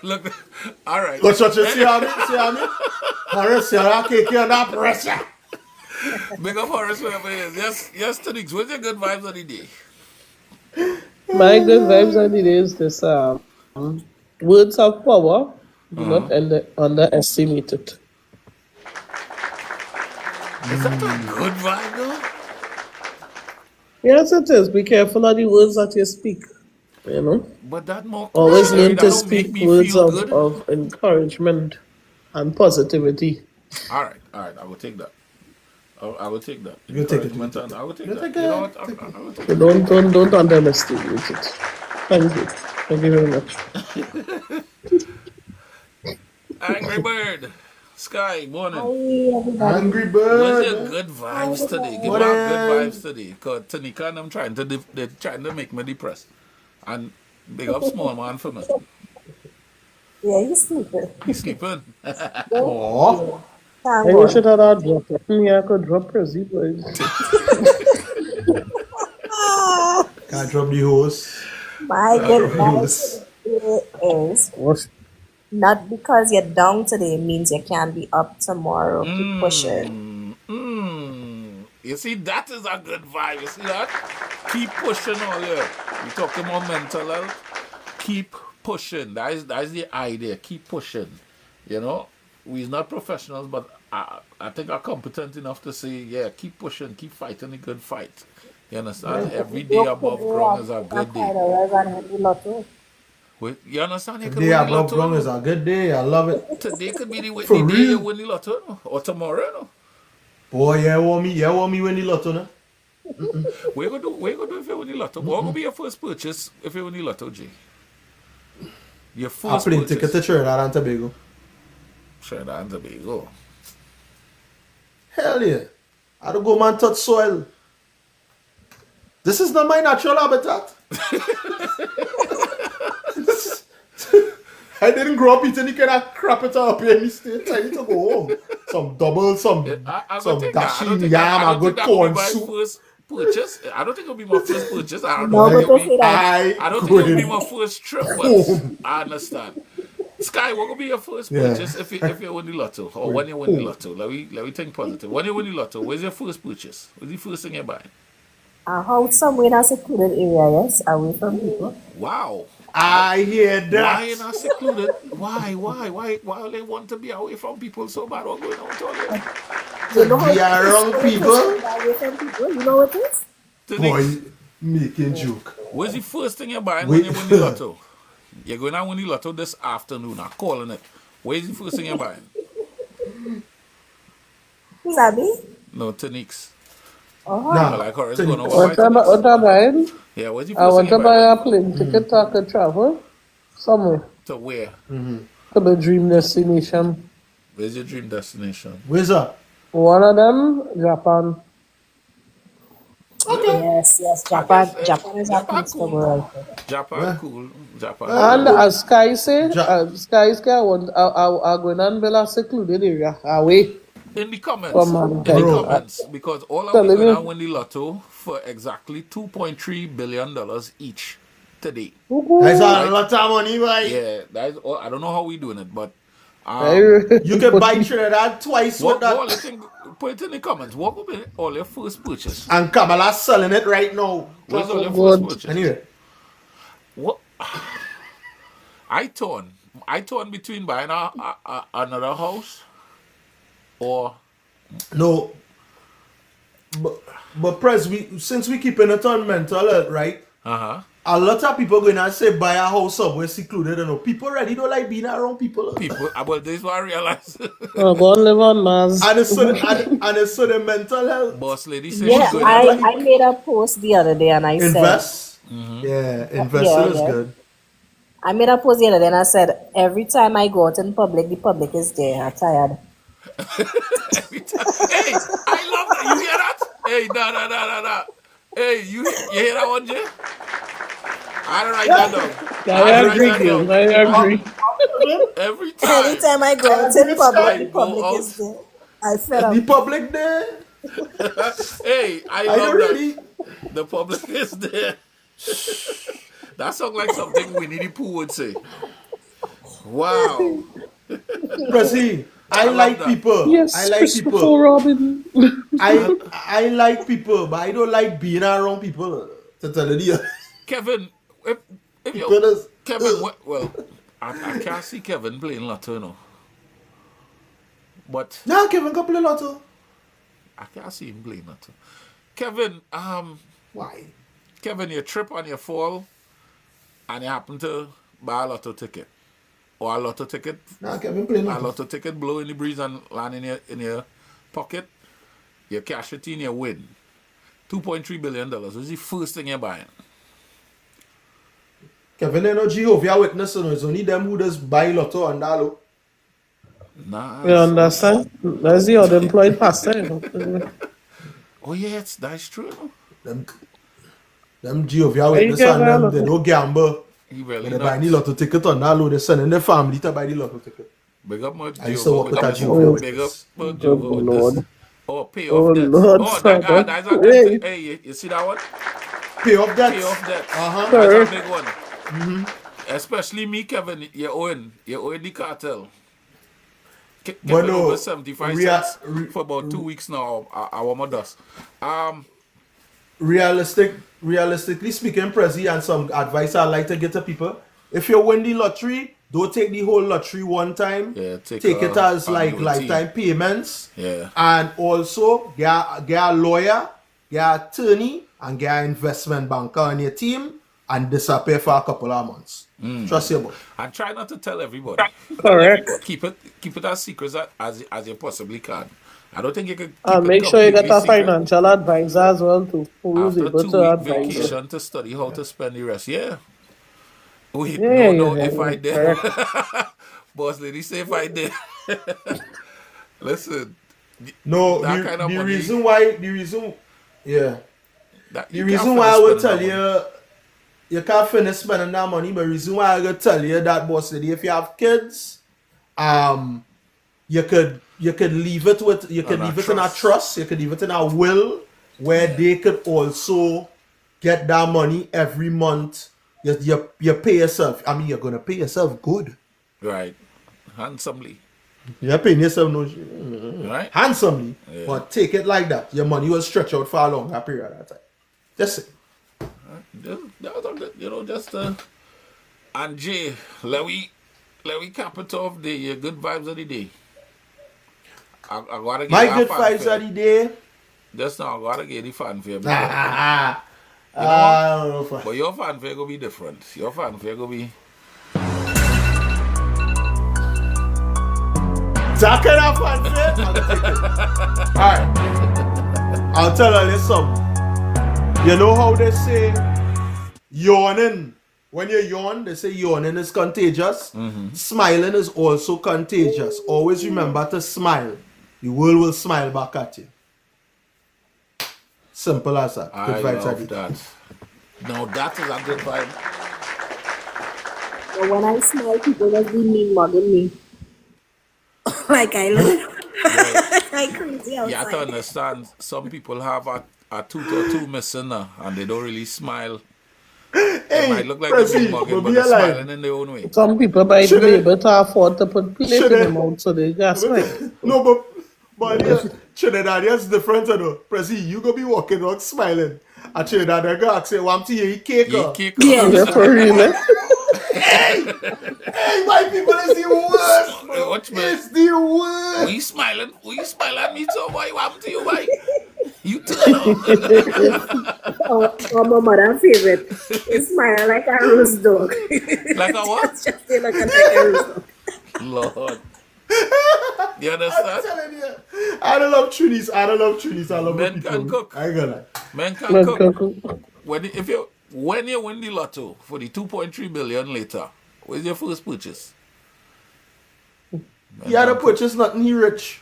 Speaker 1: Look, all right.
Speaker 3: Watch what you see, Ami. See, Ami. Marissa KK under pressure.
Speaker 1: Big up Horace wherever he is. Yes, Tanix, what's your good vibes of the day?
Speaker 6: My good vibes on the day is this words of power. Do not underestimate it.
Speaker 1: Is that a good vibe, though?
Speaker 6: Yes, it is. Be careful of the words that you speak. You know,
Speaker 1: But that more
Speaker 6: always
Speaker 1: cautionary,
Speaker 6: learn
Speaker 1: that
Speaker 6: to
Speaker 1: don't make
Speaker 6: speak
Speaker 1: me
Speaker 6: words
Speaker 1: feel
Speaker 6: of,
Speaker 1: good.
Speaker 6: of encouragement and positivity.
Speaker 1: All right, I will take that. I will take that.
Speaker 3: You take it, you
Speaker 1: Encouragement and I will take
Speaker 3: You
Speaker 1: that.
Speaker 3: take
Speaker 1: You know
Speaker 3: it,
Speaker 1: what?
Speaker 3: take
Speaker 1: I will take
Speaker 6: So
Speaker 1: it.
Speaker 6: don't underestimate it. Thank you. Thank you very much.
Speaker 1: Angry Bird. Sky, morning.
Speaker 3: Angry
Speaker 1: What's
Speaker 3: bird.
Speaker 1: your good vibes today? Give
Speaker 3: What
Speaker 1: me good
Speaker 3: is-
Speaker 1: vibes today. Because Tanika and them they're trying to make me depressed. And big up small man for me.
Speaker 7: Yeah, he's sleeping.
Speaker 1: He's sleeping.
Speaker 3: Oh.
Speaker 7: Thank
Speaker 6: I
Speaker 7: God.
Speaker 6: wish it had a drop. Yeah, I could drop Prezi, but
Speaker 3: Can't drop the hose.
Speaker 7: My good
Speaker 3: Yes.
Speaker 7: vibes is
Speaker 6: what?
Speaker 7: not because you're down today means you can't be up tomorrow. Keep pushing.
Speaker 1: You see, that is a good vibe. You see that? Keep pushing all year. We talking about mental health. Keep pushing. That's the idea. Keep pushing. You know, we're not professionals, but I think I'm competent enough to say, yeah, keep pushing, keep fighting the good fight. You understand? Every day above ground is a good day. You understand? You could
Speaker 3: Day
Speaker 1: win the
Speaker 3: above
Speaker 1: lotto.
Speaker 3: ground is a good day. I love it.
Speaker 1: Today could be the
Speaker 3: For
Speaker 1: day
Speaker 3: real.
Speaker 1: you win the lotto, no? Or tomorrow, no?
Speaker 3: Boy, yeah, want me when the lotto, no?
Speaker 1: What you gonna do if you win the lotto? What gonna be your first purchase if you win the lotto, G? Your
Speaker 3: I
Speaker 1: first
Speaker 3: plane ticket to
Speaker 1: purchase.
Speaker 3: Trinidad and Tobago.
Speaker 1: Sure, that's a big go.
Speaker 3: Hell yeah. I don't go man touch soil. This is not my natural habitat. I didn't grow up eating the kind of crap it up here in the States. I need to go home. Some double, some
Speaker 1: I
Speaker 3: some
Speaker 1: don't think that. I don't
Speaker 3: dashing
Speaker 1: think
Speaker 3: yam,
Speaker 1: that. I
Speaker 3: a
Speaker 1: don't
Speaker 3: good
Speaker 1: think that will
Speaker 3: corn
Speaker 1: be my
Speaker 3: soup.
Speaker 1: first purchase. I don't think it'll be my first purchase. I don't
Speaker 7: No,
Speaker 1: know.
Speaker 7: but to say that.
Speaker 1: I don't think it'll be
Speaker 3: going
Speaker 1: my first trip, but
Speaker 3: home.
Speaker 1: I understand. Sky, what will be your first
Speaker 3: Yeah.
Speaker 1: purchase if you win the lotto or when you win the lotto? Let me think positive. When you win the lotto, where's your first purchase? What's the first thing you buy?
Speaker 7: A house somewhere in a secluded area, yes, away from people.
Speaker 1: Wow.
Speaker 3: I hear
Speaker 1: Why you
Speaker 3: that.
Speaker 1: not secluded? Why they want to be away from people so bad? What's going on with all that?
Speaker 7: You know how
Speaker 3: Be around
Speaker 7: it is
Speaker 3: people.
Speaker 7: to be away from people? You know what it is?
Speaker 3: Boy, making joke.
Speaker 1: What's the first thing you buy when
Speaker 3: Wait.
Speaker 1: you win the lotto? You're going to win the lotto this afternoon. I'm calling it. Where's the first thing you're buying?
Speaker 7: Who's that me?
Speaker 1: No, Tanix.
Speaker 3: Nah,
Speaker 1: Like her, it's
Speaker 3: Tanix.
Speaker 1: going to buy
Speaker 6: What am I buying?
Speaker 1: Yeah, where's the
Speaker 6: I
Speaker 1: first
Speaker 6: want
Speaker 1: thing
Speaker 6: to
Speaker 1: you
Speaker 6: buy
Speaker 1: buy?
Speaker 6: a plane ticket so I could travel somewhere
Speaker 1: To where?
Speaker 6: to the dream destination.
Speaker 1: Where's your dream destination?
Speaker 3: Where's that?
Speaker 6: One of them, Japan.
Speaker 7: Yes, Japan.
Speaker 1: guess,
Speaker 7: Japan is a
Speaker 1: Japan
Speaker 7: place to
Speaker 1: cool.
Speaker 7: go right there.
Speaker 1: Japan, cool. Japan.
Speaker 6: And as Sky say,
Speaker 3: Ja-
Speaker 6: Sky say, I going and build a secluded area away.
Speaker 1: In the comments,
Speaker 6: From
Speaker 1: in the
Speaker 6: mankind.
Speaker 1: comments, because all of
Speaker 6: Telling
Speaker 1: us going
Speaker 6: you.
Speaker 1: to win the lotto for exactly $2.3 billion each today.
Speaker 3: That's a lot of money, boy.
Speaker 1: Yeah, that's all. I don't know how we doing it, but
Speaker 3: You can buy Trinidad twice with
Speaker 1: what
Speaker 3: that.
Speaker 1: think, put it in the comments. What will be all your first purchase?
Speaker 3: And Kamala's selling it right now.
Speaker 1: What's all your
Speaker 6: good.
Speaker 1: first purchase?
Speaker 3: Anyway,
Speaker 1: What? I torn between buying another house or
Speaker 3: no. But Press, since we keeping it on mental health, right? A lot of people going to say buy a house somewhere secluded. You know, people already don't like being around people.
Speaker 1: people. Well, this is what I realized.
Speaker 6: Oh, go and live on Mars.
Speaker 3: And it's so the mental health.
Speaker 1: Boss lady said
Speaker 7: Yeah,
Speaker 1: she's going to
Speaker 7: I made a post the other day and I said,
Speaker 3: Invest. Yeah, investing is
Speaker 7: yeah.
Speaker 3: good.
Speaker 7: I made a post the other day and I said, every time I go out in public, the public is there. I'm tired.
Speaker 1: every time. Hey, I love that. You hear nah. Hey, you hear that one, Jay? I write that down.
Speaker 6: I
Speaker 1: I write
Speaker 6: agree,
Speaker 1: that
Speaker 6: Gil.
Speaker 1: down.
Speaker 6: I agree.
Speaker 1: Every time
Speaker 7: Anytime I go out in
Speaker 3: Every
Speaker 7: public,
Speaker 1: I
Speaker 7: the
Speaker 3: time.
Speaker 1: go
Speaker 7: public
Speaker 1: out,
Speaker 7: is there. I fed
Speaker 3: The
Speaker 7: up.
Speaker 3: public there.
Speaker 1: hey, I
Speaker 3: I
Speaker 1: love
Speaker 3: don't
Speaker 1: that.
Speaker 3: really.
Speaker 1: The public is there. That sounds like something Winnie the Pooh would say. Wow.
Speaker 3: Prezi, I
Speaker 1: love
Speaker 3: like
Speaker 1: that.
Speaker 3: people. I
Speaker 6: Yes,
Speaker 3: like
Speaker 6: Christopher
Speaker 3: people.
Speaker 6: Robin.
Speaker 3: I like people, but I don't like being around people. To tell you the
Speaker 1: Kevin, if you,
Speaker 3: people is,
Speaker 1: Kevin, well, I can't see Kevin playing Lotto, no. But
Speaker 3: nah, Kevin can play lotto.
Speaker 1: I can't see him playing Lotto. Kevin,
Speaker 3: Why?
Speaker 1: Kevin, you trip on your fall and you happen to buy a Lotto ticket. Or a Lotto ticket,
Speaker 3: Nah, Kevin play
Speaker 1: a
Speaker 3: lotto.
Speaker 1: Lotto ticket blow in the breeze and land in your pocket. You cash it in, you win. $2.3 billion. What's the first thing you're buying?
Speaker 3: Kevin ain't no Jehovah Witness, no. It's only them who just buy lotto and that look.
Speaker 1: Nah.
Speaker 6: You understand? That's the unemployed pastor. You know.
Speaker 1: Oh, yes, that's true.
Speaker 3: Them Jehovah
Speaker 6: Why you
Speaker 3: Witness
Speaker 6: get
Speaker 3: and them,
Speaker 6: that
Speaker 3: they don't gamble.
Speaker 1: He really
Speaker 3: When they buy
Speaker 1: not.
Speaker 3: the lotto ticket on that load, they sending their family to buy the lotto ticket.
Speaker 1: Big up my
Speaker 3: I used to work with that
Speaker 1: Jehovah
Speaker 3: Jehovah
Speaker 1: Witness. Big up
Speaker 3: Witness.
Speaker 1: my
Speaker 6: Oh,
Speaker 1: Jehovah Witness.
Speaker 6: Lord.
Speaker 1: Oh, pay
Speaker 6: Oh,
Speaker 1: off debts.
Speaker 6: Lord,
Speaker 1: Oh,
Speaker 6: Father.
Speaker 1: that's a
Speaker 6: Wait.
Speaker 1: good. Hey, you see that one?
Speaker 3: Pay off that.
Speaker 1: Pay off debts.
Speaker 3: Uh-huh.
Speaker 1: That's a big one. Especially me, Kevin. You own the cartel.
Speaker 3: But
Speaker 1: Kevin
Speaker 3: no,
Speaker 1: over 75 cents for about 2 weeks now. I want my dust.
Speaker 3: Realistically speaking, Prezi, and some advice I like to get to people: if you win the lottery, don't take the whole lottery one time.
Speaker 1: Yeah, take
Speaker 3: it as like
Speaker 1: annuity.
Speaker 3: lifetime payments.
Speaker 1: Yeah.
Speaker 3: And also get a lawyer, get an attorney, and get an investment banker on your team, and disappear for a couple of months. Trust your boy.
Speaker 1: And try not to tell everybody.
Speaker 6: Correct.
Speaker 1: Keep it as secret as you possibly can. I don't think you can keep
Speaker 6: And
Speaker 1: it
Speaker 6: make sure you get a
Speaker 1: completely secret.
Speaker 6: financial advisor as well too, who is
Speaker 1: After
Speaker 6: able
Speaker 1: 2
Speaker 6: to
Speaker 1: week
Speaker 6: advise you.
Speaker 1: vacation to study how to spend the rest. Yeah. Wait,
Speaker 6: Yeah,
Speaker 1: no,
Speaker 6: yeah,
Speaker 1: if
Speaker 6: yeah,
Speaker 1: I did.
Speaker 6: correct.
Speaker 1: Boss lady say if I did. Listen.
Speaker 3: No,
Speaker 1: that
Speaker 3: the,
Speaker 1: kind of
Speaker 3: the
Speaker 1: money,
Speaker 3: reason, yeah.
Speaker 1: that
Speaker 3: The
Speaker 1: you
Speaker 3: reason
Speaker 1: can't
Speaker 3: why I
Speaker 1: finish
Speaker 3: would tell
Speaker 1: spending that
Speaker 3: you can't finish spending that money, but the reason why I would tell you that, boss lady, if you have kids, you could leave it with
Speaker 1: On a
Speaker 3: leave it in a
Speaker 1: trust.
Speaker 3: trust, you could leave it in a will where they could also get that money every month. You pay yourself. I mean, you're gonna pay yourself good.
Speaker 1: Right. Handsomely.
Speaker 3: You're paying yourself
Speaker 1: Right?
Speaker 3: handsomely,
Speaker 1: Yeah.
Speaker 3: but take it like that. Your money will stretch out for a longer period of time. Just say.
Speaker 1: Just and Jay, let we cap it off the good vibes of the day. I gotta get
Speaker 3: My
Speaker 1: our
Speaker 3: good
Speaker 1: fanfare.
Speaker 3: vibes of the day.
Speaker 1: Just now, I gotta get the fanfare.
Speaker 3: I don't know.
Speaker 1: But your fanfare gonna be different. Your fanfare gonna be.
Speaker 3: That kind of fanfare, I'll take it. Alright. I'll tell you this something. You know how they say yawning? When you yawn, they say yawning is contagious. Smiling is also contagious. Always remember to smile. The world will smile back at you. Simple as that.
Speaker 1: I
Speaker 3: Good vibes,
Speaker 1: love
Speaker 3: Adi.
Speaker 1: that. No, that is a good vibe.
Speaker 7: But when I smile, people just be mean mugging me. Like I look like crazy
Speaker 1: You have to
Speaker 7: outside.
Speaker 1: understand, some people have a tooth or two missing and they don't really smile.
Speaker 3: Hey,
Speaker 1: It might look like
Speaker 3: Prezi,
Speaker 1: they're mugging,
Speaker 3: we'll
Speaker 1: but
Speaker 3: be
Speaker 1: they're
Speaker 3: alive.
Speaker 1: smiling in their own way.
Speaker 6: Some people might
Speaker 3: Should
Speaker 6: be
Speaker 3: I-
Speaker 6: able to afford to put plate
Speaker 3: Should
Speaker 6: in
Speaker 3: I-
Speaker 6: their mouth, so they just smile.
Speaker 3: No, but yeah, Trinidadians different, you know. Prezi, you go be walking around smiling. And Trinidadian go ask you, want to eat cake?
Speaker 1: Eat cake.
Speaker 6: Yeah, for real. Eh?
Speaker 3: Hey, white people is the worst.
Speaker 1: Watch me.
Speaker 3: It's the worst.
Speaker 1: We smiling at me so why what happened to you, why? You turn up.
Speaker 7: Oh, my mother's favorite. You smile like a rose dog.
Speaker 1: Like a what?
Speaker 7: Just say like a rose dog.
Speaker 1: Lord. You
Speaker 3: I'm
Speaker 1: understand?
Speaker 3: telling you. I don't love Trinis. I love
Speaker 1: Men
Speaker 3: the people.
Speaker 1: can cook.
Speaker 3: I ain't gonna lie.
Speaker 1: Men can
Speaker 6: Let's
Speaker 1: cook.
Speaker 6: go.
Speaker 1: When you win the lotto for the 2.3 billion later, where's your first purchase?
Speaker 3: He had to purchase nothing, he rich.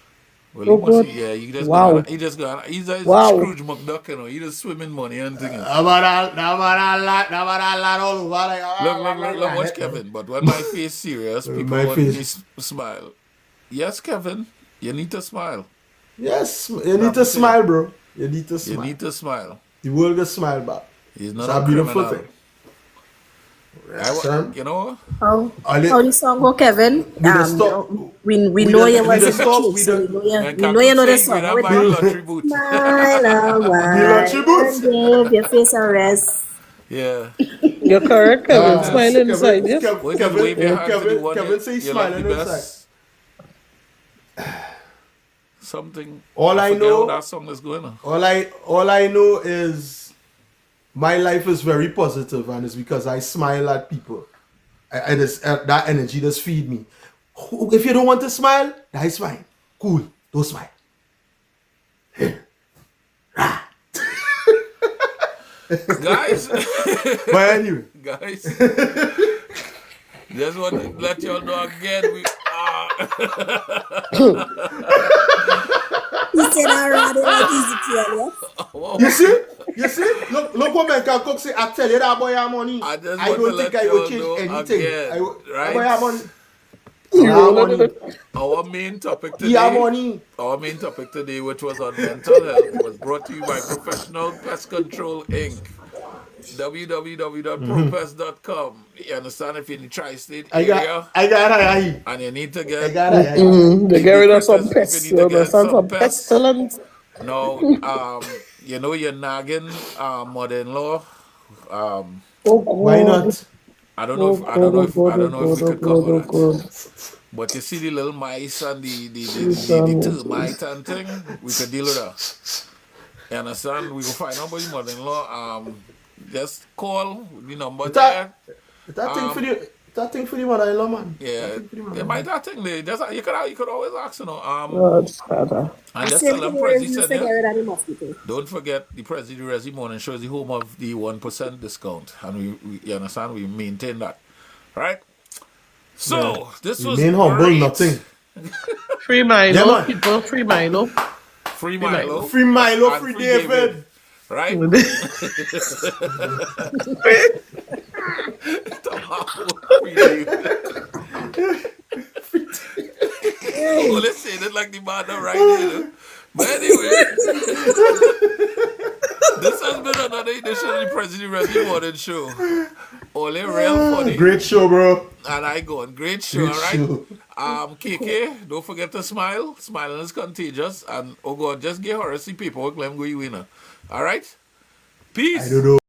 Speaker 1: Well,
Speaker 6: Oh,
Speaker 1: he must,
Speaker 6: God.
Speaker 1: yeah,
Speaker 6: Wow.
Speaker 1: he's a
Speaker 6: Wow.
Speaker 1: Scrooge McDuck, you know, he just swimming money and thing. Look, watch Kevin. But when my face serious, people
Speaker 3: My
Speaker 1: want
Speaker 3: face.
Speaker 1: me smile. Yes, Kevin, you need to smile.
Speaker 3: Yes, you need to smile, bro. You need to
Speaker 1: You
Speaker 3: smile.
Speaker 1: need to smile.
Speaker 3: The world will smile back.
Speaker 1: He's
Speaker 3: It's
Speaker 1: not
Speaker 3: a
Speaker 1: a
Speaker 3: beautiful
Speaker 1: criminal.
Speaker 3: thing. Son.
Speaker 1: You know,
Speaker 7: How
Speaker 3: All it-
Speaker 7: the song go, Kevin?
Speaker 3: just
Speaker 7: You
Speaker 3: stop.
Speaker 7: know, we
Speaker 3: we
Speaker 7: know
Speaker 3: just-
Speaker 7: you
Speaker 3: we
Speaker 7: was in
Speaker 3: just
Speaker 7: the
Speaker 3: stop.
Speaker 7: church,
Speaker 3: We
Speaker 7: so
Speaker 3: just-
Speaker 7: we know
Speaker 1: when
Speaker 7: you know the
Speaker 1: Kaku
Speaker 7: song.
Speaker 1: sing,
Speaker 7: How
Speaker 1: we
Speaker 7: it
Speaker 1: don't buy
Speaker 7: go?
Speaker 1: lottery boot.
Speaker 7: Smile a
Speaker 3: lottery boots.
Speaker 7: while, give your face a rest.
Speaker 1: Yeah.
Speaker 6: You're correct, Kevin. Smile inside, yes?
Speaker 1: Well, just wave your hand to the one
Speaker 3: Kevin say he's
Speaker 1: you like
Speaker 3: smiling
Speaker 1: the
Speaker 3: inside.
Speaker 1: best. Something.
Speaker 3: All I
Speaker 1: forget
Speaker 3: know-
Speaker 1: how that song is going on.
Speaker 3: All I know is my life is very positive, and it's because I smile at people. And that energy just feed me. If you don't want to smile, that's fine. Cool. Don't smile.
Speaker 1: Guys,
Speaker 3: But anyway,
Speaker 1: guys, just want to let y'all know again.
Speaker 7: He said, "I rather like Ezekiel, yes?"
Speaker 3: you see, look what man can cook say. I tell you that boy have money.
Speaker 1: I just
Speaker 3: I
Speaker 1: want to
Speaker 3: don't think
Speaker 1: let
Speaker 3: I will
Speaker 1: y'all
Speaker 3: change
Speaker 1: know
Speaker 3: anything.
Speaker 1: again,
Speaker 3: That boy have money.
Speaker 1: right?
Speaker 3: He have money.
Speaker 1: Our main topic
Speaker 3: He have
Speaker 1: today,
Speaker 3: money.
Speaker 1: our main topic today, which was on mental health, was brought to you by Professional Pest Control Inc. www.propest.com. You understand? If you're in the tri-state
Speaker 3: I
Speaker 1: area
Speaker 3: got
Speaker 1: and you need to
Speaker 3: I
Speaker 1: get
Speaker 3: got
Speaker 6: They get rid of some
Speaker 1: If
Speaker 6: pests.
Speaker 1: you need to
Speaker 6: You
Speaker 1: get
Speaker 6: understand?
Speaker 1: some
Speaker 6: Some
Speaker 1: pests.
Speaker 6: pestilence.
Speaker 1: now, you know your nagging mother-in-law.
Speaker 6: Oh, God.
Speaker 3: Why not?
Speaker 1: I don't know if I don't know if we could cover that. But you see the little mice and the termite and thing, we could deal with that. You understand? We will find out about your mother-in-law. Just call the number there.
Speaker 3: That thing for the mother-in-law, man.
Speaker 1: Yeah, they might that thing. They just you could always ask, you know.
Speaker 6: God, Father.
Speaker 1: And
Speaker 7: I
Speaker 1: just
Speaker 7: said,
Speaker 1: tell them
Speaker 7: "Here
Speaker 1: Prezi
Speaker 7: is to
Speaker 1: said
Speaker 7: get
Speaker 1: yes.
Speaker 7: rid of the mosquito."
Speaker 1: Don't forget the Resi Morning Show is the home of the 1% discount, and we you understand we maintain that, right? So this was
Speaker 3: Main humble,
Speaker 1: great.
Speaker 3: nothing.
Speaker 6: Free Milo,
Speaker 3: Yeah, man.
Speaker 6: people. Free Milo.
Speaker 1: Free Milo,
Speaker 3: Free Milo,
Speaker 1: and
Speaker 3: free David.
Speaker 1: right? Free David. Oh, let's say that like the man right here. But anyway, this has been another edition of the President Resi Morning Show. Only real funny.
Speaker 3: Great show, bro.
Speaker 1: And I go on. Great show,
Speaker 3: Great
Speaker 1: alright?
Speaker 3: show.
Speaker 1: KK, don't forget to smile. Smiling is contagious. And oh God, just give her a paperwork, let him go you winner. Alright? Peace.
Speaker 3: I don't know.